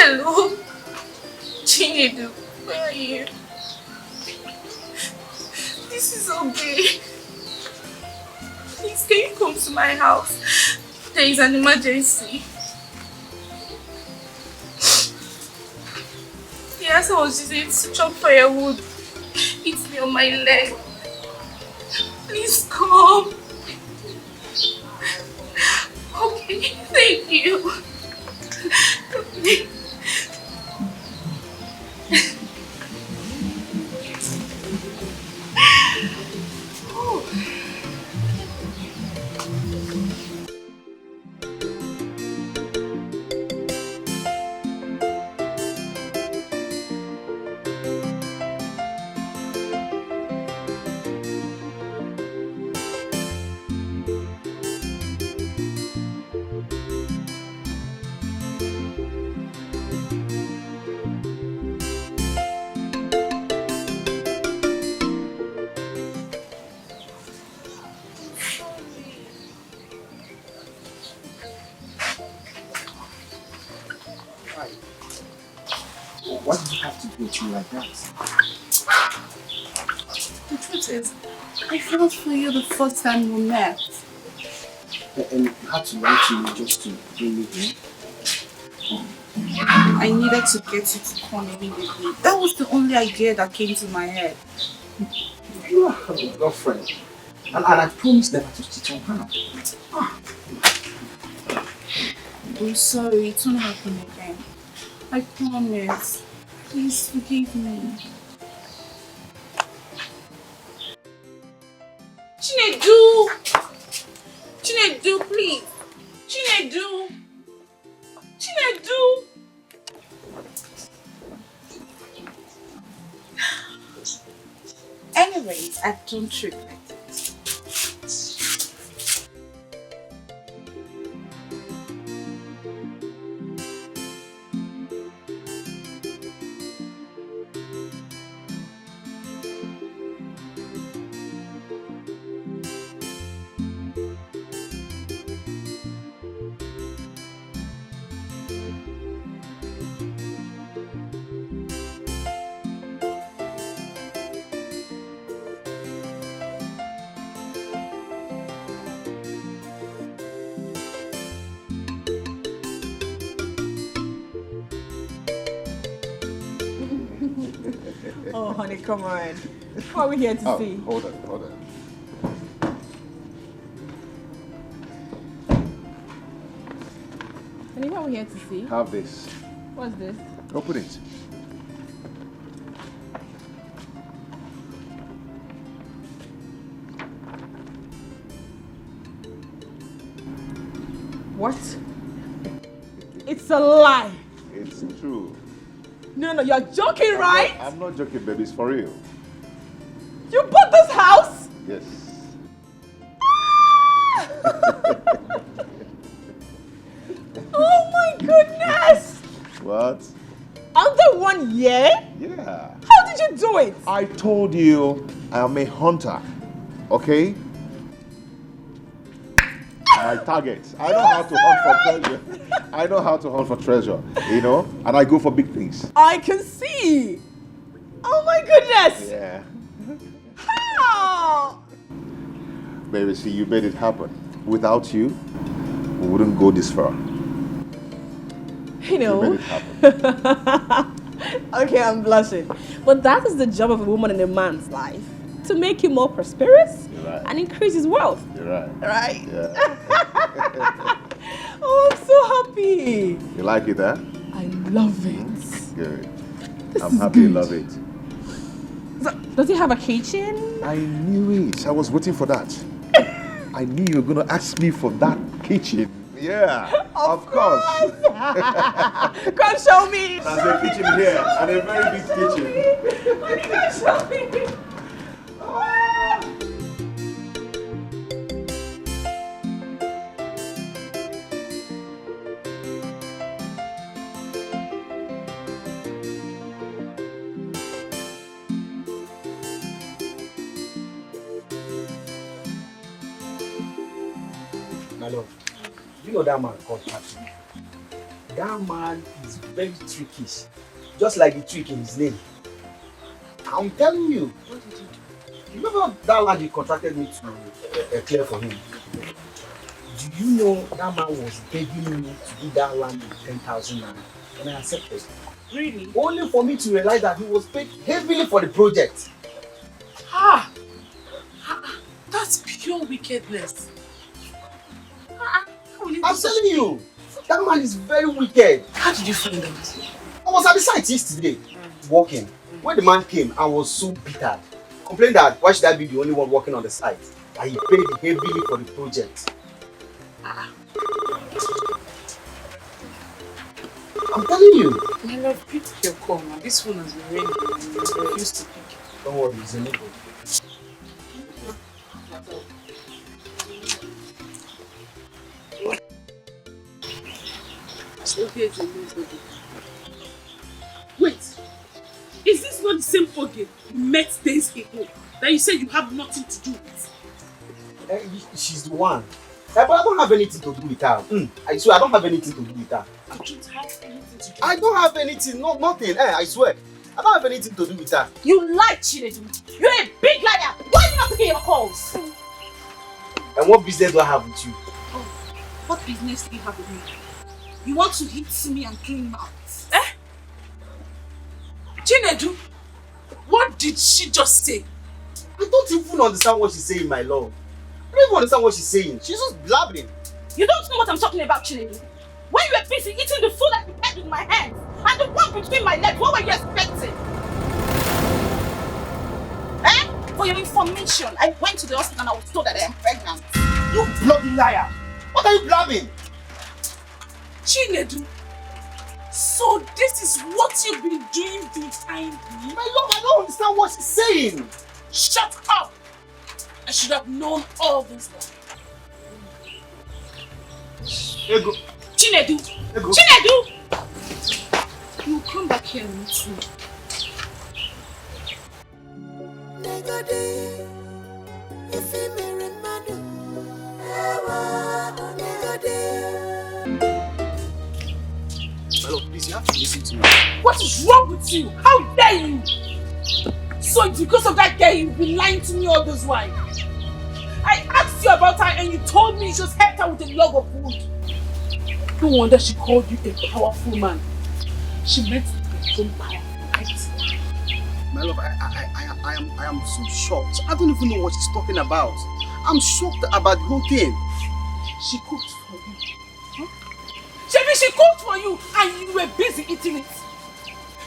Hello, Chinedu, where are you? This is okay. Please, can you come to my house? There is an emergency. Yes, I was using it to chop firewood. It's me on my leg. Please come. Okay, thank you. Okay.
Why did you have to do it to me like that?
The truth is, I felt for you the first time we met.
And you had to lie to me just to bring me here?
I needed to get you to come immediately. That was the only idea that came to my head.
You are a girlfriend. And I promised never to cheat on her.
I'm sorry, it won't happen again. I promise. Please forgive me.
Chinedu! Chinedu, please! Chinedu! Chinedu!
Anyways, I don't regret it.
honey, come on. What are we here to see?
Hold on.
Honey, what are we here to see?
Have this.
What's this?
Open it.
What? It's a lie.
It's true.
No, you're joking, right?
I'm not joking, baby. It's for real.
You bought this house?
Yes.
Oh my goodness!
What?
Under 1 year?
Yeah.
How did you do it?
I told you I am a hunter. Okay? My target. I know how to hunt for treasure. I know how to hunt for treasure, you know? And I go for big things.
I can see. Oh my goodness.
Yeah.
How?
Baby, see, you made it happen. Without you, we wouldn't go this far.
You know.
You made it happen.
Okay, I'm blushing. But that is the job of a woman in a man's life. To make him more prosperous and increase his wealth.
You're right.
Right?
Yeah.
Oh, I'm so happy.
You like it, huh?
I love it.
Good.
This
I'm
is
happy you
good.
love it.
So, does it have a kitchen?
I knew it. I was waiting for that. I knew you were going to ask me for that kitchen. Yeah, of course.
Come show me.
There's a kitchen here and a very big kitchen.
Come show me.
My love, you know that man called Patrick. That man is very tricky. Just like the trick in his name. I'm telling you. What did you do? Remember that land you contracted me to clear for him? Do you know that man was begging me to do that land with 10,000 naira? And I accepted.
Really?
Only for me to realize that he was paid heavily for the project.
That's pure wickedness.
I'm telling you, that man is very wicked.
How did you find out?
I was at the site yesterday, walking. When the man came, I was so bitter. Complained that why should I be the only one working on the site? That he paid heavily for the project. I'm telling you.
My love, pick your call now. This phone has been ringing and you refuse to pick.
Don't worry, it's a neighbor.
Wait, is this not the same Oge you met days ago that you said you have nothing to do with?
She's the one. But I don't have anything to do with her. I swear, I don't have anything to do with her.
You don't have anything to do.
I don't have anything, nothing. I swear. I don't have anything to do with her.
You lie, Chinedu. You're a big liar. Why are you not picking your calls?
And what business do I have with you?
Oh, what business do you have with me? You want to hit me and clean mouth? Eh? Chinedu, what did she just say?
I don't even understand what she's saying, my love. I don't even understand what she's saying. She's just blabbering.
You don't know what I'm talking about, Chinedu. When you were busy eating the food I prepared with my hands and the one between my legs, what were you expecting? Eh? For your information, I went to the hospital and I was told that I am pregnant.
You bloody liar! What are you blabbing?
Chinedu, so this is what you've been doing the time being?
My love, I don't understand what she's saying.
Shut up! I should have known all this.
Ego.
Chinedu!
Ego.
Chinedu! You come back here and meet me.
Hello, please, you have to listen to me.
What is wrong with you? How dare you? So it's because of that girl you've been lying to me all this while. I asked you about her and you told me you just helped her with a log of wood. No wonder she called you a powerful man. She meant to be so powerful, right?
My love, I am so shocked. I don't even know what she's talking about. I'm shocked about the whole thing. She cooked for you.
She cooked for you and you were busy eating it.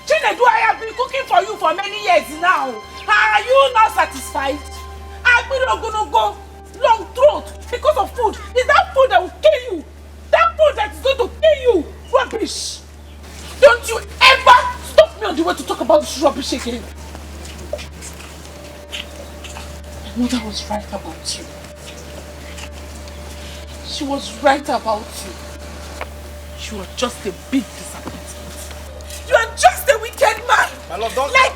Chinedu, I have been cooking for you for many years now. Are you not satisfied? I've been gonna go long throat because of food. Is that food that will kill you? That food that is going to kill you? Rubbish! Don't you ever stop me on the way to talk about this rubbish again. My mother was right about you. She was right about you. You are just a big disappointment. You are just a wicked man.
My love, don't
let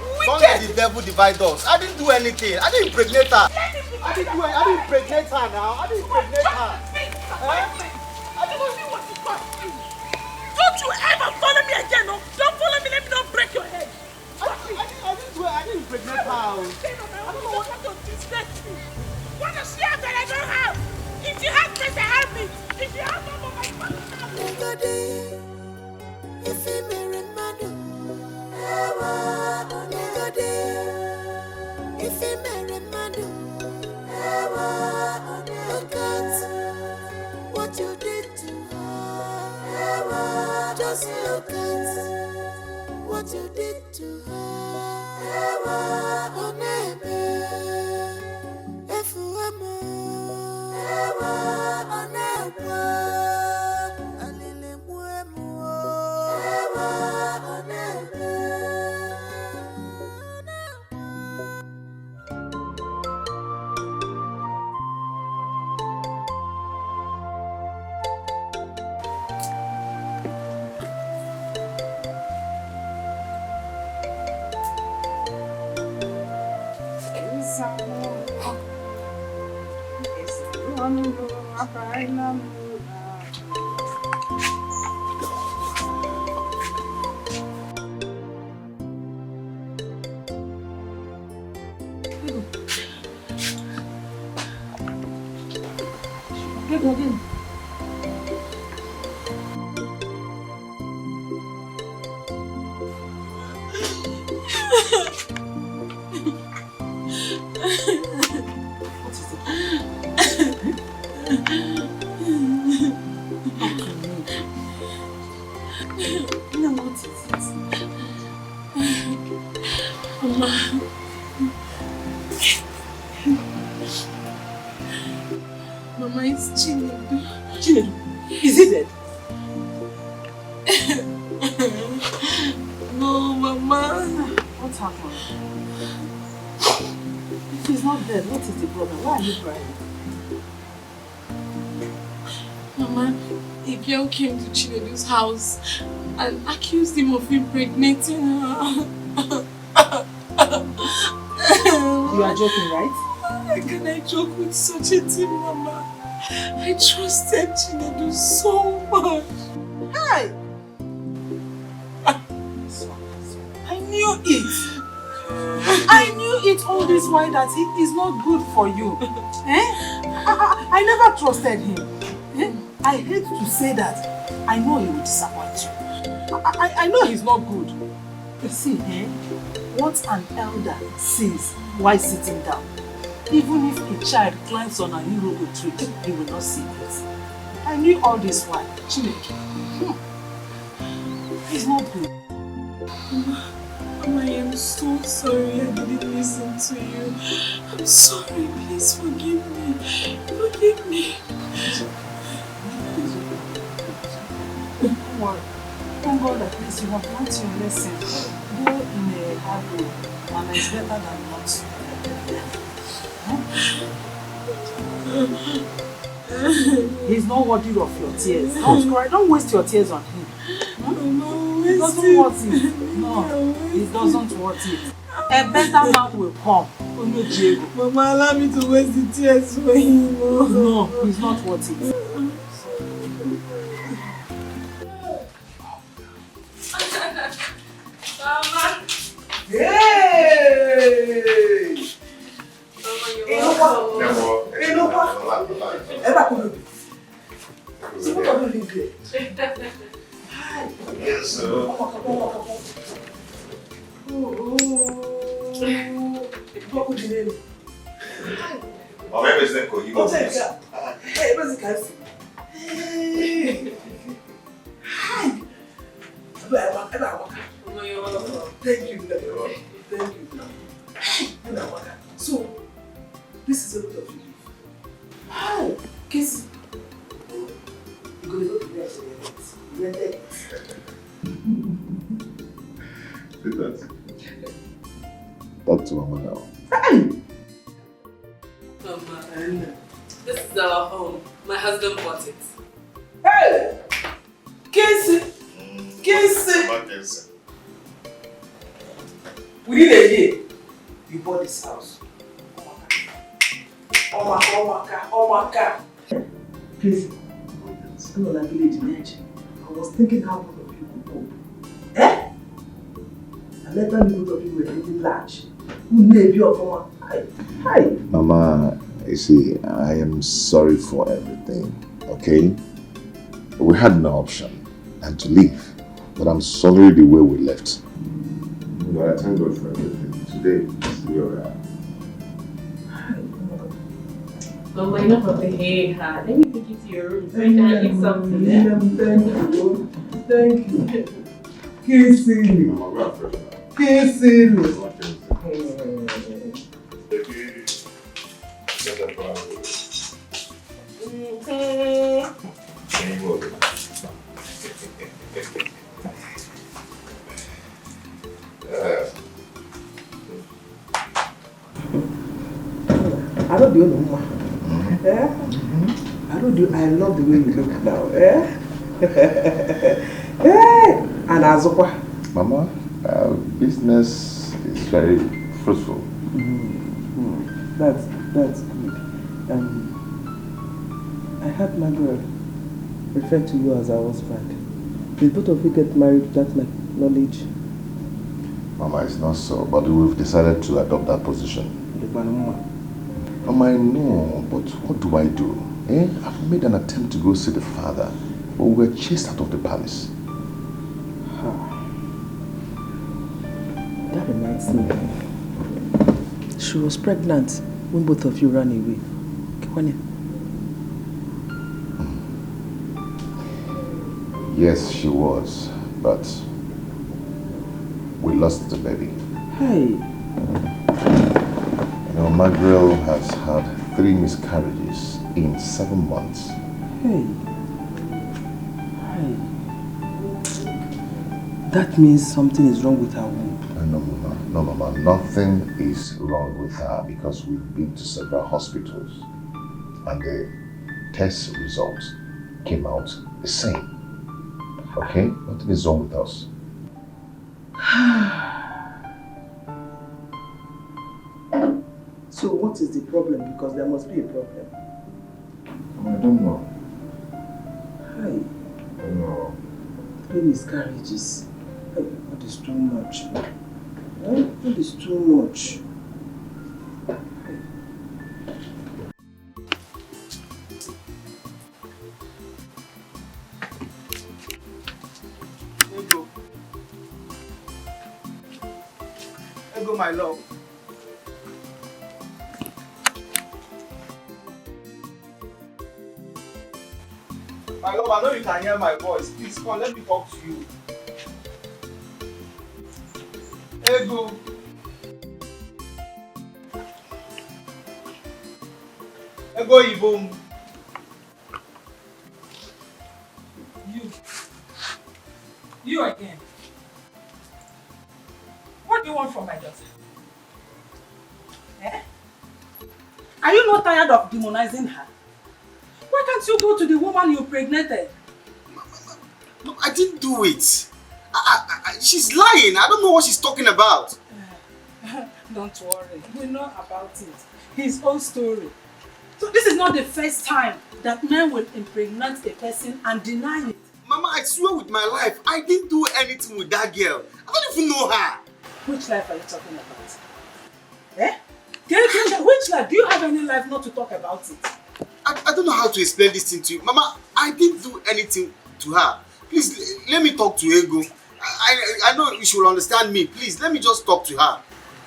the devil divide us. I didn't do anything. I didn't impregnate her. I didn't impregnate her now. I didn't impregnate her.
Don't you ever follow me again, no? Don't follow me, let me not break your head.
I didn't impregnate her.
I don't know what to disrespect me. What does she have that I don't have? If you have this, I have it. If you have some of my money,
if you marry Madu, if you marry Madu, look at what you did to her. Just look at what you did to her. Oh, neighbor, if you are oh, neighbor.
Mama, it's Chinedu.
Chinedu, is he dead?
No, Mama.
What happened? If he's not dead, what is the problem? Why are you crying?
Mama, a girl came to Chinedu's house and accused him of impregnating her.
You are joking, right?
How can I joke with such a thing, Mama? I trusted Chinedu so much.
Hey! I knew it. I knew it all this while that he is not good for you. I never trusted him. I hate to say that. I know he will disappoint you. I know he's not good. You see, what an elder says while sitting down, even if a child climbs on an Irogo tree, he will not see it. I knew all this while. Chineke, he's not good.
Mama, I am so sorry I didn't listen to you. I'm sorry, please forgive me. Forgive me.
Don't worry. Thank God at least you have learned your lesson. Go in a hard way, and it's better than not. He's not worthy of your tears. Don't cry. Don't waste your tears on him. He doesn't want it. No, he doesn't want it. A better man will come. Only Diego.
Mama, allow me to waste the tears for him.
No, he's not worth it.
Mama.
Hey!
Oh, maybe it's not cool. You
Oh, hey, where's the castle? Hey. Hi. Thank you. Thank you. So, this is a lot of you. How? Kiss. You're going to go to bed today.
Talk to Mama now.
Mama, this is our home. My husband bought it.
Hey! Kiss it! Kiss it! Within a year, you bought this house. Oh my God. Please, I'm not like village imagine. I was thinking how both of you could cope. Eh? And later both of you were getting large. Who may be of Mama? Hi.
Mama, you see, I am sorry for everything, okay? We had no option and to leave, but I'm sorry the way we left. But I thank God for everything. Today, we are here.
Mama, enough of the hey ha. Let me take you to your room so you can eat something.
Thank you. Kissing me. Kissing me. I don't do no more. I love the way you look now. And Azokwa.
Mama, business is very fruitful.
That's good. I had Margaret refer to you as our husband. Did both of you get married without my knowledge?
Mama, it's not so, but we've decided to adopt that position. Mama, I know, but what do I do? I've made an attempt to go see the father, but we were chased out of the palace.
That reminds me. She was pregnant when both of you ran away.
Yes, she was, but we lost the baby.
Hey.
You know, Margaret has had 3 miscarriages in 7 months.
Hey. That means something is wrong with her womb.
No, Mama, nothing is wrong with her because we've been to several hospitals and the test results came out the same. Okay? Nothing is wrong with us.
So what is the problem? Because there must be a problem.
I don't know.
Hi.
I don't know.
3 miscarriages. That is too much. That is too much.
Ego, my love. My love, I know you can hear my voice. Please come, let me talk to you. Ego. Ego Ibom.
You again. What do you want from my daughter? Are you not tired of demonizing her? Why can't you go to the woman you impregnated?
No, I didn't do it. She's lying. I don't know what she's talking about.
Don't worry. We know about it. His own story. So this is not the first time that men will impregnate a person and deny it.
Mama, I swear with my life, I didn't do anything with that girl. I don't even know her.
Which life are you talking about? Which life? Do you have any life not to talk about it?
I don't know how to explain this thing to you. Mama, I didn't do anything to her. Please, let me talk to Ego. I know you should understand me. Please, let me just talk to her.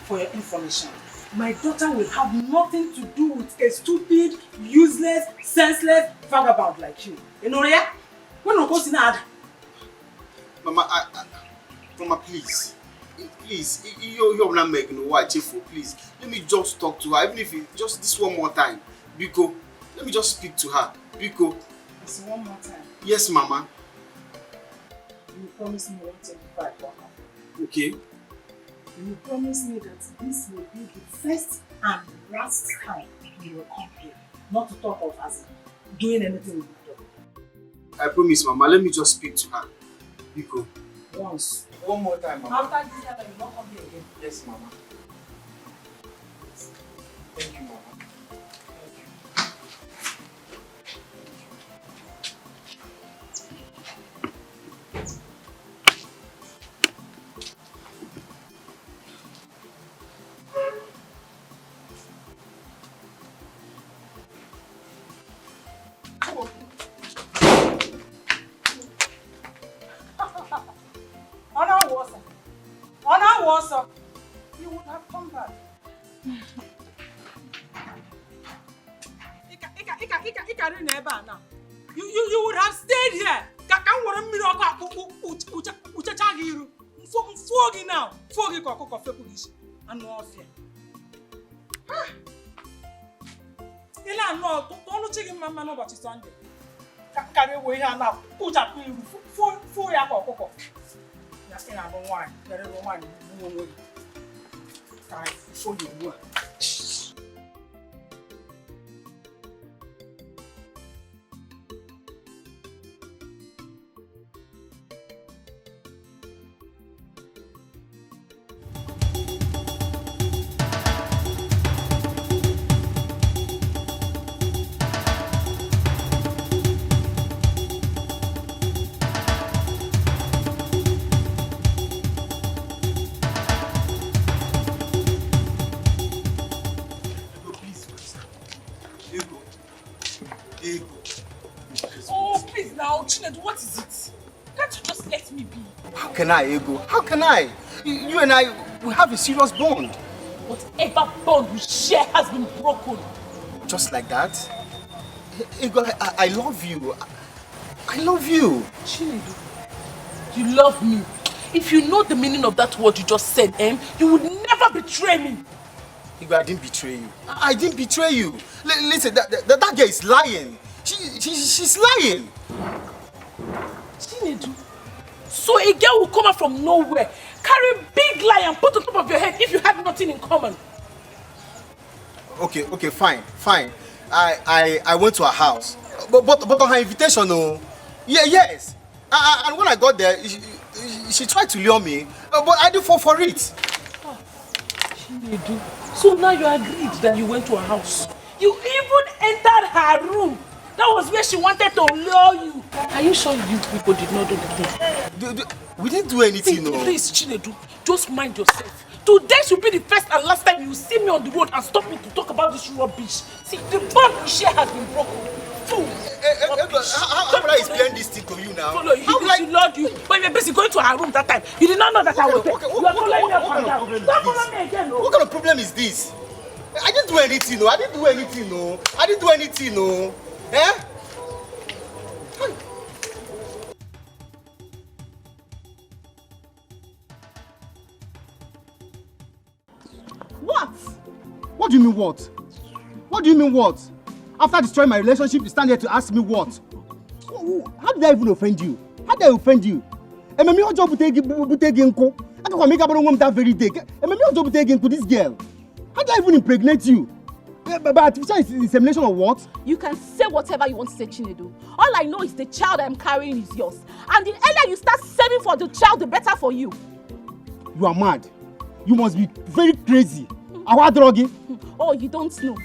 for your information, my daughter will have nothing to do with a stupid, useless, senseless vagabond like you. You know, yeah? When we go to Nada.
Mama, Mama, please. Please, you're not making no white cheerful, please. Let me just talk to her, even if it's just this one more time. Biko, let me just speak to her. Biko.
It's one more time.
Yes, Mama.
You promise me you won't take it back.
Okay.
You promise me that this will be the first and last time you will come here. Not to talk of as doing anything with my daughter.
I promise, Mama. Let me just speak to her. Biko.
Once.
One more time, Mama.
After this time, you will not come here again.
Yes, Mama. Thank you, Mama.
You would have come back. You would have stayed here. Now. And no fear. No, don't chicken mama know what is Sunday. Carry away here now. Put up for your cocoa. Nothing I don't want. There is no one. For you work. What is it? Can't you just let me be?
How can I, Ego? How can I? You and I, we have a serious bond.
Whatever bond we share has been broken.
Just like that? Ego, I love you. I love you.
Chinedu, you love me. If you know the meaning of that word you just said, you would never betray me.
Ego, I didn't betray you. I didn't betray you. Listen, that girl is lying. She's lying.
Chinedu, so a girl will come out from nowhere, carry a big lie and put on top of your head if you had nothing in common.
Okay, fine. I went to her house, but on her invitation, no. Yes. And when I got there, she tried to lure me, but I didn't fall for it.
Chinedu, so now you agreed that you went to her house. You even entered her room. That was where she wanted to lure you. Are you sure you people did not do the thing?
We didn't do anything, no.
Please, Chinedu, just mind yourself. Today should be the first and last time you see me on the road and stop me to talk about this rubbish. See, the bond we share has been broken. Fool!
How would I explain this thing to you now?
Follow you. She loved you. But you were busy going to her room that time. You did not know that I was there. You are following me up and down. Don't follow me again, no.
What kind of problem is this? I didn't do anything, no. I didn't do anything, no. Eh?
What? What do you mean what? What do you mean what? After destroying my relationship, you stand here to ask me what? How did I even offend you? How did I offend you? Ememi ojo butegi nko. I can make up that very day. Ememi ojo butegi nko this girl. How did I even impregnate you? But artificial insemination or what?
You can say whatever you want to say, Chinedu. All I know is the child I'm carrying is yours. And the earlier you start saving for the child, the better for you.
You are mad. You must be very crazy.
Oh, you don't know.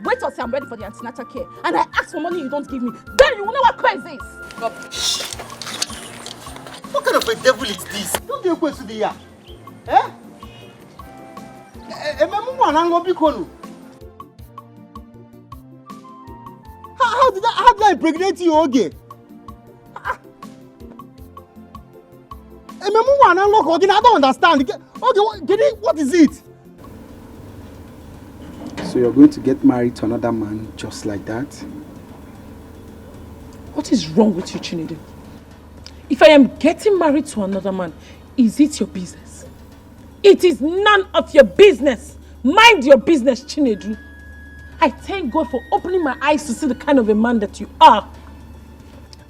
Wait until I'm ready for the antenatal care. And I ask for money you don't give me. Then you will know what crazy is.
Rubbish. What kind of a devil is this?
Don't you go to the yard? How did I impregnate you, Oge? I don't understand. Okay, what is it?
So you're going to get married to another man just like that?
What is wrong with you, Chinedu? If I am getting married to another man, is it your business? It is none of your business. Mind your business, Chinedu. I thank God for opening my eyes to see the kind of a man that you are.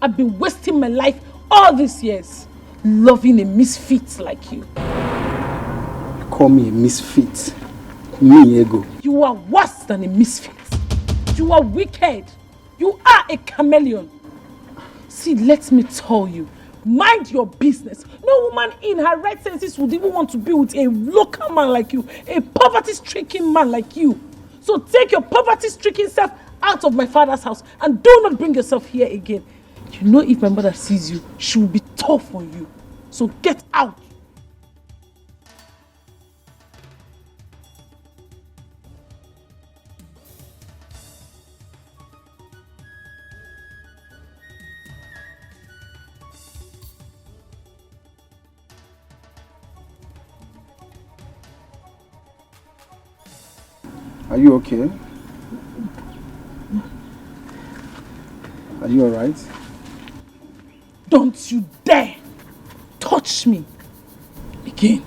I've been wasting my life all these years loving a misfit like you.
You call me a misfit? Me, ego.
You are worse than a misfit. You are wicked. You are a chameleon. See, let me tell you, mind your business. No woman in her right senses would even want to be with a local man like you, a poverty-stricken man like you. So take your poverty-stricken self out of my father's house and do not bring yourself here again. You know if my mother sees you, she will be tough on you. So get out.
Are you okay? Are you alright?
Don't you dare touch me again.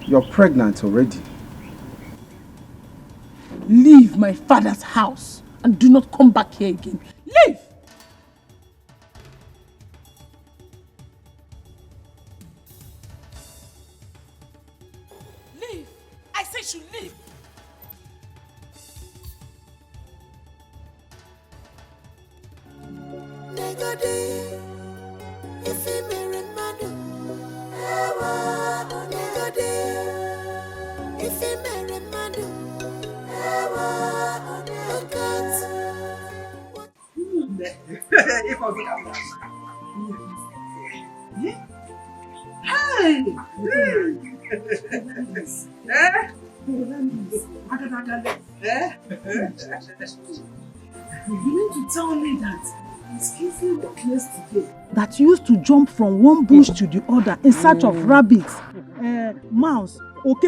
You're pregnant already.
Leave my father's house and do not come back here again. Leave! Leave! I said you leave!
You mean to tell me that Miss Kingsley was placed today?
That used to jump from one bush to the other in search of rabbits, mouse,
Is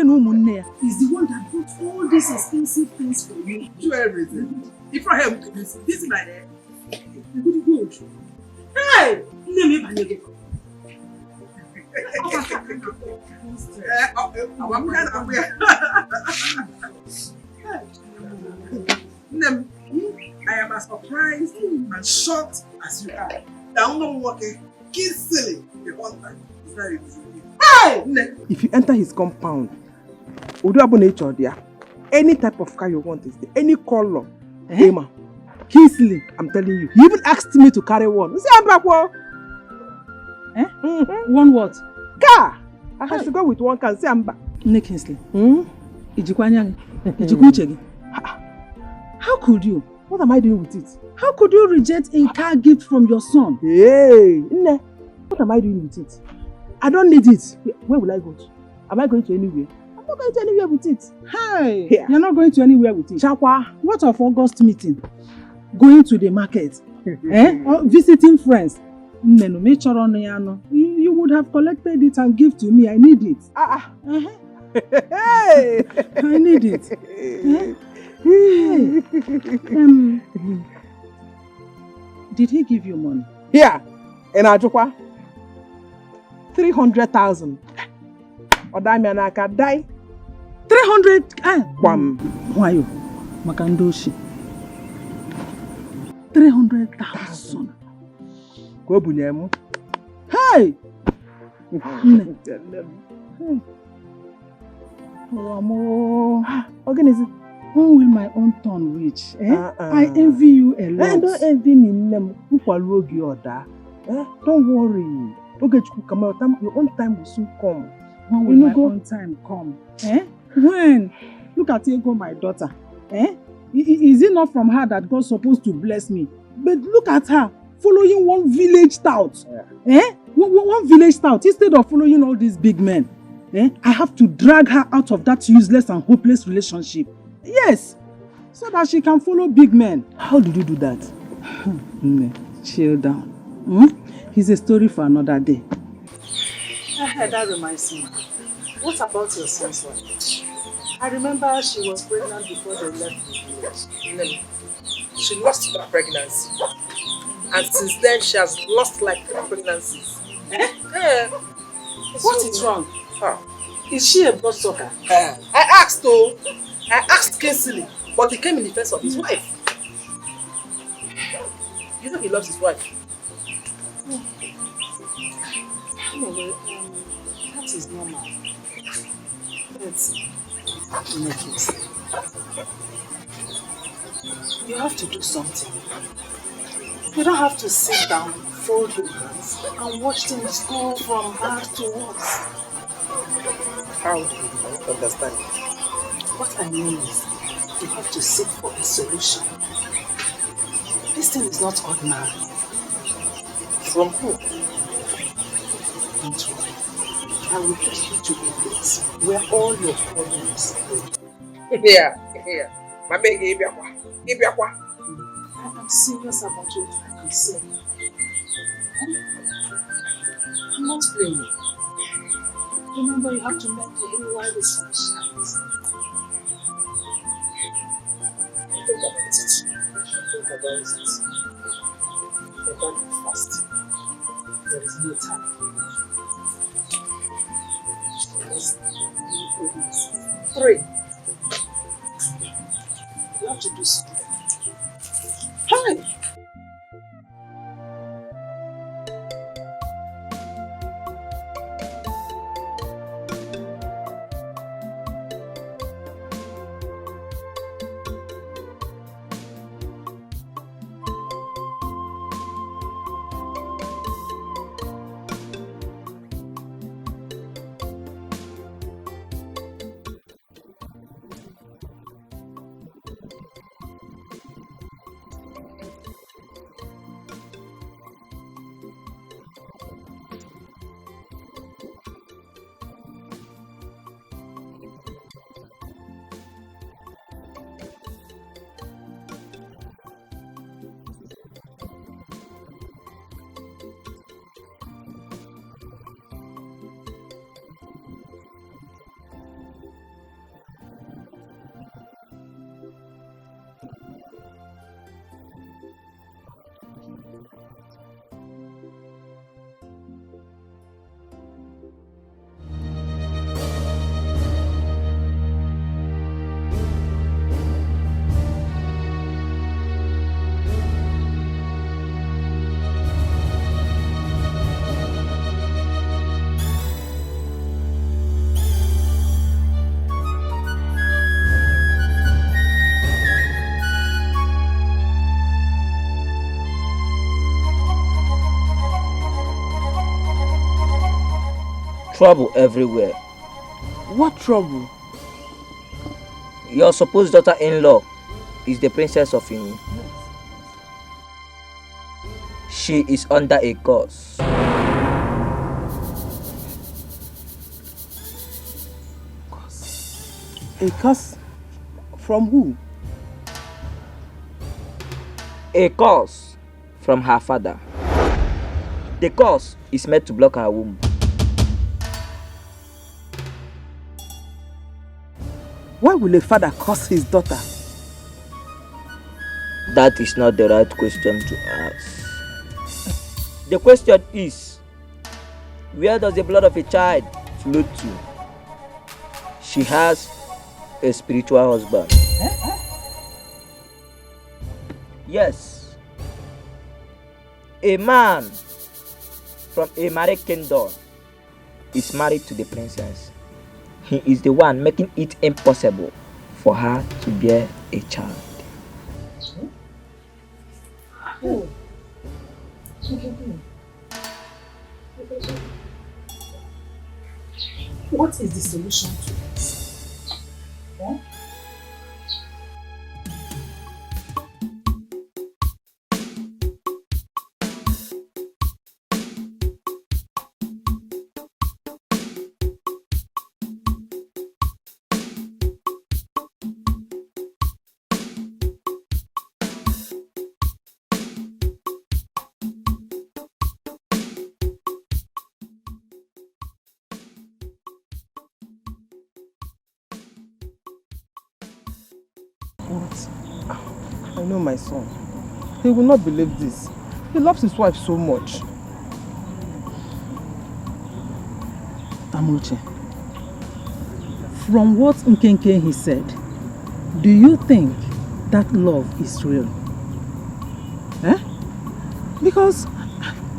the one that bought all these expensive things for you.
Do everything. If I have to do this is my head.
Good. Hey!
I am as surprised and shocked as you are. I'm not working silly the whole time. It's very easy. Hey!
If you enter his compound, any type of car you want is there, any color. Hey, ma. Kingsley, I'm telling you. He even asked me to carry one. See, I'm back.
One what?
Car. I have to go with one car. See, I'm back.
Kingsley. How could you?
What am I doing with it?
How could you reject a car gift from your son?
Hey, what am I doing with it? I don't need it. Where will I go to? Am I going to anywhere? I'm not going to anywhere with it.
Hey,
yeah.
You're not going to anywhere with it.
Chakwa.
What of August meeting? Going to the market? Or visiting friends? You would have collected it and give to me. I need it.
Hey.
I need it. Hey. Did he give you money?
Here, in Ajukwa. 300,000. Odamianaka die.
300?
Why you?
Makandoshi. 300,000.
Go bunyemu.
Hey!
Organism.
When will my own turn reach? I envy you a lot.
Don't envy me. Don't worry. Your own time will soon come.
When will my own time come? When? Look at Ego, my daughter. Is it not from her that God's supposed to bless me? But look at her, following one village tout. One village tout instead of following all these big men. I have to drag her out of that useless and hopeless relationship. Yes, so that she can follow big men.
How did you do that?
Chill down. It's a story for another day.
That reminds me. What about your son's wife? I remember she was pregnant before they left the village.
No. She lost that pregnancy. And since then, she has lost like 3 pregnancies.
Eh?
Yeah.
What is wrong?
Huh.
Is she a bloodsucker?
I asked Kingsley, but he came in defense of his wife. You know he loves his wife.
Anyway, that is normal. But in a case, you have to do something. You don't have to sit down, fold your hands, and watch things go from bad to worse.
How do you understand?
What I mean is, you have to seek for a solution. This thing is not ordinary.
From who?
Don't worry. I will take you to a place where all your problems are.
Here. Mama, give me
I am serious about what I am saying. I'm not playing. Remember, you have to make the hay while the sun shines.
Think about it. Think about it. You're going to be fast. There is no time. Just 3. You have to do something. Hi!
Trouble everywhere.
What trouble?
Your supposed daughter-in-law is the princess of Ini. She is under a curse.
A curse? From who?
A curse from her father. The curse is meant to block her womb.
Why will a father curse his daughter?
That is not the right question to ask. The question is, where does the blood of a child flow to? She has a spiritual husband. Yes. A man from a married kingdom is married to the princess. He is the one making it impossible for her to bear a child.
Oh. What is the solution to this? Huh?
it. I know my son. He will not believe this. He loves his wife so much.
Amuche, from what Nkenke he said, do you think that love is real? Eh? Because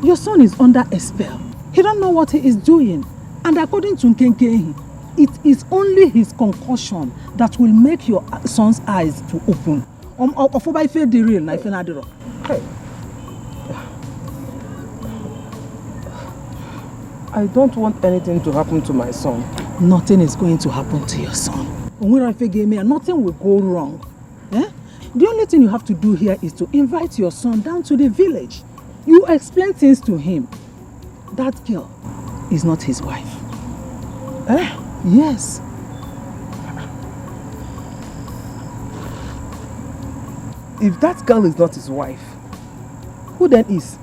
your son is under a spell. He don't know what he is doing. And according to Nkenke, it is only his concussion that will make your son's eyes to open.
Hey. I don't want anything to happen to my son.
Nothing is going to happen to your son. Nothing will go wrong. Eh? The only thing you have to do here is to invite your son down to the village. You explain things to him. That girl is not his wife. Eh? Yes.
If that girl is not his wife, who then is?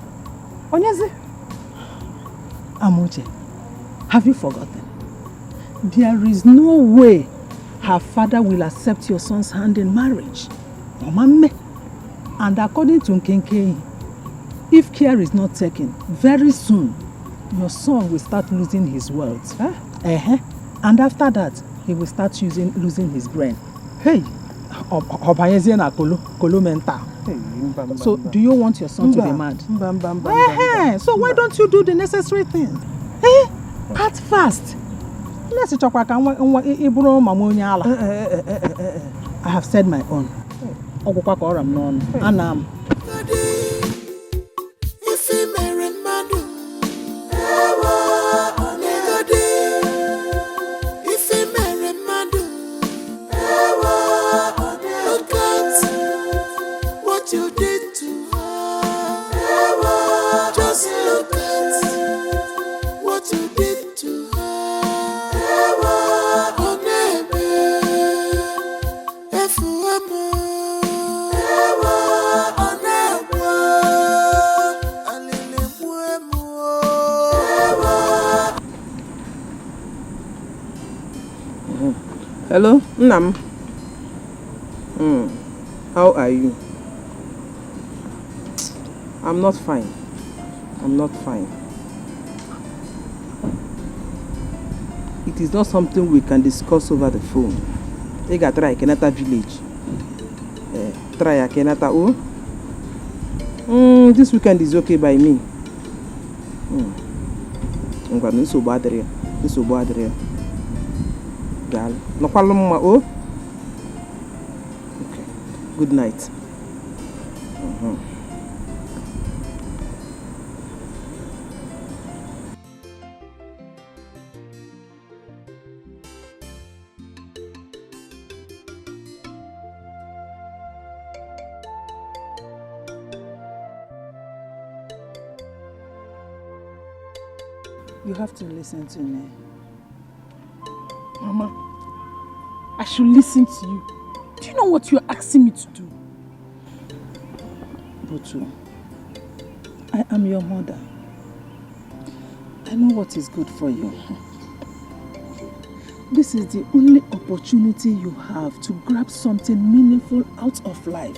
Onyeze?
Amuche, have you forgotten? There is no way her father will accept your son's hand in marriage. And according to Nkenke, if care is not taken, very soon your son will start losing his wealth. And after that, he will start losing his brain.
Hey!
So, do you want your son to be mad? So why don't you do the necessary things? Act fast. I have said my own. Anam.
Hello, Nam. How are you? I'm not fine. I'm not fine. It is not something we can discuss over the phone. You got try Kenata village. Try Kenata this weekend is okay by me. I'm going to bad area. This is bad area. No problem, okay. Good night.
You have to listen to me.
Mama, I should listen to you. Do you know what you're asking me to do?
Butu, I am your mother. I know what is good for you. This is the only opportunity you have to grab something meaningful out of life.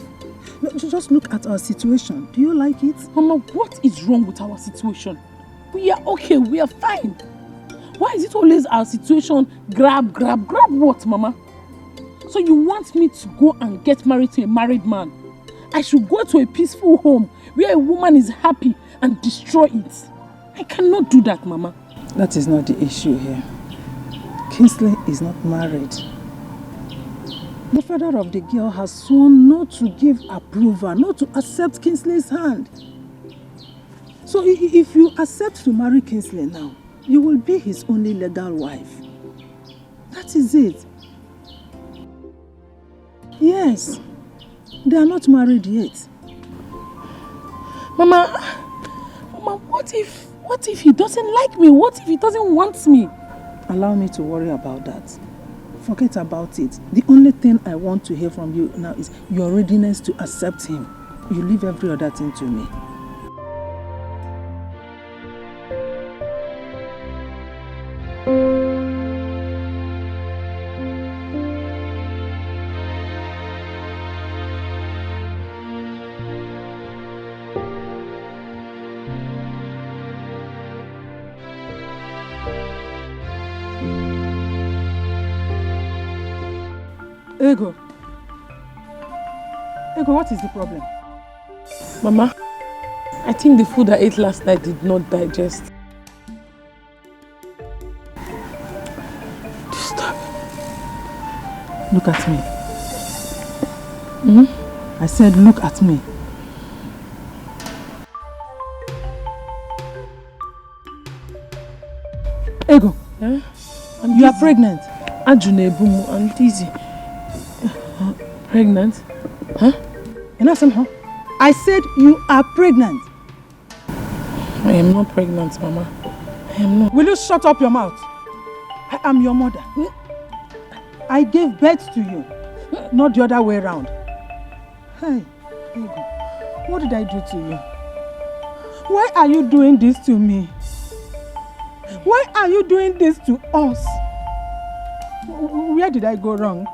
Just look at our situation. Do you like it?
Mama, what is wrong with our situation? We are okay, we are fine. Why is it always our situation grab what, Mama? So you want me to go and get married to a married man? I should go to a peaceful home where a woman is happy and destroy it. I cannot do that, Mama.
That is not the issue here. Kingsley is not married. The father of the girl has sworn not to give approval, not to accept Kingsley's hand. So if you accept to marry Kingsley now, you will be his only legal wife. That is it. Yes, they are not married yet.
Mama, what if he doesn't like me? What if he doesn't want me?
Allow me to worry about that. Forget about it. The only thing I want to hear from you now is your readiness to accept him. You leave every other thing to me. Ego. Ego, what is the problem?
Mama, I think the food I ate last night did not digest.
Stop. Look at me. I said, look at me. Ego, you are pregnant.
Ajunebumu, I'm dizzy. Pregnant? Huh?
You're not saying, huh? I said you are pregnant.
I am not pregnant, Mama. I am not.
Will you shut up your mouth? I am your mother. I gave birth to you, not the other way around. Hey, Ego, what did I do to you? Why are you doing this to me? Why are you doing this to us? Where did I go wrong?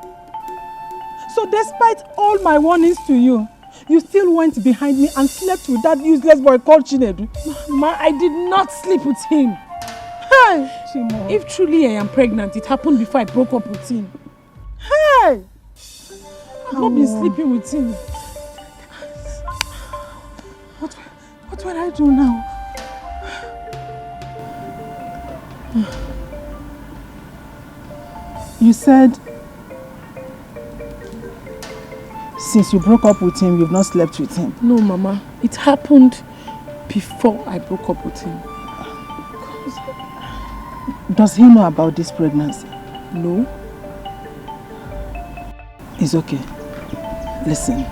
So despite all my warnings to you, you still went behind me and slept with that useless boy called Chinedu.
Ma, I did not sleep with him.
Hey, Chimo.
If truly I am pregnant, it happened before I broke up with him.
Hey!
I've not been sleeping with him.
What will I do now? You said since you broke up with him, you've not slept with him.
No, Mama. It happened before I broke up with him.
Does he know about this pregnancy?
No.
It's okay. Listen,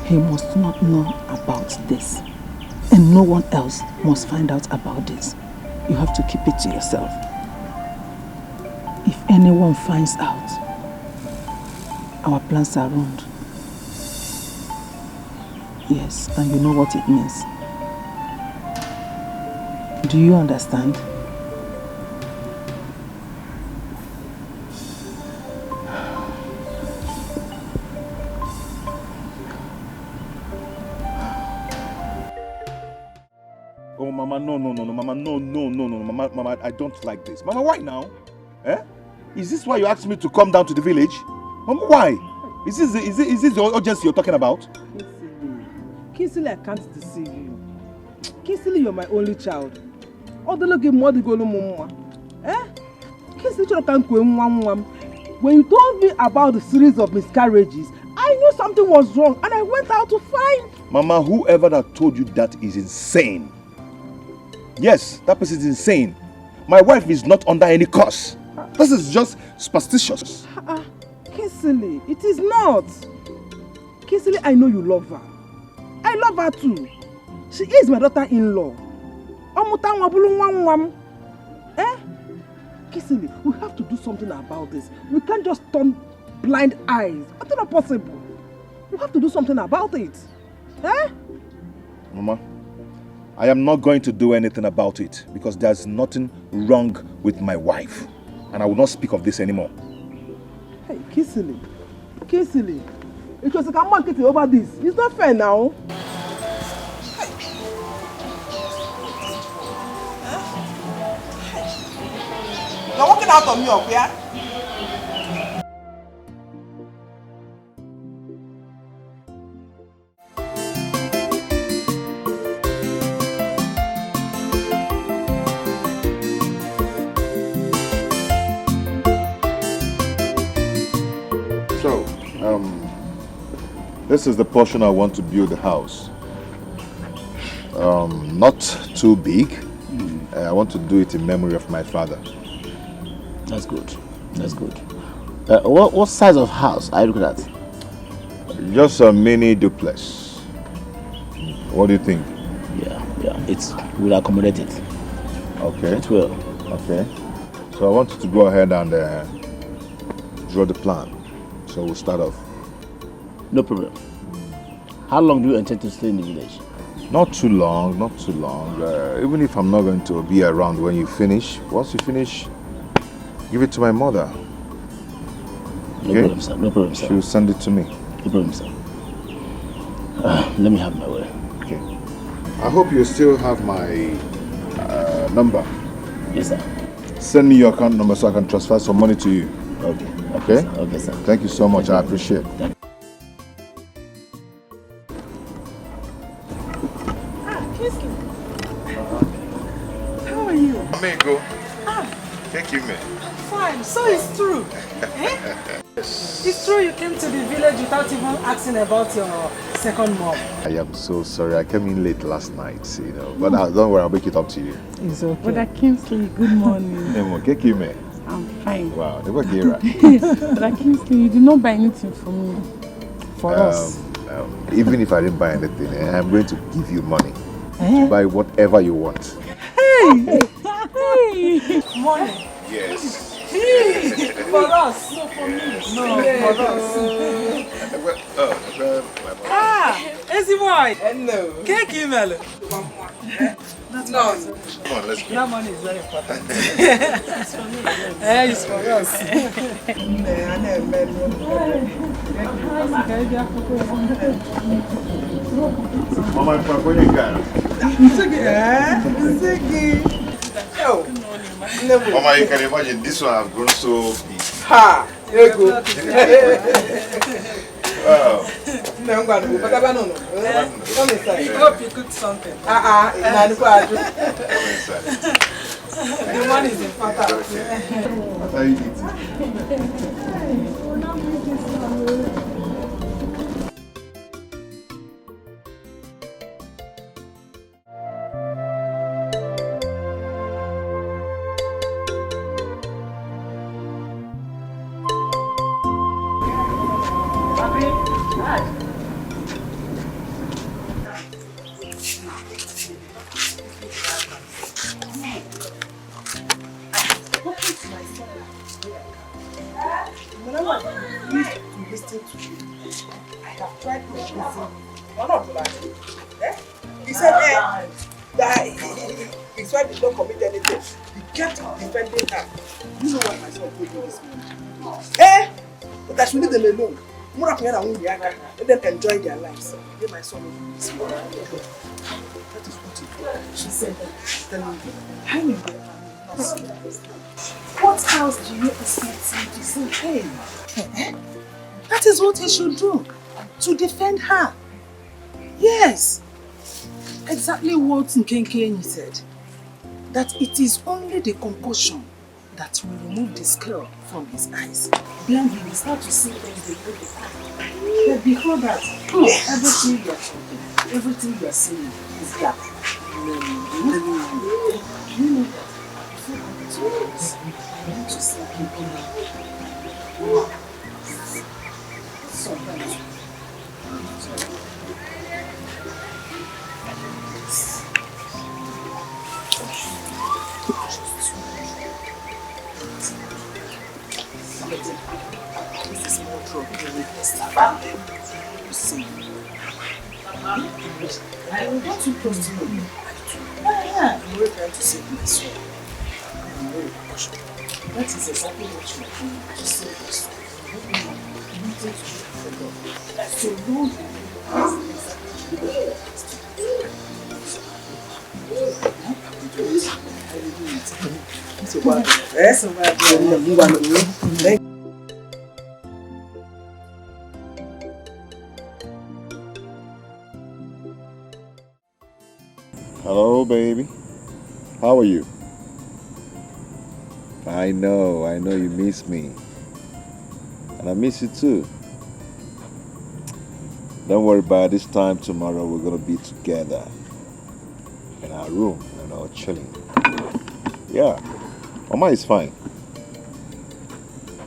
he must not know about this. And no one else must find out about this. You have to keep it to yourself. If anyone finds out, our plans are ruined. Yes, and you know what it means. Do you understand?
Oh, Mama, no, Mama, no, Mama, I don't like this. Mama, why now? Eh? Is this why you asked me to come down to the village? Mama, why? Is this the urgency you're talking about?
Kinsley, I can't deceive you. Kinsley, you're my only child. Kinsley, when you told me about the series of miscarriages, I knew something was wrong and I went out to find.
Mama, whoever that told you that is insane. Yes, that person is insane. My wife is not under any curse. This is just superstitious.
Kinsley, it is not. Kinsley, I know you love her. I love her too. She is my daughter-in-law. Kinsley, we have to do something about this. We can't just turn blind eyes. That's not possible. We have to do something about it.
Mama, I am not going to do anything about it because there's nothing wrong with my wife. And I will not speak of this anymore.
Hey, Kinsley, it was a market over this. It's not fair now. You're walking out on me up, yeah?
So, this is the portion I want to build the house. Not too big. I want to do it in memory of my father.
That's good. That's good. What size of house are you looking at?
Just a mini duplex. What do you think?
Yeah. It will accommodate it.
Okay.
It will.
Okay. So I want you to go ahead and draw the plan. So we'll start off.
No problem. How long do you intend to stay in the village?
Not too long. Even if I'm not going to be around when you finish, once you finish, give it to my mother.
No problem, sir. No problem, sir.
She'll send it to me.
No problem, sir. Let me have my way.
Okay. I hope you still have my number.
Yes, sir.
Send me your account number so I can transfer some money to you.
Okay.
Okay?
Okay, sir.
Thank you so much. I appreciate it.
How are you?
Amigo. Thank you, man.
Fine. So it's true. Eh? It's true you came to the village without even asking about your second mom.
I am so sorry. I came in late last night, But don't worry, I'll make it up to you.
It's okay.
Brother Kingsley, good morning.
Thank you, man.
I'm fine.
Wow, they were here.
Brother Kingsley, you did not buy anything for me. For us.
Even if I didn't buy anything, I'm going to give you money
Eh?
to buy whatever you want.
Hey! Hey! Money.
Yes.
Hey! For us. No, for me. No, for us. Easy boy. Hello. Cake email. That's no.
Come on, let's go.
That money is very important. It's for me. It's for us.
Mama, I'm going to go. Mama, you can imagine this one has grown so big.
Ha! Here you go.
Wow.
No, I'm going to go. But I don't know. Come inside.
I hope you cooked something.
Come inside.
The money is important.
What are you eating?
He said that his wife did not commit anything. He kept defending her. You know what my son told you this morning? But I should leave them alone. Let them enjoy their lives. Let my son know this morning. That is what he told. She said that. Telling me.
What else do you expect him to say? Hey, that is what he should do. To defend her. Yes. Exactly what Nkenkenyi said. That it is only the concussion that will remove the scale from his eyes. Then he will start to see things the way they are. But before that, everything you are talking, everything you are saying is that. You know that before I do this, I want to see people. Sometimes. This is more trouble with you see. I will not too close to you. I'm really trying to save my soul. I'm very cautious. That is exactly what you are doing to save your soul. You need to for God. So Lord,
Hello, baby. How are you? I know you miss me. And I miss you too. Don't worry about it. This time tomorrow we're gonna be together in our room, chilling. Yeah, Mama is fine.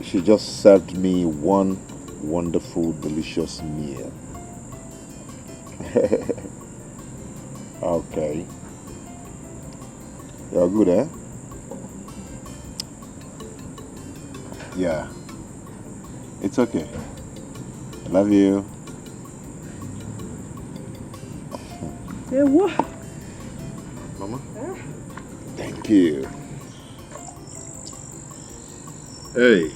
She just served me one wonderful, delicious meal. Okay. You're good, eh? Yeah. It's okay. I love you.
Hey, what?
Mama? Thank you. Hey.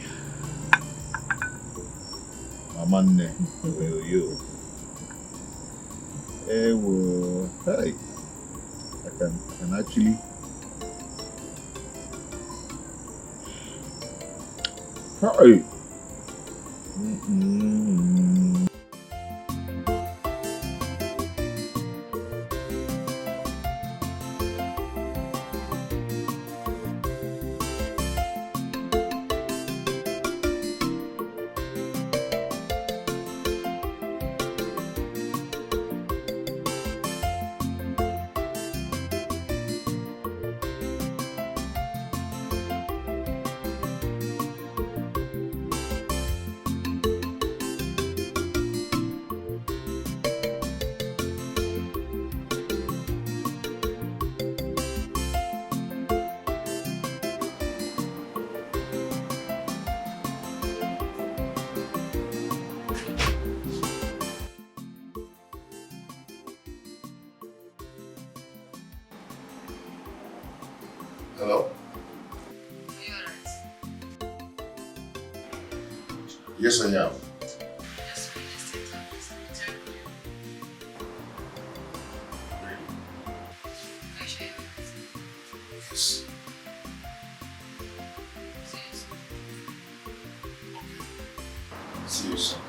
Mama, where are you? Hey, well, hey. I can actually. Hey.
Hello? Yes, I am. Yes. See you soon.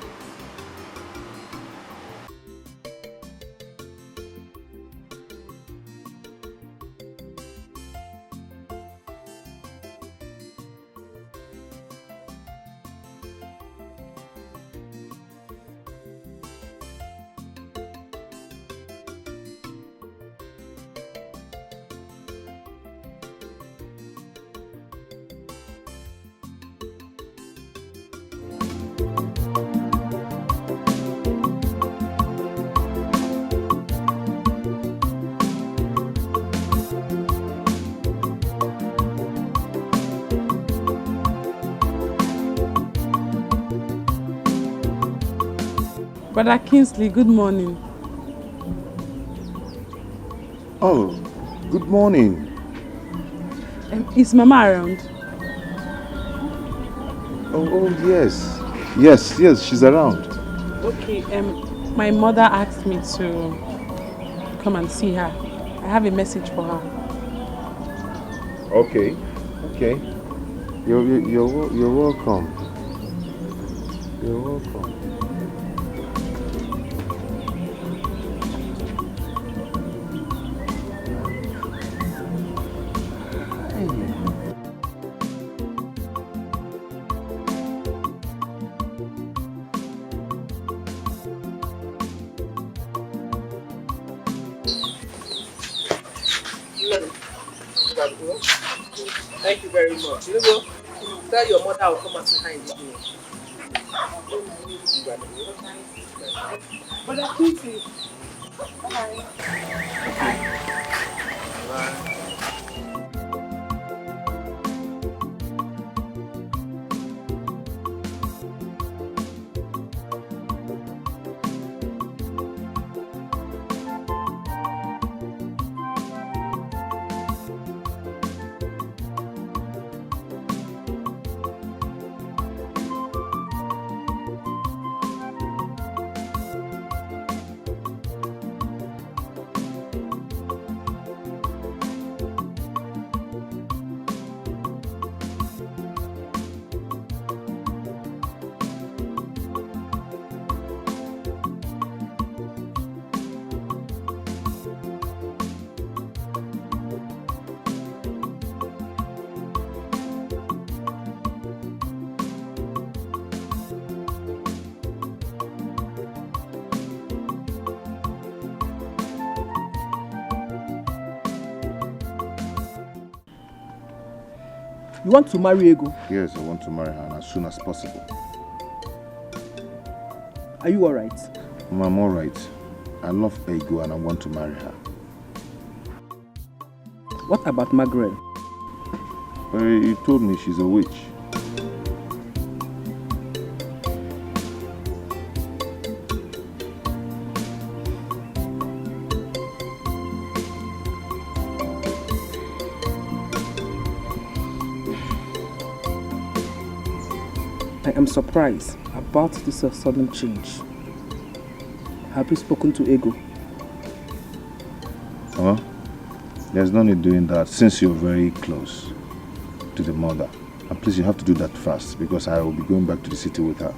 Brother Kingsley, good morning.
Oh, good morning.
Is Mama around?
Oh, yes. Yes, she's around.
Okay, my mother asked me to come and see her. I have a message for her.
Okay. You're welcome. You're welcome.
Thank you very much. You know, tell your mother I'll come and say hi in the evening.
Brother Kingsley. Bye.
You want to marry Ego?
Yes, I want to marry her as soon as possible.
Are you alright?
I'm alright. I love Ego and I want to marry her.
What about Margaret?
You told me she's a witch.
I am surprised about this sudden change. Have you spoken to Ego?
Huh? There's no need doing that since you're very close to the mother. And please, you have to do that fast because I will be going back to the city with her.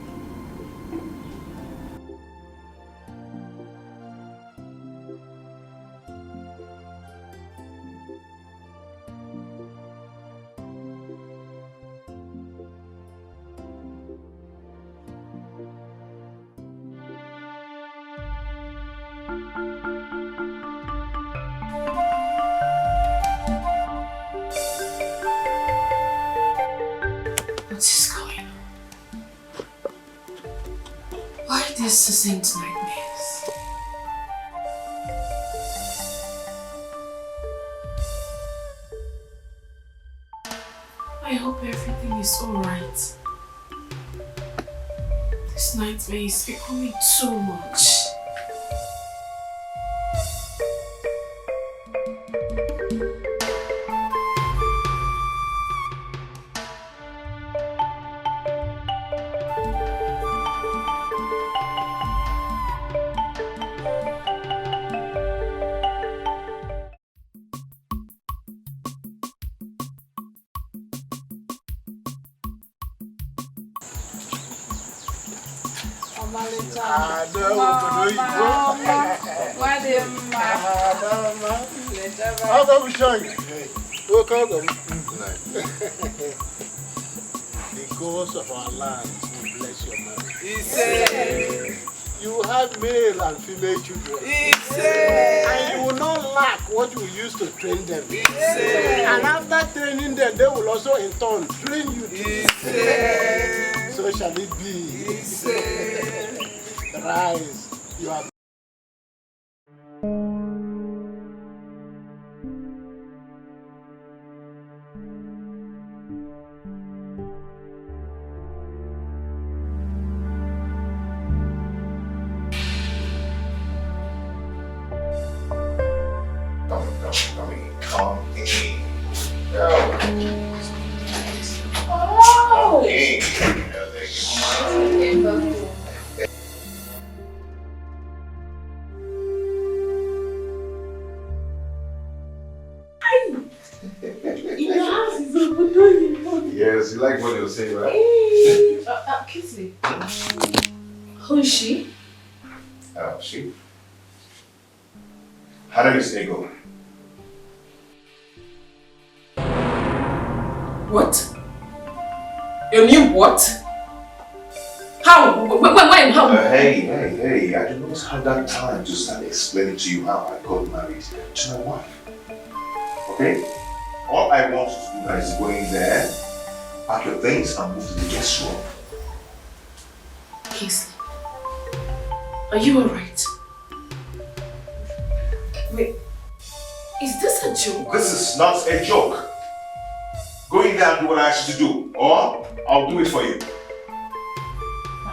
is going on? Why these succinct nightmares? I hope everything is alright. This nightmare is becoming too much.
How come we show you? Welcome. The gods of our land will bless your marriage. You have male and female children. And you will not lack what you used to train them. And after training them, they will also in turn train you too. So shall it be. Rise. You are.
Come in. Go.
Oh! In your house is open.
Yes, you like what you're saying, right?
Hey, Kingsley. Who is she?
She. Her name is Ego.
What? Your name what? How? When? How?
Hey, I do not have that time to start explaining to you how I got married to my wife. Okay? All I want you to do now is go in there, pack your things and move to the guest room.
Kingsley, are you alright? Wait, is this a joke?
This is not a joke. Go in there and do what I asked you to do, or I'll do it for you.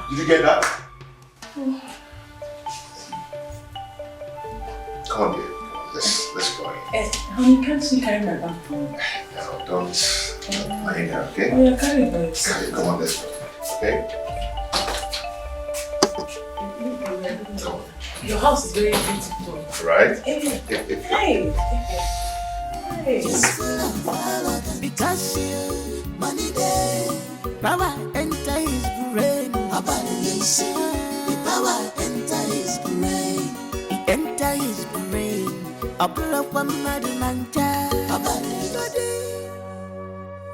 Did you get that? Come on, dear. Let's go in.
Honey, can't you carry my bag for me?
No, don't mind her, okay?
Oh, yeah, carry it.
Carry it. Come on, let's go. Okay? Come on.
Your house is very beautiful.
Right?
Hey.
Because you money day, power enter his brain. The power enter his brain. It enter his brain. A blow from Madu Manja.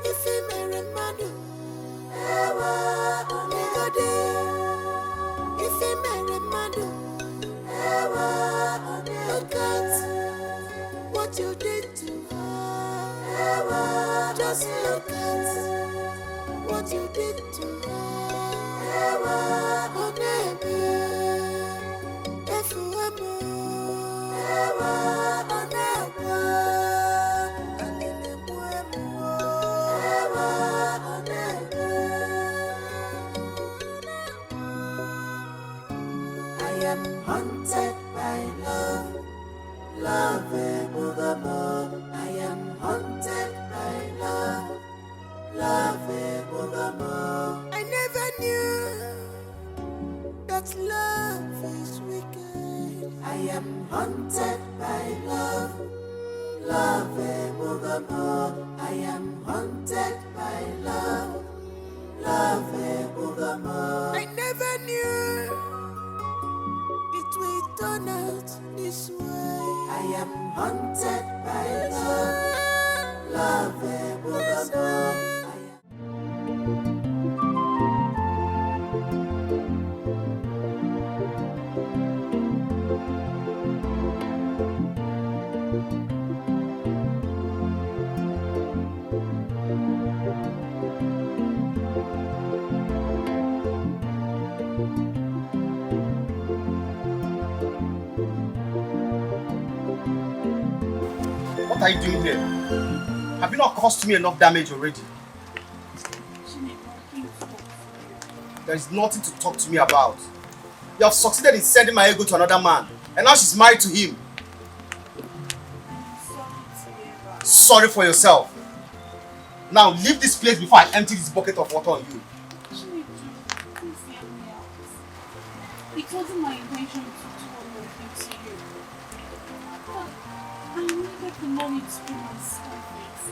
If he marry Madu, if he marry Madu, look at what you did to her. Just look at what you did to her. Oh, baby, if you I am haunted by love, love evermore. I am haunted by love, love evermore. I never knew that love is wicked. I am haunted by love, love evermore. I am haunted by love, love evermore. I never knew it will turn out this way. I am haunted by love, love evermore.
are you doing here? Have you not caused me enough damage already? There is nothing to talk to me about. You have succeeded in sending my ego to another man, and now she's married to him. Sorry for yourself. Now leave this place before I empty this bucket of water on you.
It wasn't my intention to do all of it to you. But I needed the money to pay my school fees.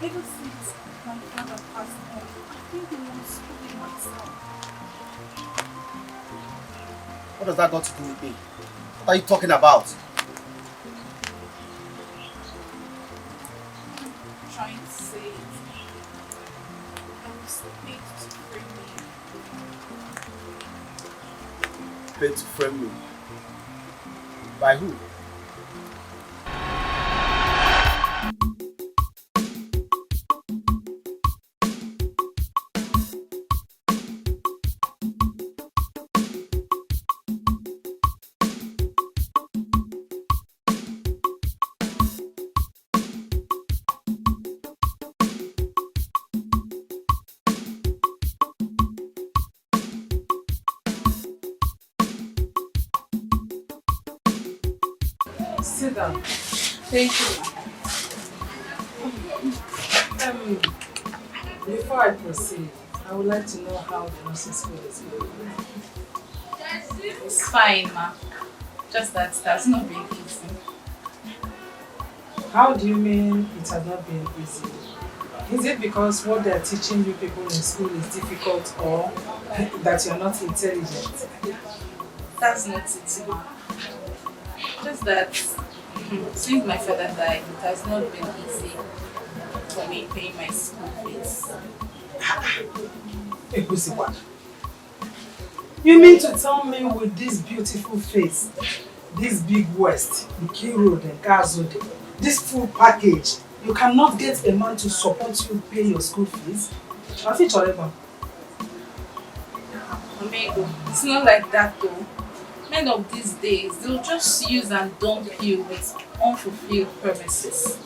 Ever since my father passed on, I've been the one schooling myself.
What does that got to do with me? What are you talking about?
I'm trying to say it. I was paid to free me.
Paid to frame me. By who?
Sit down.
Thank you.
Before I proceed, I would like to know how the nursing school is going.
It's fine, ma. Just that it has not been easy.
How do you mean it has not been easy? Is it because what they're teaching you people in school is difficult, or that you're not intelligent?
That's not it, ma. Just that since my father died, it has not been easy for me paying my school fees.
You mean to tell me with this beautiful face, this big waist, the key road and Kazode, this full package, you cannot get a man to support you pay your school fees?
Amigo, it's not like that though. Men of these days, they'll just use and dump you with unfulfilled promises.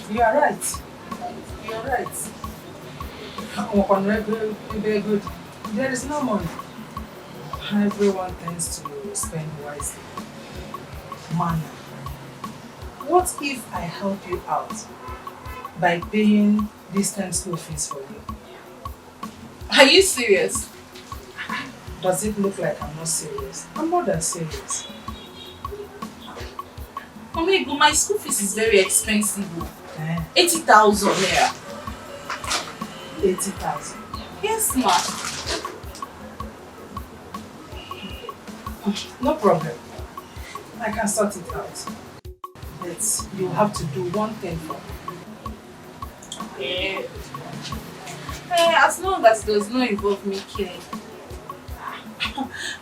You are right. You are right. Very good. There is no money. Everyone tends to spend wisely. Man, what if I help you out by paying this time school fees for you?
Are you serious?
Does it look like I'm not serious? I'm more than serious.
Amigo, my school fees is very expensive. 80,000 naira.
80,000?
Yes, ma.
No problem. I can sort it out. But you have to do one thing for me.
As long as it does not involve me killing.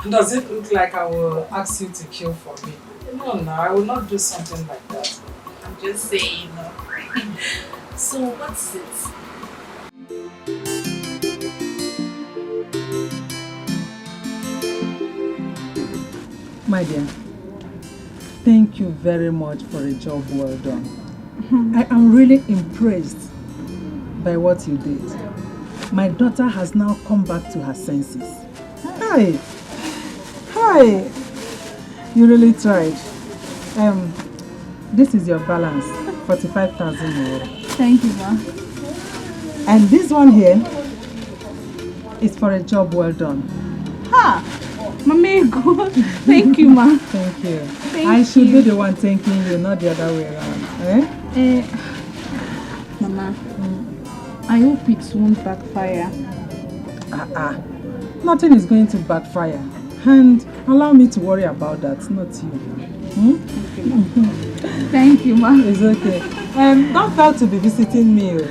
Does it look like I will ask you to kill for me? No, I will not do something like that.
I'm just saying. So what's it?
My dear, thank you very much for a job well done. I am really impressed by what you did. My daughter has now come back to her senses. Hi! Hi! You really tried. This is your balance, 45,000 naira.
Thank you, ma.
And this one here is for a job well done.
Ha! Mamigo, thank you, ma.
Thank you.
I
should be the one thanking you, not the other way around.
Mama, I hope it won't backfire.
Nothing is going to backfire. And allow me to worry about that, not you.
Thank you, ma.
It's okay. Don't fail to be visiting me.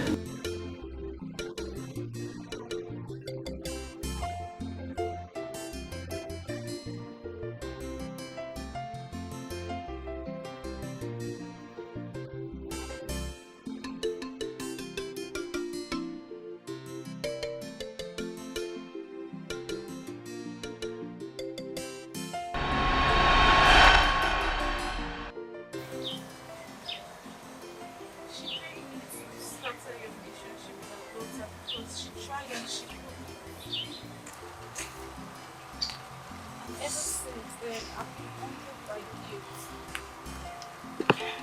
guilt.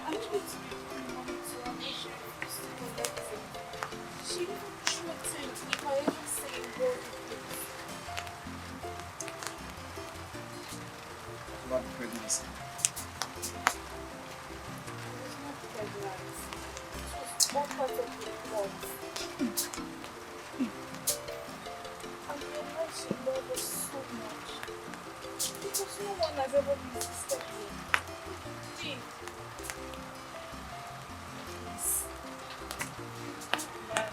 I needed to be bringing money to her when she refused to collect it. She even threatened if I ever say a word with it.
About the pregnancy.
I was not pregnant. It was all part of the plot. I realized she loved us so much. Because no one has ever resisted me. Please. Man.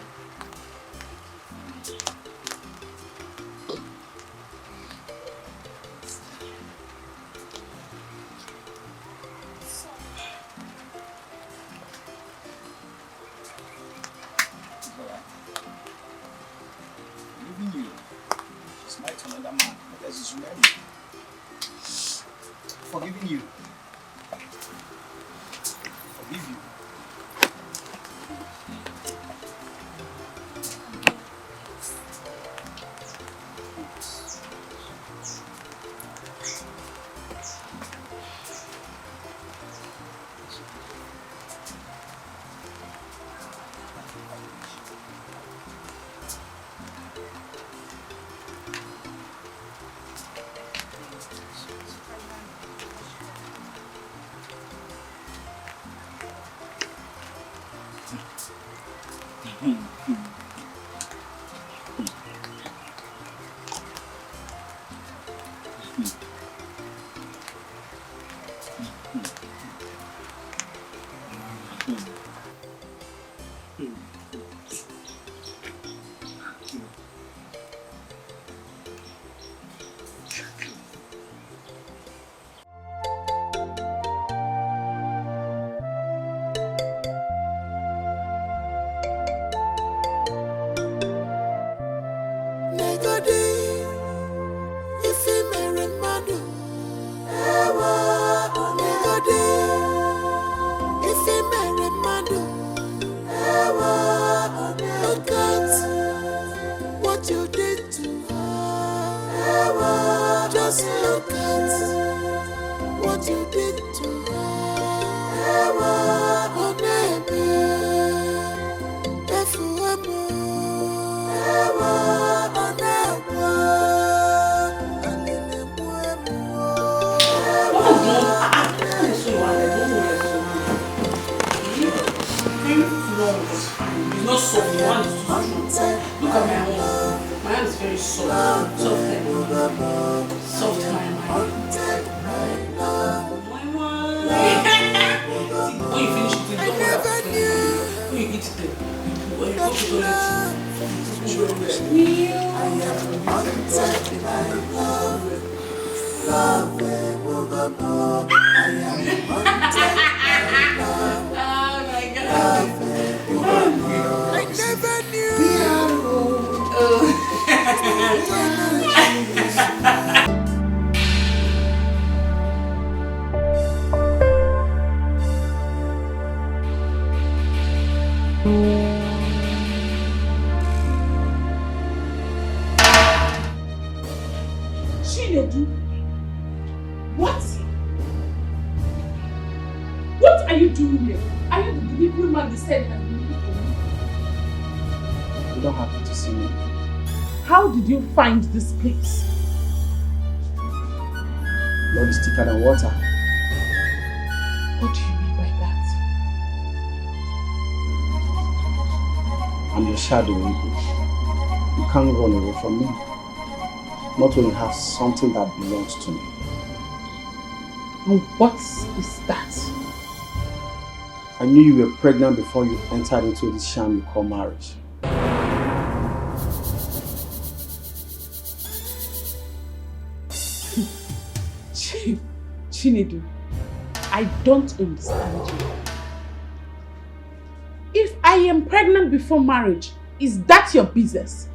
Leaving you. She's married to another man. Because she's married. Forgiving you. Forgive you.
Just look at what you did to her. Oh, baby, if you were
It's not soft, the one is too strong. Look at my hand. My hand is very soft. Soft like soft my mind. See, when you finish eating, don't worry about it. When you eat it, when you go to the
I never knew.
Chinedu, what? What are you doing here? Are you the delivery man they said has been looking for me?
You don't happen to see me.
How did you find this place?
Blood is thicker than water.
What do you mean by that?
I'm your shadow, Igwe. You can't run away from me. Not when you have something that belongs to me.
And what is that?
I knew you were pregnant before you entered into this sham you call marriage.
Chinedu, I don't understand you. If I am pregnant before marriage, is that your business?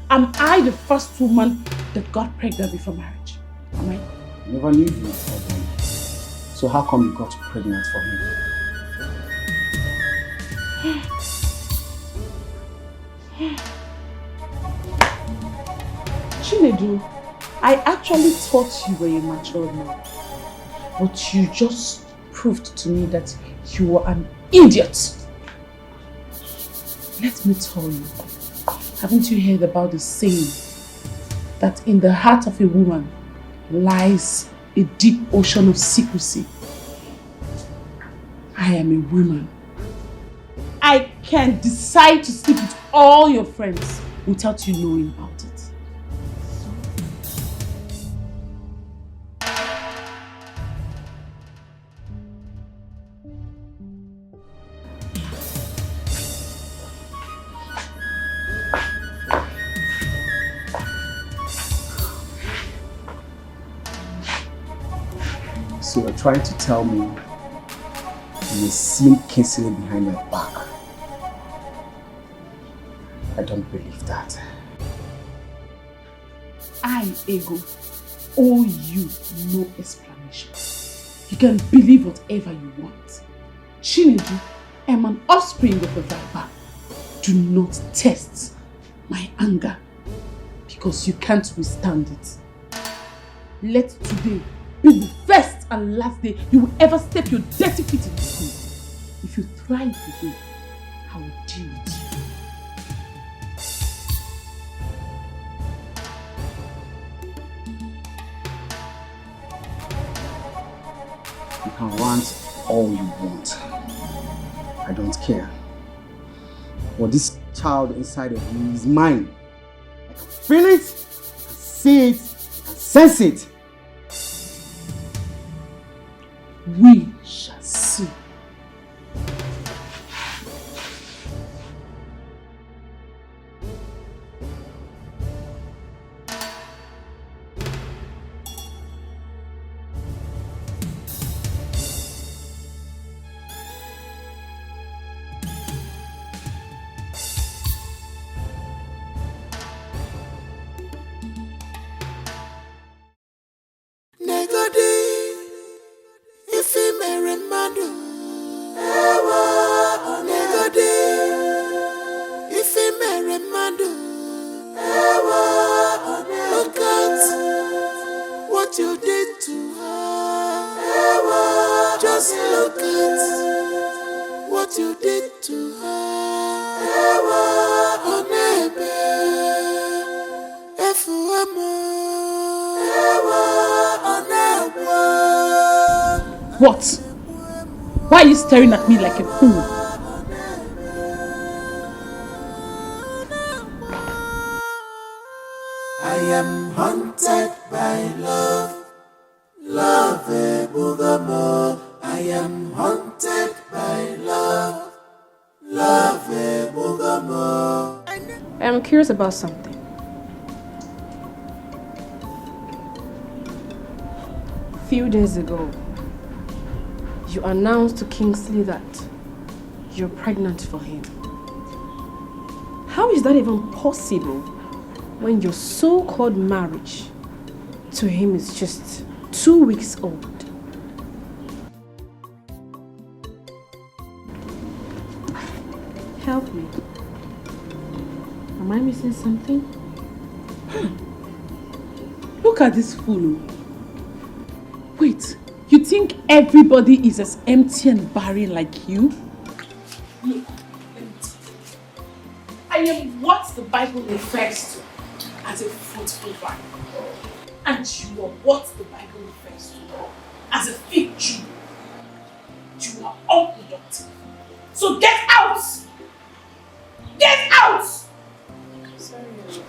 Am I the first woman that got pregnant before marriage? Am I?
I never knew you were pregnant. So how come you got pregnant for him?
Chinedu, I actually thought you were a mature man. But you just proved to me that you are an idiot. Let me tell you, haven't you heard about the saying that in the heart of a woman lies a deep ocean of secrecy? I am a woman. I can decide to sleep with all your friends without you knowing about it.
So you're trying to tell me you seen Kingsley behind my back? I don't believe that.
I, Ego, owe you no explanation. You can believe whatever you want. Chinedu, I am an offspring of a viper. Do not test my anger because you can't withstand it. Let today be the first and last day you will ever step your dirty feet in this room. If you thrive today, I will deal with you.
You can rant all you want. I don't care. But this child inside of you is mine. I can feel it, I can see it, I can sense it.
We shall see. What? Why are you staring at me like a fool?
I am haunted by love, love Ebugamo. I am haunted by love, love Ebugamo.
I'm curious about something. A few days ago, you announced to Kingsley that you're pregnant for him. How is that even possible when your so-called marriage to him is just 2 weeks old? Help me. Am I missing something?
Look at this fool. Wait, you think everybody is as empty and barren like you? Look, let me tell you. I am what the Bible refers to as a fruitful vine. And you are what the Bible refers to as a fig tree. You are unproductive. So get out! Get out!
Sorry, my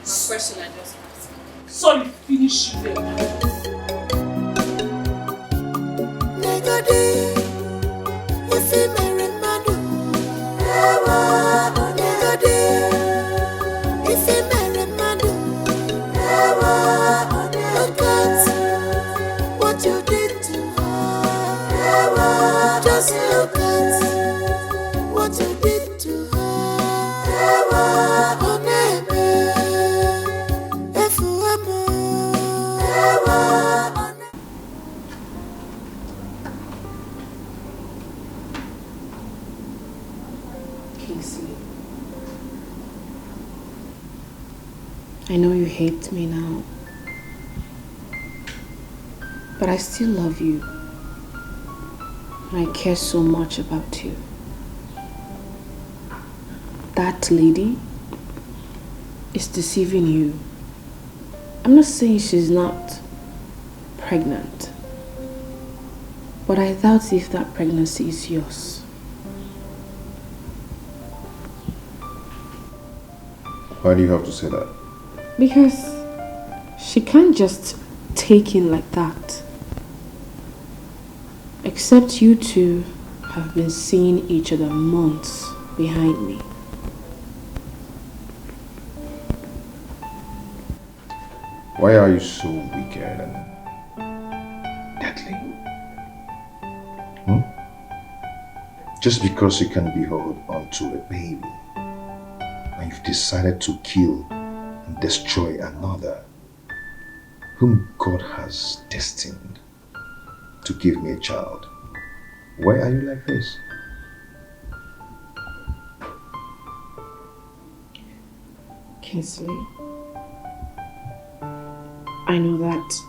question I just asked.
Sorry, finish you there.
What you did to her. Just look at what you did to her.
Kingsley, I know you hate me now. But I still love you. And I care so much about you. That lady is deceiving you. I'm not saying she's not pregnant. But I doubt if that pregnancy is yours.
Why do you have to say that?
Because she can't just take in like that. Except you two have been seeing each other months behind me.
Why are you so wicked and deadly? Just because you can behold onto a baby and you've decided to kill and destroy another whom God has destined to give me a child. Why are you like this?
Kinsley, I know that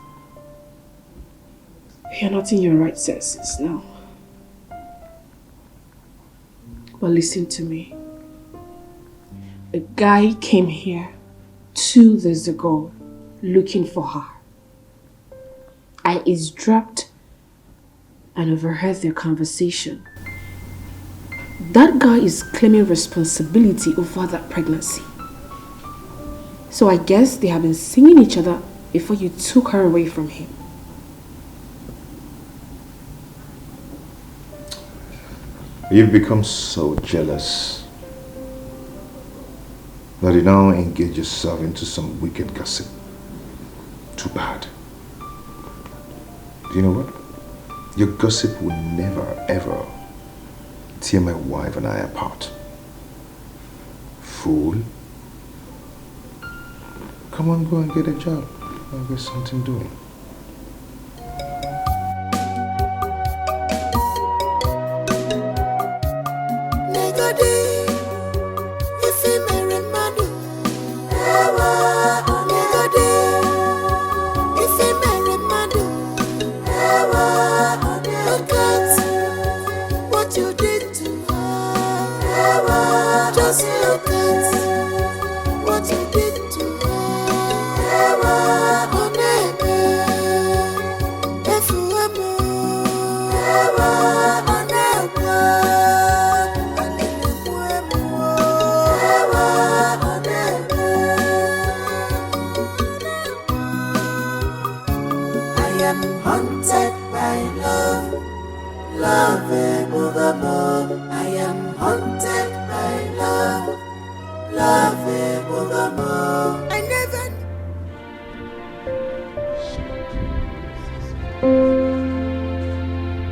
you're not in your right senses now. But listen to me. A guy came here 2 days ago looking for her. I eavesdropped and overheard their conversation. That guy is claiming responsibility over that pregnancy. So I guess they have been seeing each other before you took her away from him.
You've become so jealous that you now engage yourself into some wicked gossip. Too bad. Do you know what? Your gossip will never ever tear my wife and I apart. Fool. Come on, go and get a job. I'll get something doing.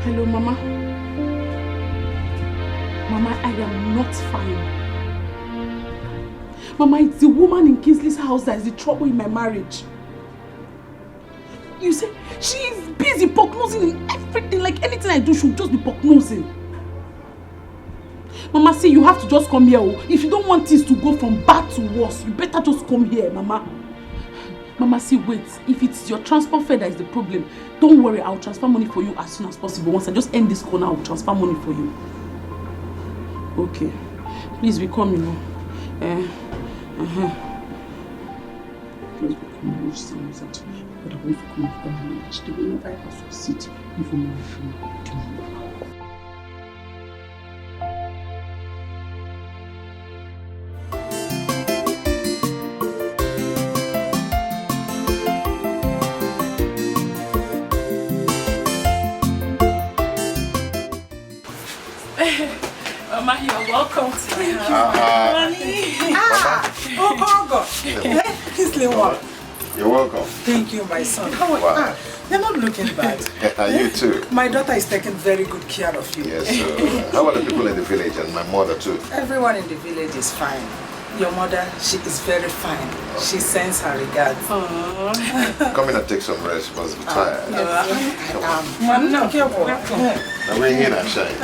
Hello, Mama. Mama, I am not fine. Mama, it's the woman in Kinsley's house that is the trouble in my marriage. You say she is busy prognosing in everything, like anything I do, she'll just be prognosing. Mama, see, you have to just come here. If you don't want things to go from bad to worse, you better just come here, Mama. Mama, see, wait. If it's your transport fare that is the problem, don't worry, I'll transfer money for you as soon as possible. Once I just end this corner, I'll transfer money for you. Okay. Please be coming, Please be coming, which sound is that? But I want to come after marriage. The way I have to sit before my friend.
Mama, you're welcome to my house.
Oh God. Kinsley, what?
You're welcome.
Thank you, my son. How are you?
Wow.
You're not looking bad.
You too.
My daughter is taking very good care of you.
Yes, how are the people in the village and my mother too?
Everyone in the village is fine. Your mother, she is very fine. She sends her regards.
Come in and take some rest. You must be tired.
No, careful.
Now bring in and shine.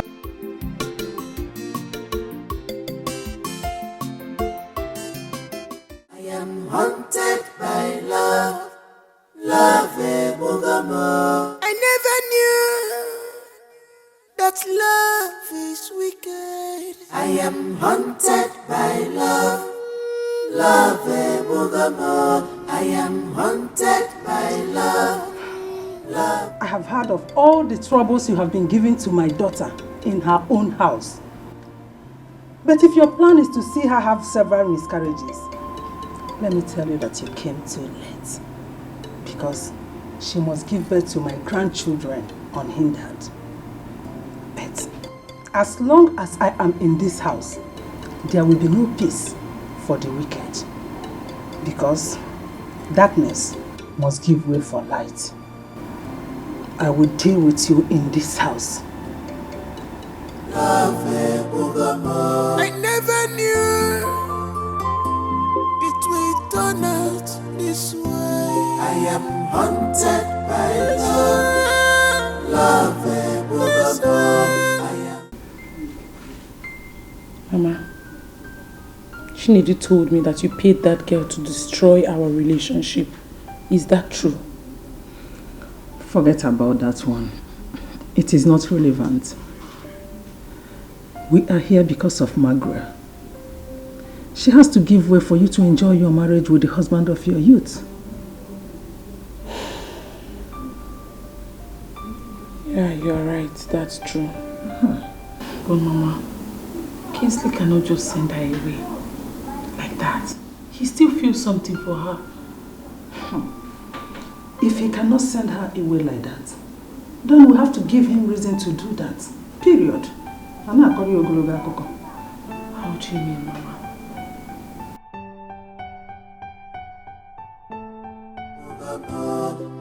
I am haunted by love, love, Bugamo. I I am haunted by love. Love, I am haunted by love. Love.
I have heard of all the troubles you have been giving to my daughter in her own house. But if your plan is to see her have several miscarriages, let me tell you that you came too late. Because she must give birth to my grandchildren unhindered. But as long as I am in this house, there will be no peace for the wicked. Because darkness must give way for light. I will deal with you in this house.
Love, I never knew it will turn out this way. I am haunted by love. Love, I am.
Mama, Chinedu told me that you paid that girl to destroy our relationship. Is that true?
Forget about that one. It is not relevant. We are here because of Magra. She has to give way for you to enjoy your marriage with the husband of your youth.
Yeah, you're right. That's true. But Mama, Kingsley cannot just send her away like that. He still feels something for her.
If he cannot send her away like that, then we have to give him reason to do that. Period.
How do you mean, Mama?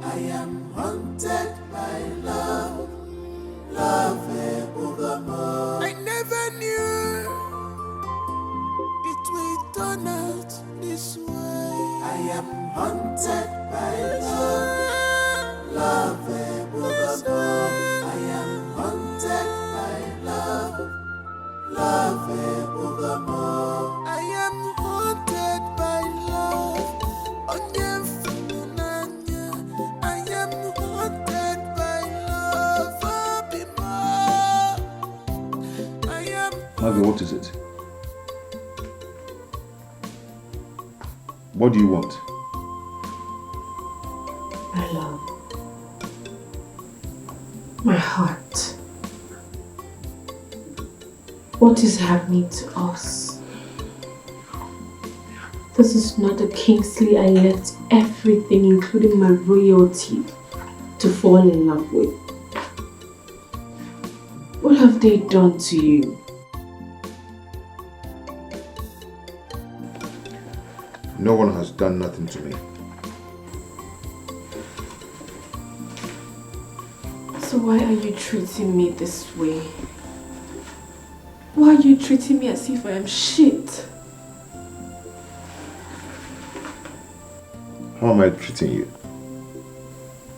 I am haunted by love. Love, I never knew it will turn out this way. I am haunted by love. Love, I am haunted by love. Love, I am haunted by love. I am haunted by love.
Marvin, what is it? What do you want?
My love. My heart. What is happening to us? This is not the Kingsley I left everything, including my royalty, to fall in love with. What have they done to you?
No one has done nothing to me.
So why are you treating me this way? Why are you treating me as if I am shit?
How am I treating you?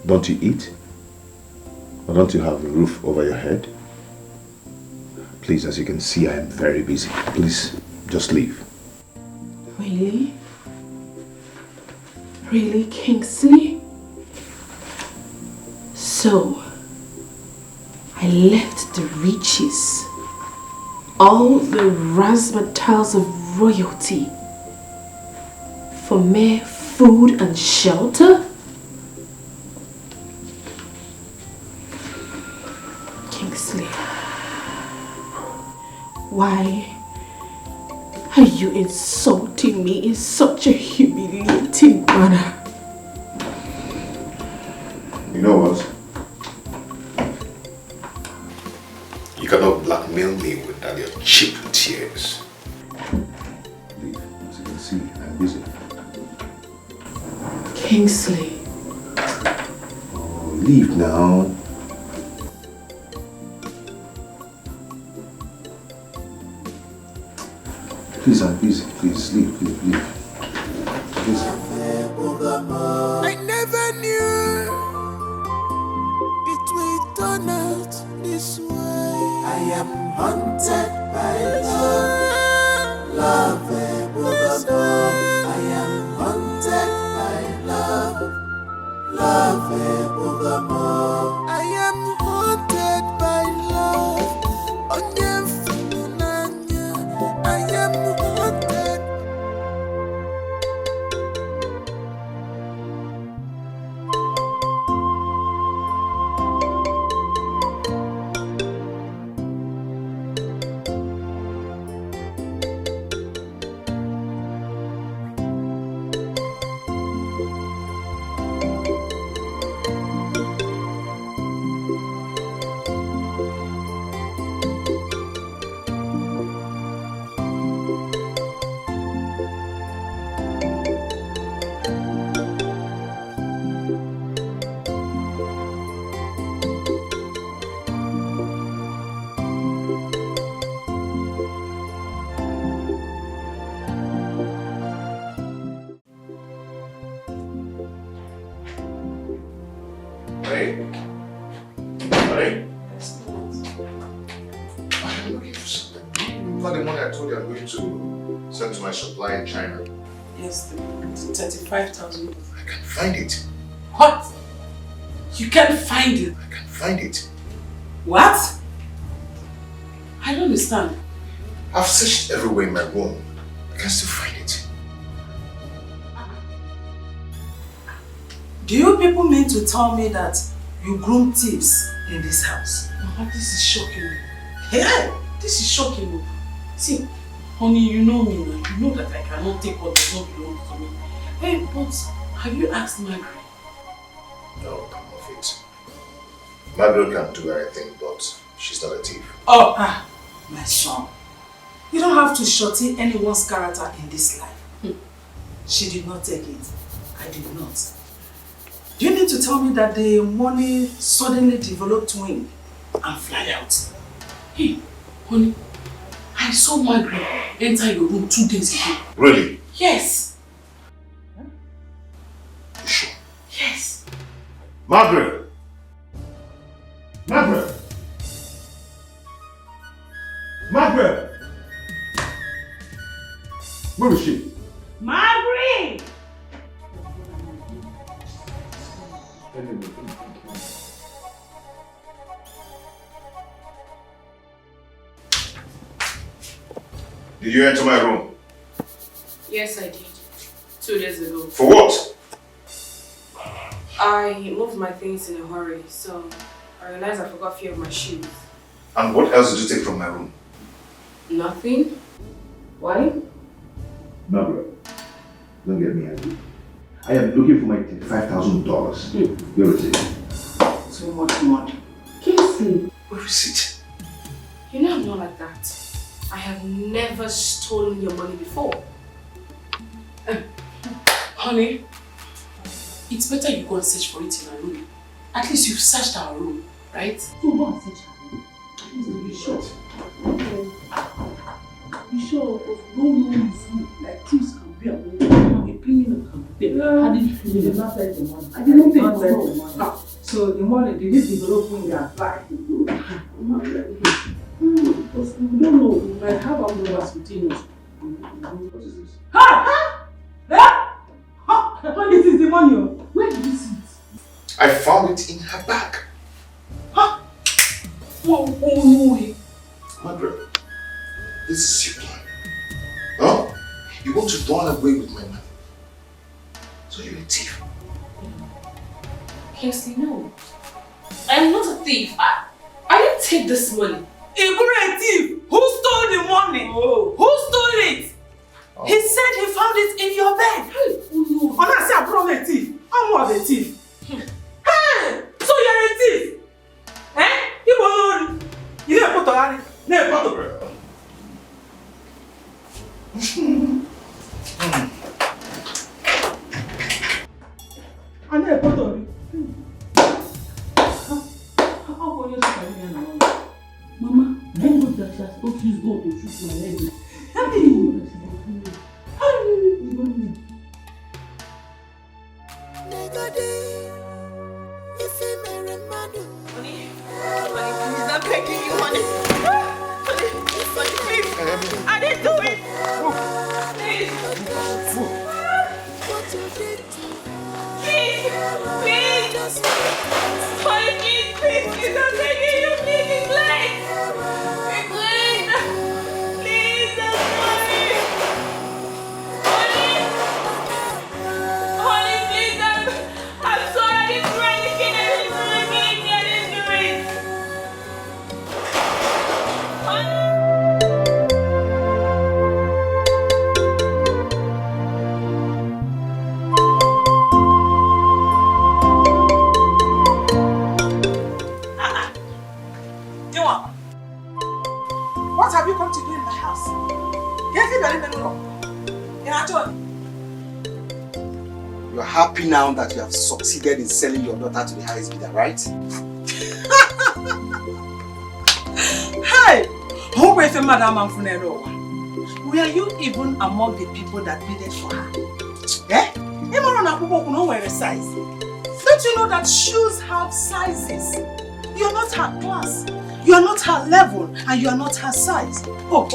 Don't you eat? Or don't you have a roof over your head? Please, as you can see, I am very busy. Please, just leave.
Really? Really, Kingsley? So, I left the riches, all the razzmatazz of royalty, for mere food and shelter? Kingsley, why are you insulting me in such a humiliating manner?
You know what? You cannot blackmail me with that your cheap tears. Leave. As you can see, I'm busy.
Kingsley.
Oh, leave now. Please, I'm busy. Please, leave, leave. Please.
I never knew it will turn out this way. I am haunted by love. Love, I am haunted by love. Love, I am haunted by love.
over the money I told you I'm going to send to my supplier in China?
Yes, the 35,000.
I can find it.
What? You can't find it?
I can find it.
What? I don't understand.
I've searched everywhere in my room. I can still find it.
Do you people mean to tell me that you groom thieves in this house?
Mama, this is shocking me. Hey, this is shocking me. See, honey, you know me now. You know that I cannot take what does not belong to me. Hey, but have you asked Margaret?
No, come off it. Margaret can do anything, but she's not a thief.
Oh, my son. You don't have to shorty anyone's character in this life. She did not take it. I did not. Do you need to tell me that the money suddenly developed wing and fly out?
Hey, honey, I saw Margaret enter your room 2 days ago.
Really?
Yes.
You sure?
Yes.
Margaret! Margaret! Margaret! Where is she?
Margaret!
Did you enter my room?
Yes, I did. 2 days ago.
For what?
I moved my things in a hurry, so I realized I forgot a few of my shoes.
And what else did you take from my room?
Nothing? Why?
Margaret, don't get me angry. I am looking for my $35,000. Where is it?
So much money. Kingsley.
Where is it?
You know I'm not like that. I have never stolen your money before.
Honey, it's better you go and search for it in our room. At least you've searched our room, right? So go and search our room. You sure? You sure of no room like thieves can be around? A criminal can be there. How did you feel? You did not take the money. I did not take the money. So the money, did it develop when they applied? Because we don't know, we might have our numbers within us. What is this? Ha!
This is the money.
Where did you see it?
I found it in her bag.
Huh? Oh, no way.
Margaret, this is your plan. Huh? You want to run away with my money. So you're a thief.
Kingsley, no. I am not a thief. I didn't take this money.
A thief! Who stole the money? Oh. Who stole it? Oh. He said he found it in your bed. Oh, no. And I said, I'm a thief. I'm not a thief. Hey! So you're a thief? Eh? You didn't put on it. Never put on I never put on it.
Mama, I know that she has not used God to shoot my head. How do you know that she's not doing it? How do you know that?
He's not taking you money. Honey, please. I didn't do it. Please. Please. Honey, please. He's not taking you. Please, it's late. It's late. Please, that's money. Honey, please. I'm sorry. I didn't do anything. I didn't do it.
What have you come to do in my house?
You're happy now that you have succeeded in selling your daughter to the highest bidder, right?
Hey! Who wait for Madam Manfunero? Were you even among the people that bidded for her? Eh? Size. Don't you know that shoes have sizes? You're not her class. You You are not her level and you are not her size. Wait.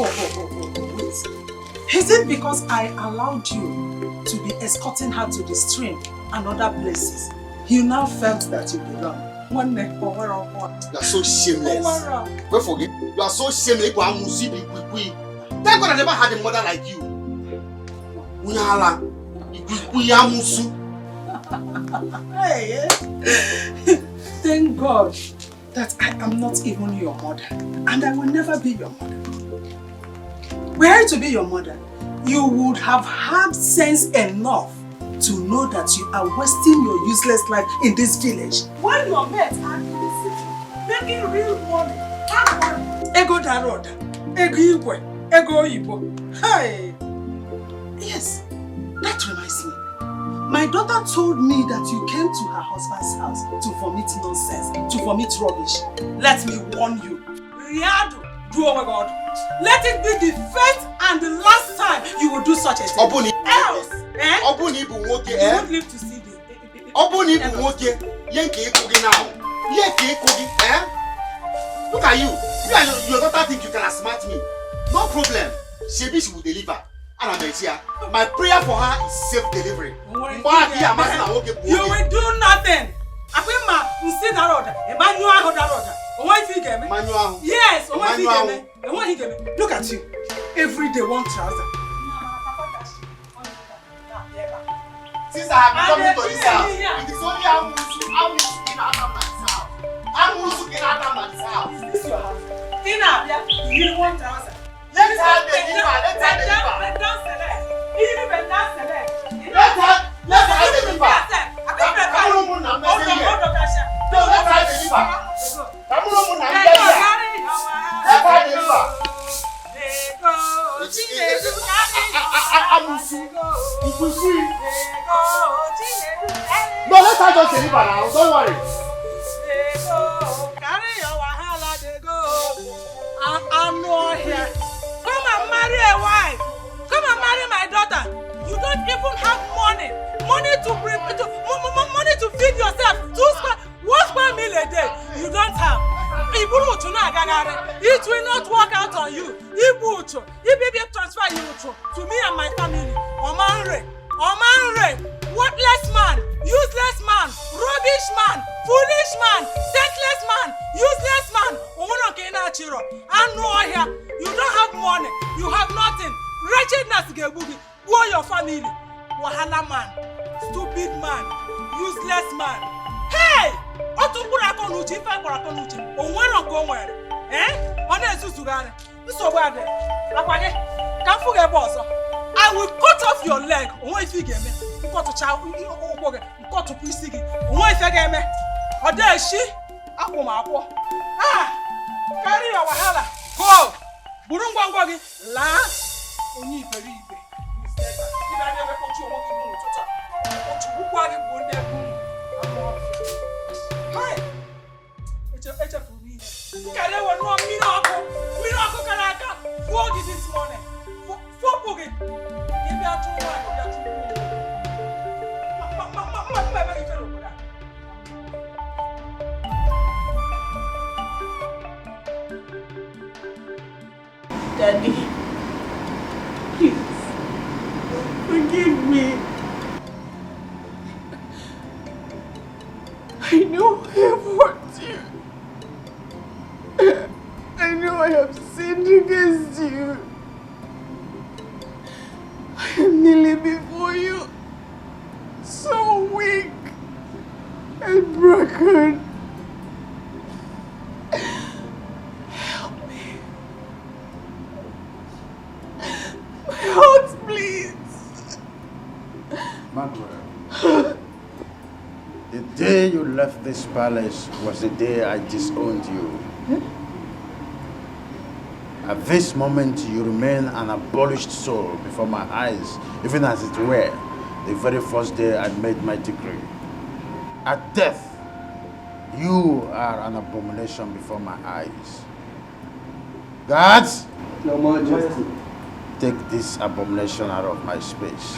Is it because I allowed you to be escorting her to the stream and other places? You now felt that you belong. You
are so shameless. Don't forget, you are so shameless. Thank God I never had a mother like you.
Hey, thank God that I am not even your mother, and I will never be your mother. Were I to be your mother, you would have had sense enough to know that you are wasting your useless life in this village. When your mates are in the city, making real money, ego daroda, ego igwe, ego ibo. Hey! Yes, that reminds me. My daughter told me that you came to her husband's house to vomit nonsense, to vomit rubbish. Let me warn you. Riadu, oh my God. Let it be the first and the last time you will do such a thing.
Obuni.
Else,
Obuni bu woke,
you won't live to see this.
Obuni bu woke. Yenke kogi now. Yenke kogi, Look at you. Your daughter think you can smart me. No problem. She will deliver. And I'm here. My prayer for her is safe delivery.
You will do nothing. Yes, look at you. Every day one trouser.
Since I have come into this house, it is only Amusu in Adam's house. Amusu in Adam's house.
This is your house. You want trouser.
Let her deliver. Let her deliver. Let her deliver. No, let her just deliver now. Don't worry.
I'm not here. Come and marry a wife. Come and marry my daughter. You don't even have money. Money to feed yourself. One square meal a day. You don't have. It will not work out on you. If you transfer you to me and my family. Omanre. Worthless man. Useless man. Rubbish man. Foolish man. Senseless man. Useless man. You don't have money. You have nothing. Wretchedness. Who your family? Wahala man. Stupid man. Useless man. Hey! I will cut off your leg. Carry your wahala. Go. Burungwangwagi. La. Onyi iberibe. This morning.
Daddy, please, forgive me. I know I have hurt you. I know I have sinned against you. I am kneeling before you, so weak and broken. Help me. My heart bleeds.
Margaret, the day you left this palace was the day I disowned you. At this moment, you remain an abolished soul before my eyes, even as it were the very first day I made my decree. At death, you are an abomination before my eyes. Guards!
Your Majesty.
Take this abomination out of my space.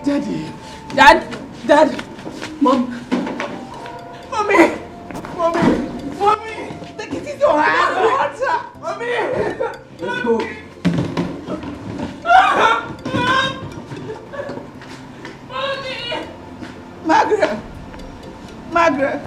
Daddy! Dad! Mom! Mommy! Take it easy
Let's go.
Margaret! Margaret!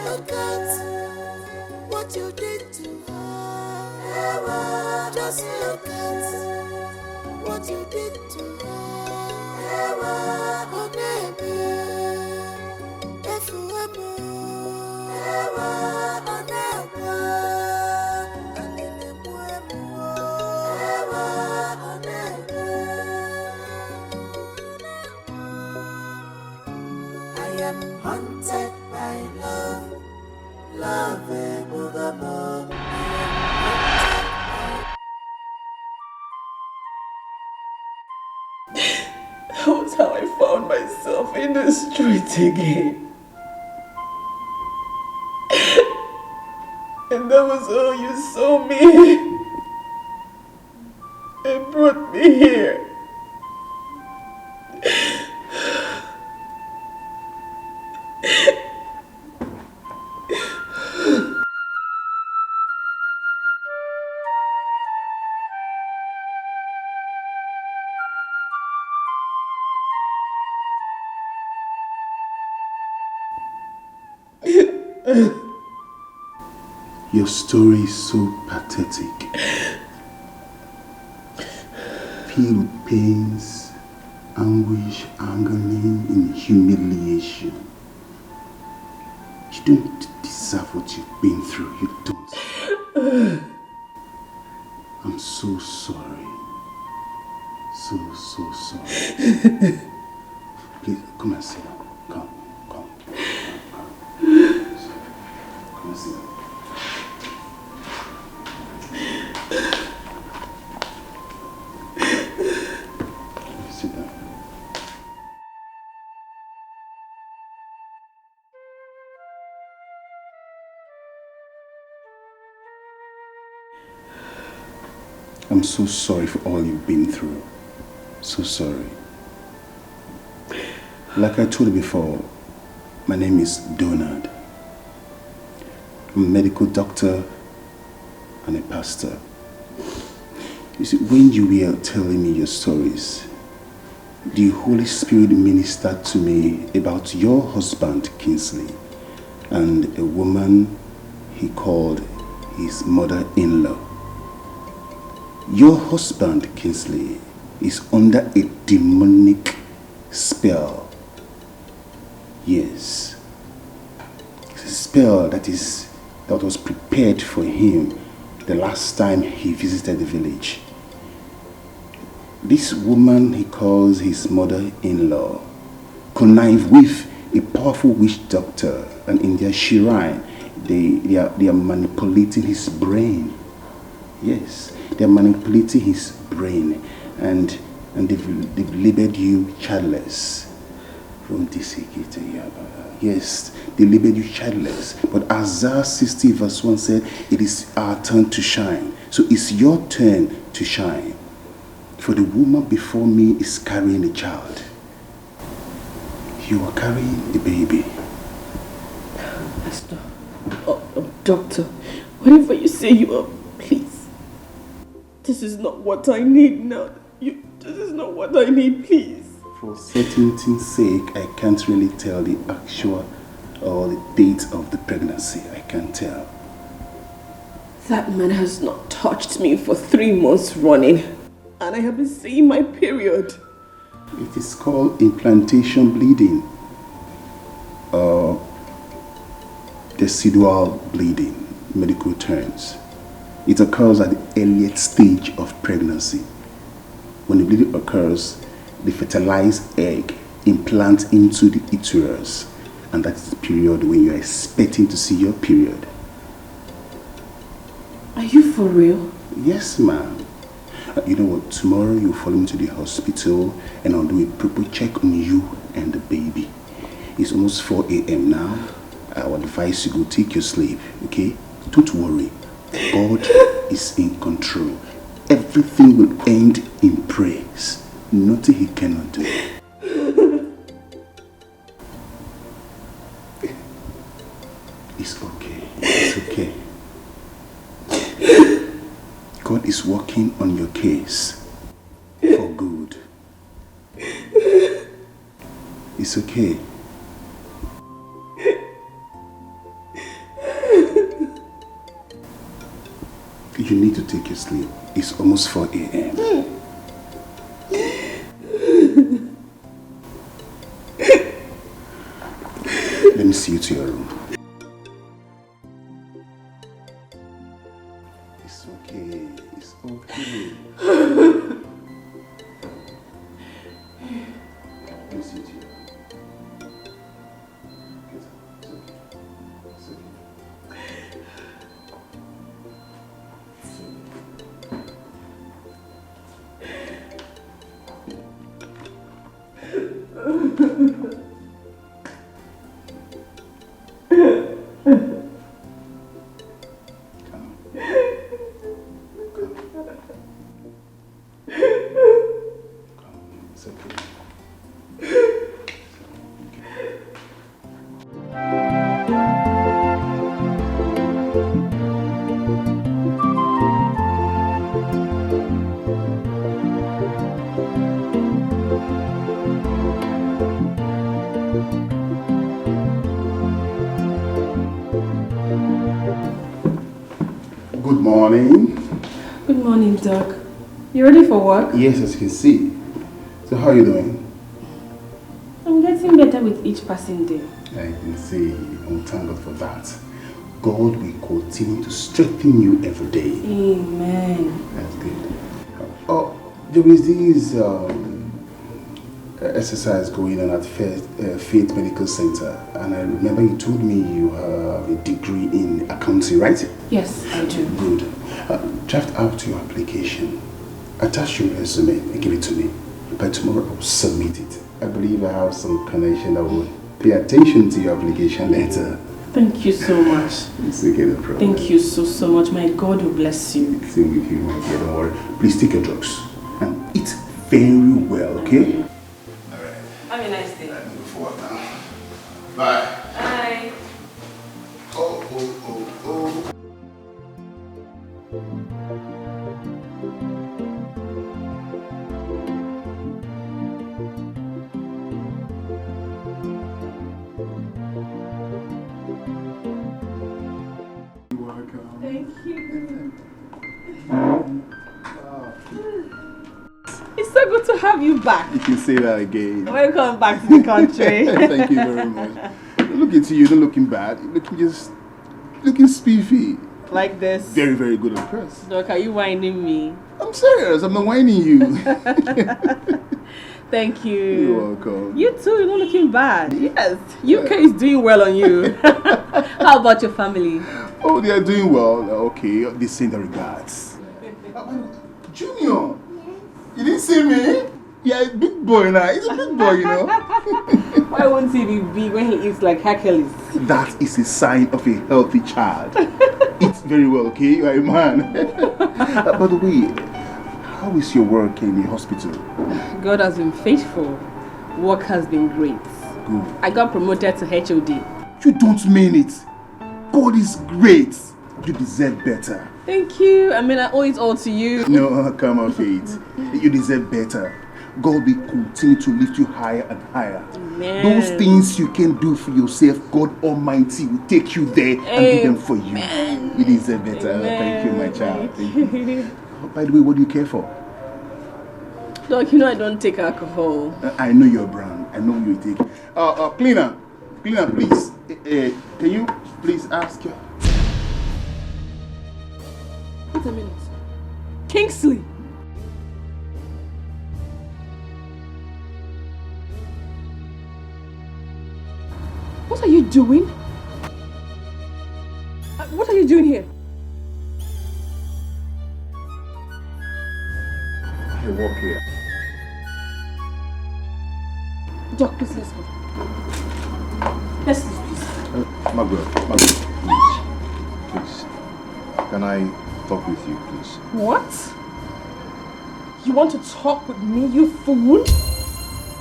Look at what you did to her. Just look at what you did to her. Oh, baby. I am haunted by love, love evermore.
That was how I found myself in the street again. And that was how you saw me and brought me here.
Your story is so pathetic. Filled with pains, anguish, agony, and humiliation. You don't deserve what you've been through. You don't. I'm so sorry. So sorry. Please, come and sit down. Come. Come and sit down. Sit down. I'm so sorry for all you've been through. So sorry. Like I told you before, my name is Donald. I'm a medical doctor and a pastor. You see, when you were telling me your stories, the Holy Spirit ministered to me about your husband, Kingsley, and a woman he called his mother-in-law. Your husband, Kingsley, is under a demonic spell. Yes. It's a spell that was prepared for him the last time he visited the village. This woman he calls his mother-in-law connived with a powerful witch doctor, and in their shrine they are manipulating his brain. Yes, they are manipulating his brain, and they've labeled you childless. Yes, they labeled you childless. But Isaiah 60 verse 1 said, it is our turn to shine. So it's your turn to shine. For the woman before me is carrying a child. You are carrying a baby.
Pastor, doctor, whatever you say you are, please. This is not what I need now. This is not what I need, please.
For certainty's sake, I can't really tell the actual or the date of the pregnancy. I can't tell.
That man has not touched me for 3 months running, and I have been seeing my period.
It is called implantation bleeding or decidual bleeding, medical terms. It occurs at the earliest stage of pregnancy. When the bleeding occurs, the fertilized egg implants into the uterus, and that is the period when you are expecting to see your period.
Are you for real?
Yes, ma'am. You know what? Tomorrow you follow me to the hospital and I'll do a proper check on you and the baby. It's almost 4 a.m. now. I would advise you go take your sleep, okay? Don't worry. God is in control. Everything will end in praise. nothing he cannot do. It's okay. It's okay. God is working on your case for good. It's okay. You need to take your sleep. It's almost 4 a.m. Let me see you to your room. It's okay. It's okay. Let me see you to your room. Get up. It's okay. It's okay. Good morning.
Good morning, Doc. You ready for work?
Yes, as you can see. So how are you doing?
I'm getting better with each passing day.
I can see. I'm thank God for that. God will continue to strengthen you every day.
Amen.
That's good. Oh, there is this exercise going on at Faith Medical Center, and I remember you told me you have a degree in accounting, right?
Yes, I do.
Good. Draft out your application, attach your resume, and give it to me. By tomorrow, I will submit it. I believe I have some connection that will pay attention to your application later.
Thank you so much.
It's okay, no problem.
Thank you so much. My God will bless you.
Same with you, my dear. Don't worry. Please take your drugs and eat very well, okay?
Have a nice day.
I'm moving forward now. Bye.
Bye.
Oh. You're welcome.
Thank you. It's so good to have you back.
You can say that again.
Welcome back to the country.
Thank you very much. Look at you, you're not looking bad. You're looking spiffy.
Like this.
Very, very good at first.
Doc, are you whining me?
I'm serious, I'm not whining you.
Thank you.
You're welcome.
You too, you're not looking bad. Yes. UK is doing well on you. How about your family?
Oh, they are doing well. Okay, they send their regards. Junior, you didn't see me? Yeah, a big boy now. He's a big boy, you know.
Why won't he be big when he eats like Hercules?
That is a sign of a healthy child. Eat very well, okay? You are a man. By the way, how is your work in the hospital?
God has been faithful. Work has been great.
Good.
I got promoted to HOD.
You don't mean it. God is great. You deserve better.
Thank you. I mean, I owe it all to you.
No, come on, Faith. You deserve better. God will continue to lift you higher and higher.
Amen.
Those things you can do for yourself, God Almighty will take you there and do them for you. You deserve better.
Amen.
Thank you, my child. Thank you. By the way, what do you care for?
Doc, you know I don't take alcohol.
I know your brand. I know what you take. Cleaner, please. Can you please ask your...
Wait a minute. Kingsley! What are you doing? What are you doing here?
I work here.
Doc, please, let's go. Let's leave, please.
Margaret, please. Can I talk with you, please?
What?
You want to talk with me, you fool?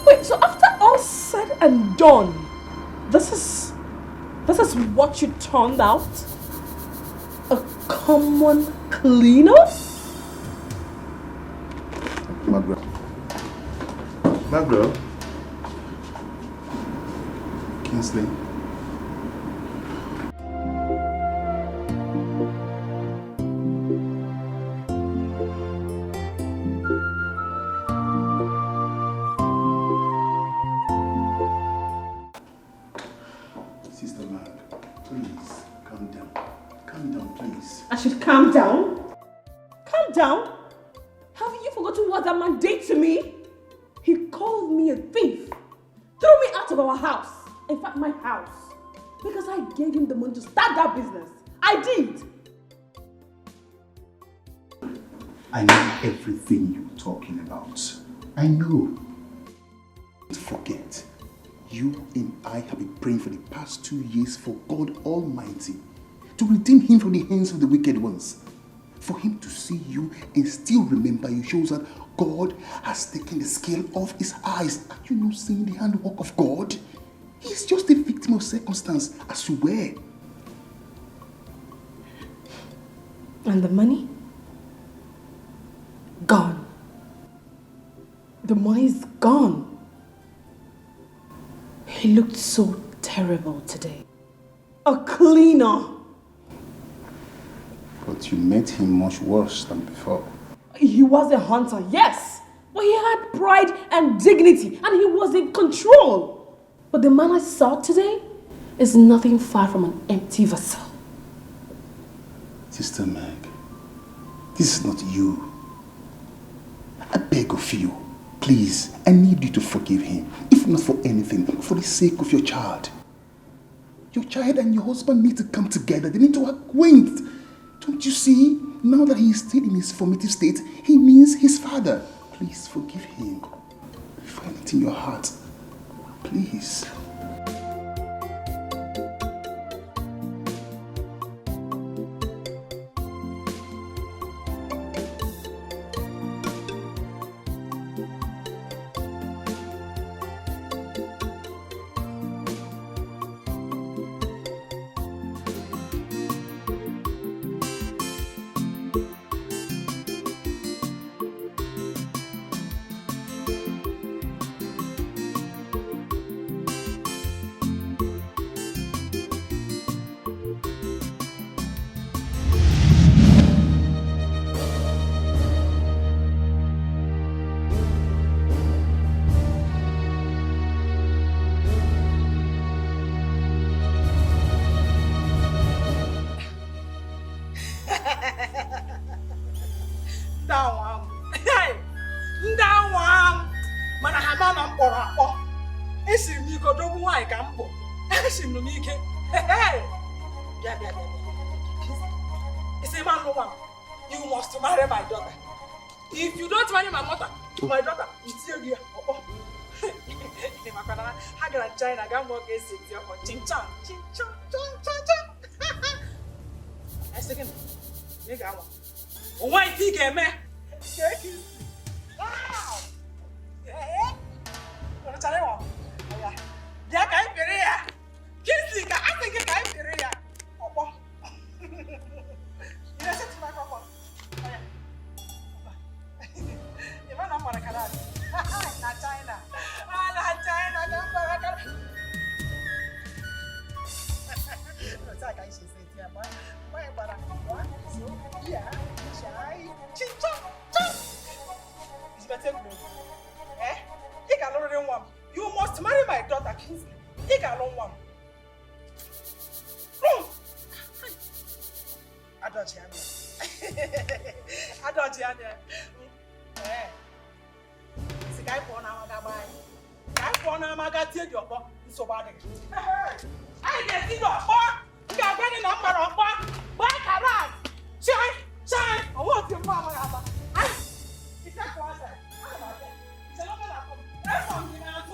Wait, so after all said and done, this is what you turned out? A common cleaner?
Margaret. Kingsley.
I should calm down? Calm down? Have you forgotten what that man did to me? He called me a thief, threw me out of our house, in fact my house, because I gave him the money to start that business. I did.
I know everything you're talking about. I know. Don't forget, you and I have been praying for the past 2 years for God Almighty to redeem him from the hands of the wicked ones. For him to see you and still remember you shows that God has taken the scale off his eyes. Are you not seeing the handwork of God? He's just a victim of circumstance, as you were.
And the money? Gone. The money's gone. He looked so terrible today. A cleaner.
But you met him much worse than before.
He was a hunter, yes. But he had pride and dignity and he was in control. But the man I saw today is nothing far from an empty vessel.
Sister Meg, this is not you. I beg of you, please, I need you to forgive him. If not for anything, for the sake of your child. Your child and your husband need to come together. They need to acquaint. Don't you see? Now that he is still in his formative state, he means his father. Please forgive him. Find it in your heart. Please.
You must marry my daughter. If you don't marry my daughter, it's your dear. I got China, I got more cases. Ching chong, ching chong, chong, chong, chong. I second. You got one. Why think I man? Wow! Eh? What are you on? Yeah, I can't be here. Kiss I think I can't be here. Oh, you listen to my microphone. You might not want to cut out. Not China. Not China. Don't go back. It's like I should say, yeah, but what? So, yeah, shy. Ching chong, chong. It's better to eh? You can already want. You must marry my daughter, Kingsley. You can alone want. I don't hear. Eh. Si guy for na maga buy. Guy for na maga tie di obo so bad. I get see the obo. You are getting number obo. Buy carrot. Shine. I want your mama aba. Ai. It's a class. It's a local account. That's something I do.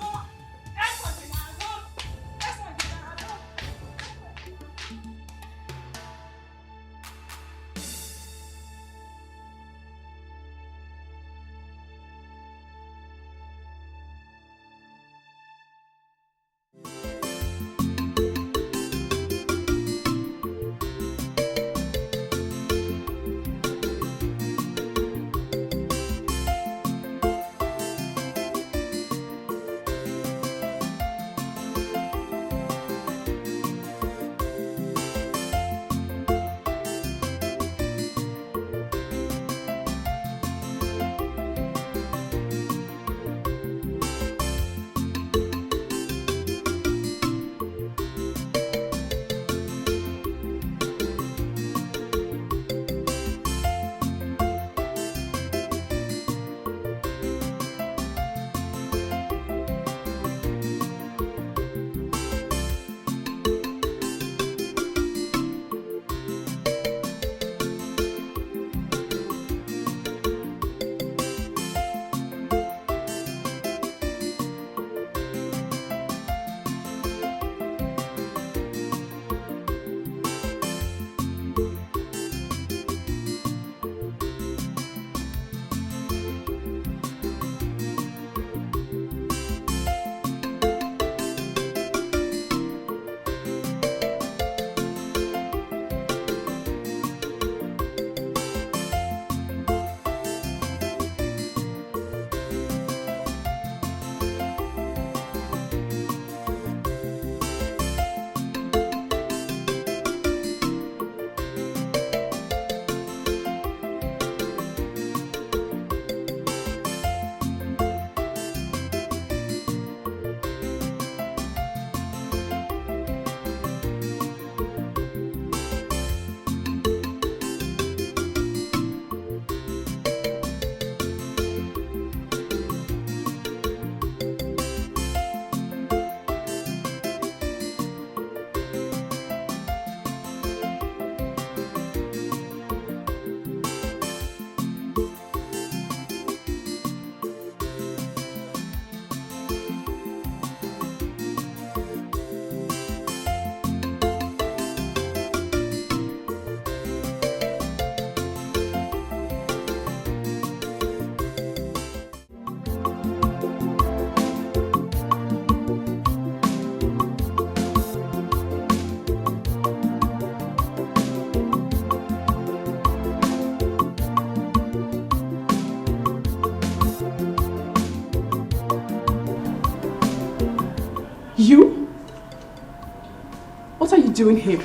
doing here?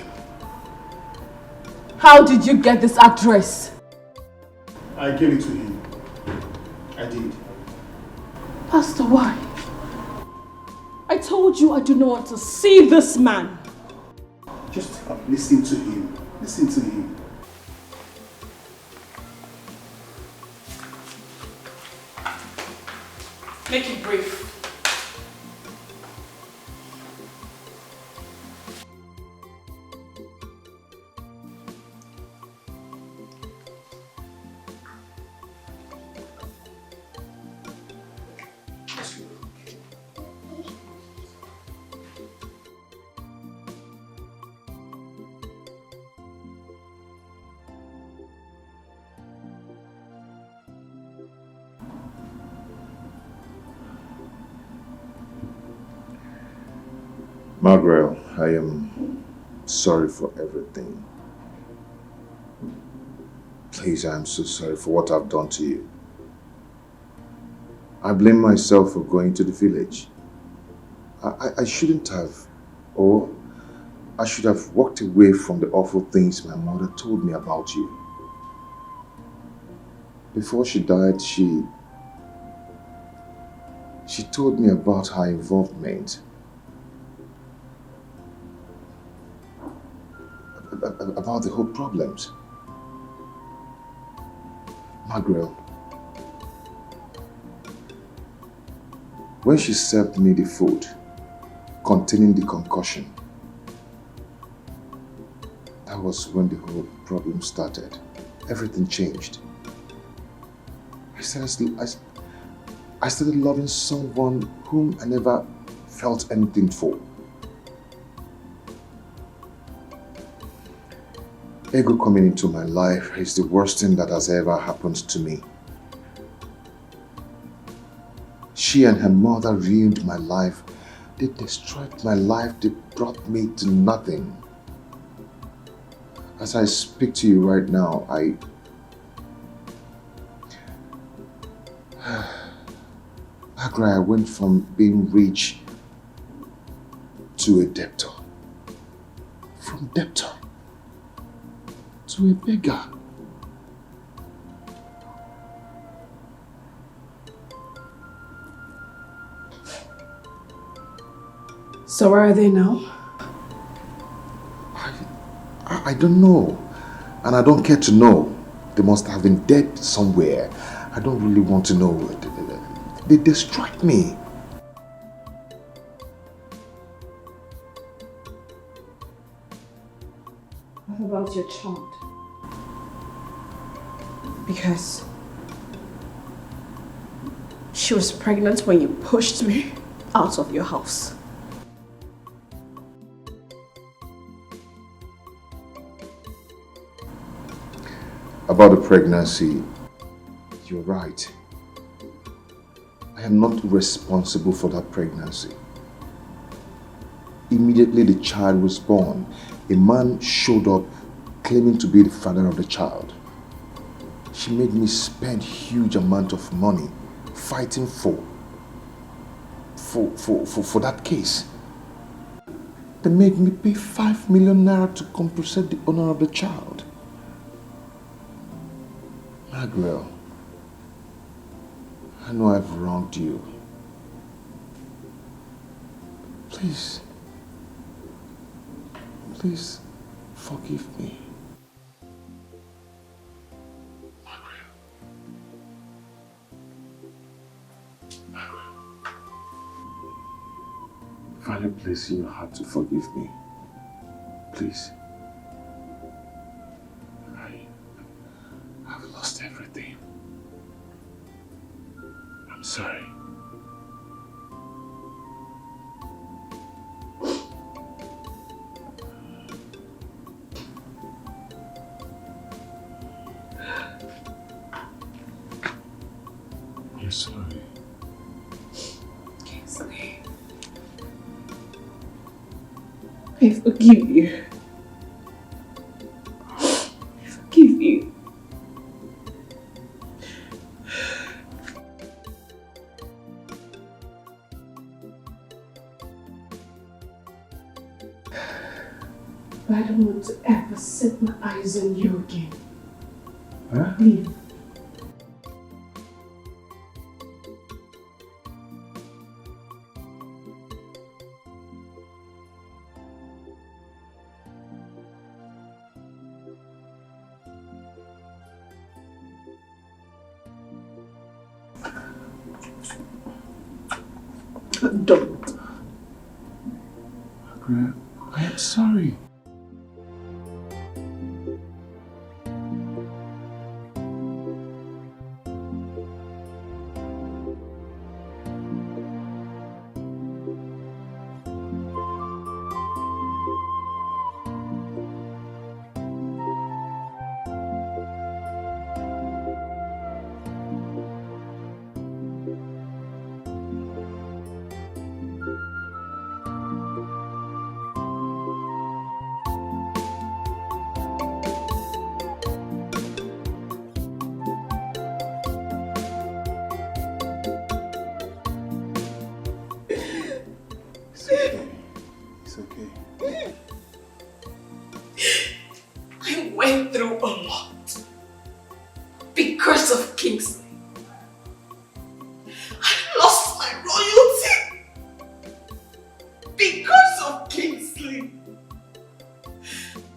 How did you get this address?
I gave it to him. I did.
Pastor, why? I told you I do not want to see this man.
Just listen to him. Listen to him.
Make it brief.
Margaret, I am sorry for everything. Please, I am so sorry for what I've done to you. I blame myself for going to the village. I shouldn't have, or I should have walked away from the awful things my mother told me about you. Before she died, she told me about her involvement. About the whole problems. Margaret, when she served me the food containing the concussion, that was when the whole problem started. Everything changed. I started loving someone whom I never felt anything for. Ego coming into my life is the worst thing that has ever happened to me. She and her mother ruined my life. They destroyed my life. They brought me to nothing. As I speak to you right now, I went from being rich to a debtor. From debtor to a beggar.
So where are they now?
I don't know. And I don't care to know. They must have been dead somewhere. I don't really want to know. They destroyed me.
What about your child? Because she was pregnant when you pushed me out of your house.
About the pregnancy, you're right. I am not responsible for that pregnancy. Immediately the child was born, a man showed up claiming to be the father of the child. She made me spend huge amount of money fighting for that case. They made me pay 5 million naira to compensate the owner of the child. Margaret, I know I've wronged you. Please forgive me. Find a place in your heart to forgive me. Please. I've lost everything. I'm sorry. I'm sorry.
It's okay. I forgive you. I forgive you.
But I don't want to ever set my eyes on you again.
Huh?
Leave.
Don't. Margaret, I am sorry. It's okay.
I went through a lot because of Kingsley. I lost my royalty because of Kingsley.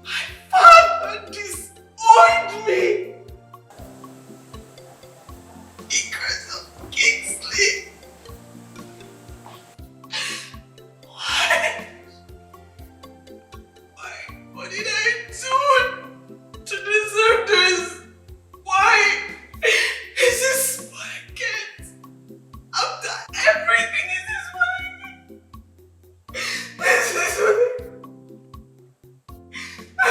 My father disowned me because of Kingsley. What did I do to deserve this? Why is this what I get? After everything, is this what I get? This is what I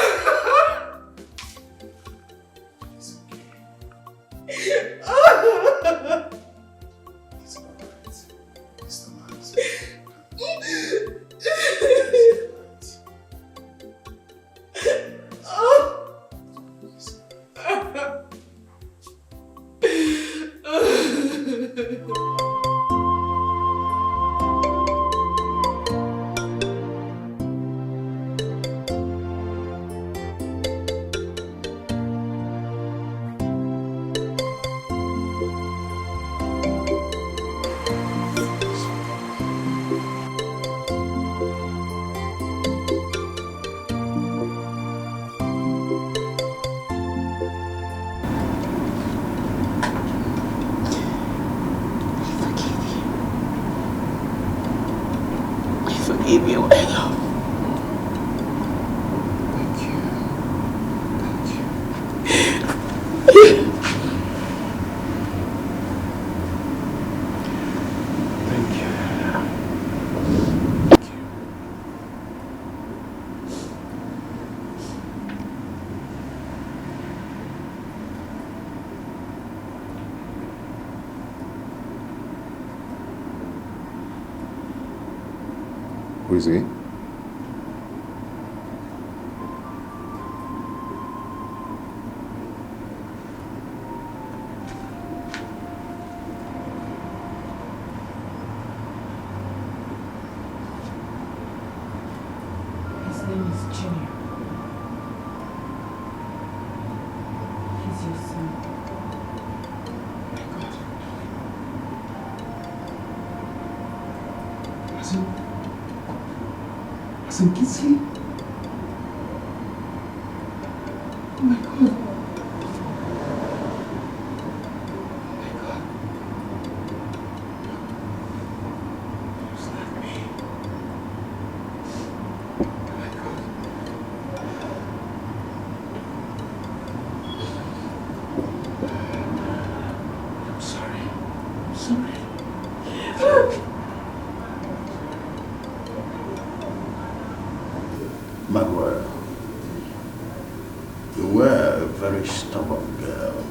Forgive you, I love.
Who is he?
His name is Junior. He's your son.
My God. As in Kingsley? Oh my God.
Manuel, you were a very stubborn girl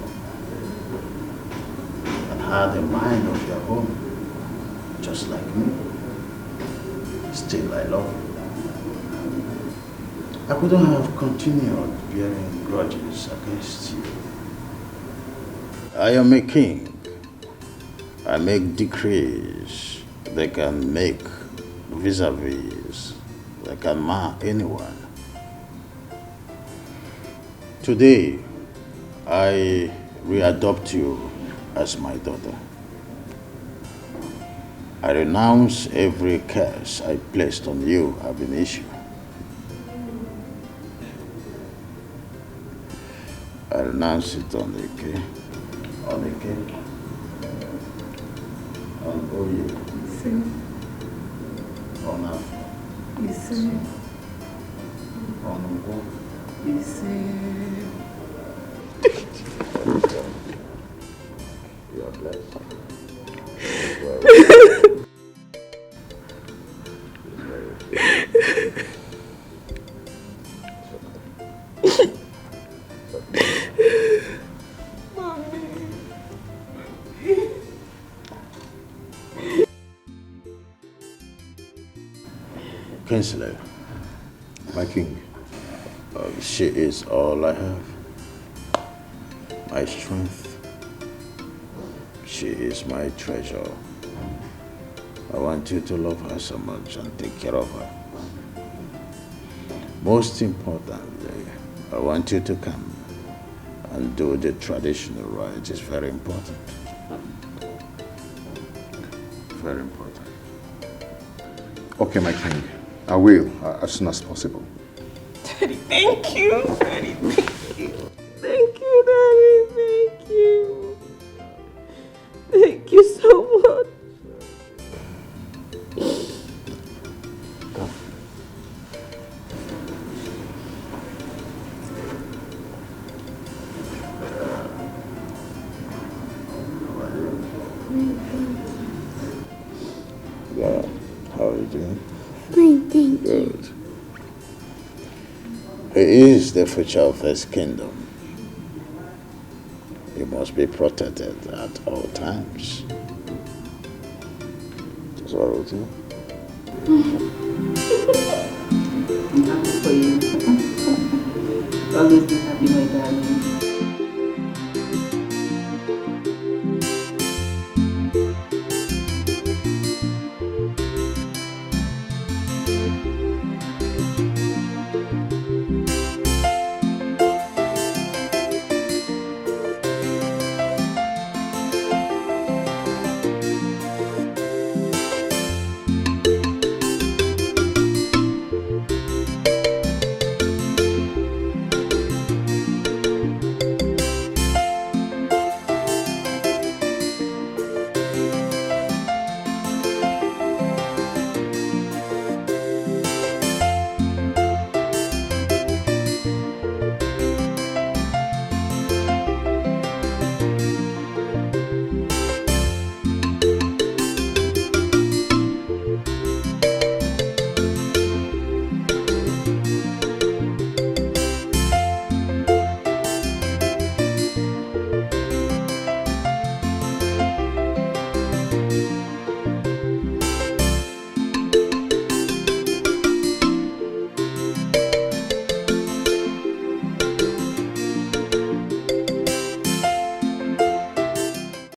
and had a mind of your own, just like me. Still, I love you. I couldn't have continued bearing grudges against you. I am a king. I make decrees. They can make vis-a-vis. They can mar anyone. Today, I readopt you as my daughter. I renounce every curse I placed on you ab initio. I renounce it on Ike, on Oye, on Afro, on Ngwo. You are blessed. Kingsley,
my king,
she is all I have. My strength. She is my treasure. I want you to love her so much and take care of her. Most importantly, I want you to come and do the traditional rites. It's very important. Very important.
Okay, my king. I will, as soon as possible.
Daddy, thank you. Daddy, thank you. Thank you, Daddy. Thank you. Thank you so much.
Yeah, how are you doing?
Fine, thank you.
Good. He is the future of this kingdom. He must be protected at all times. That's what I will do.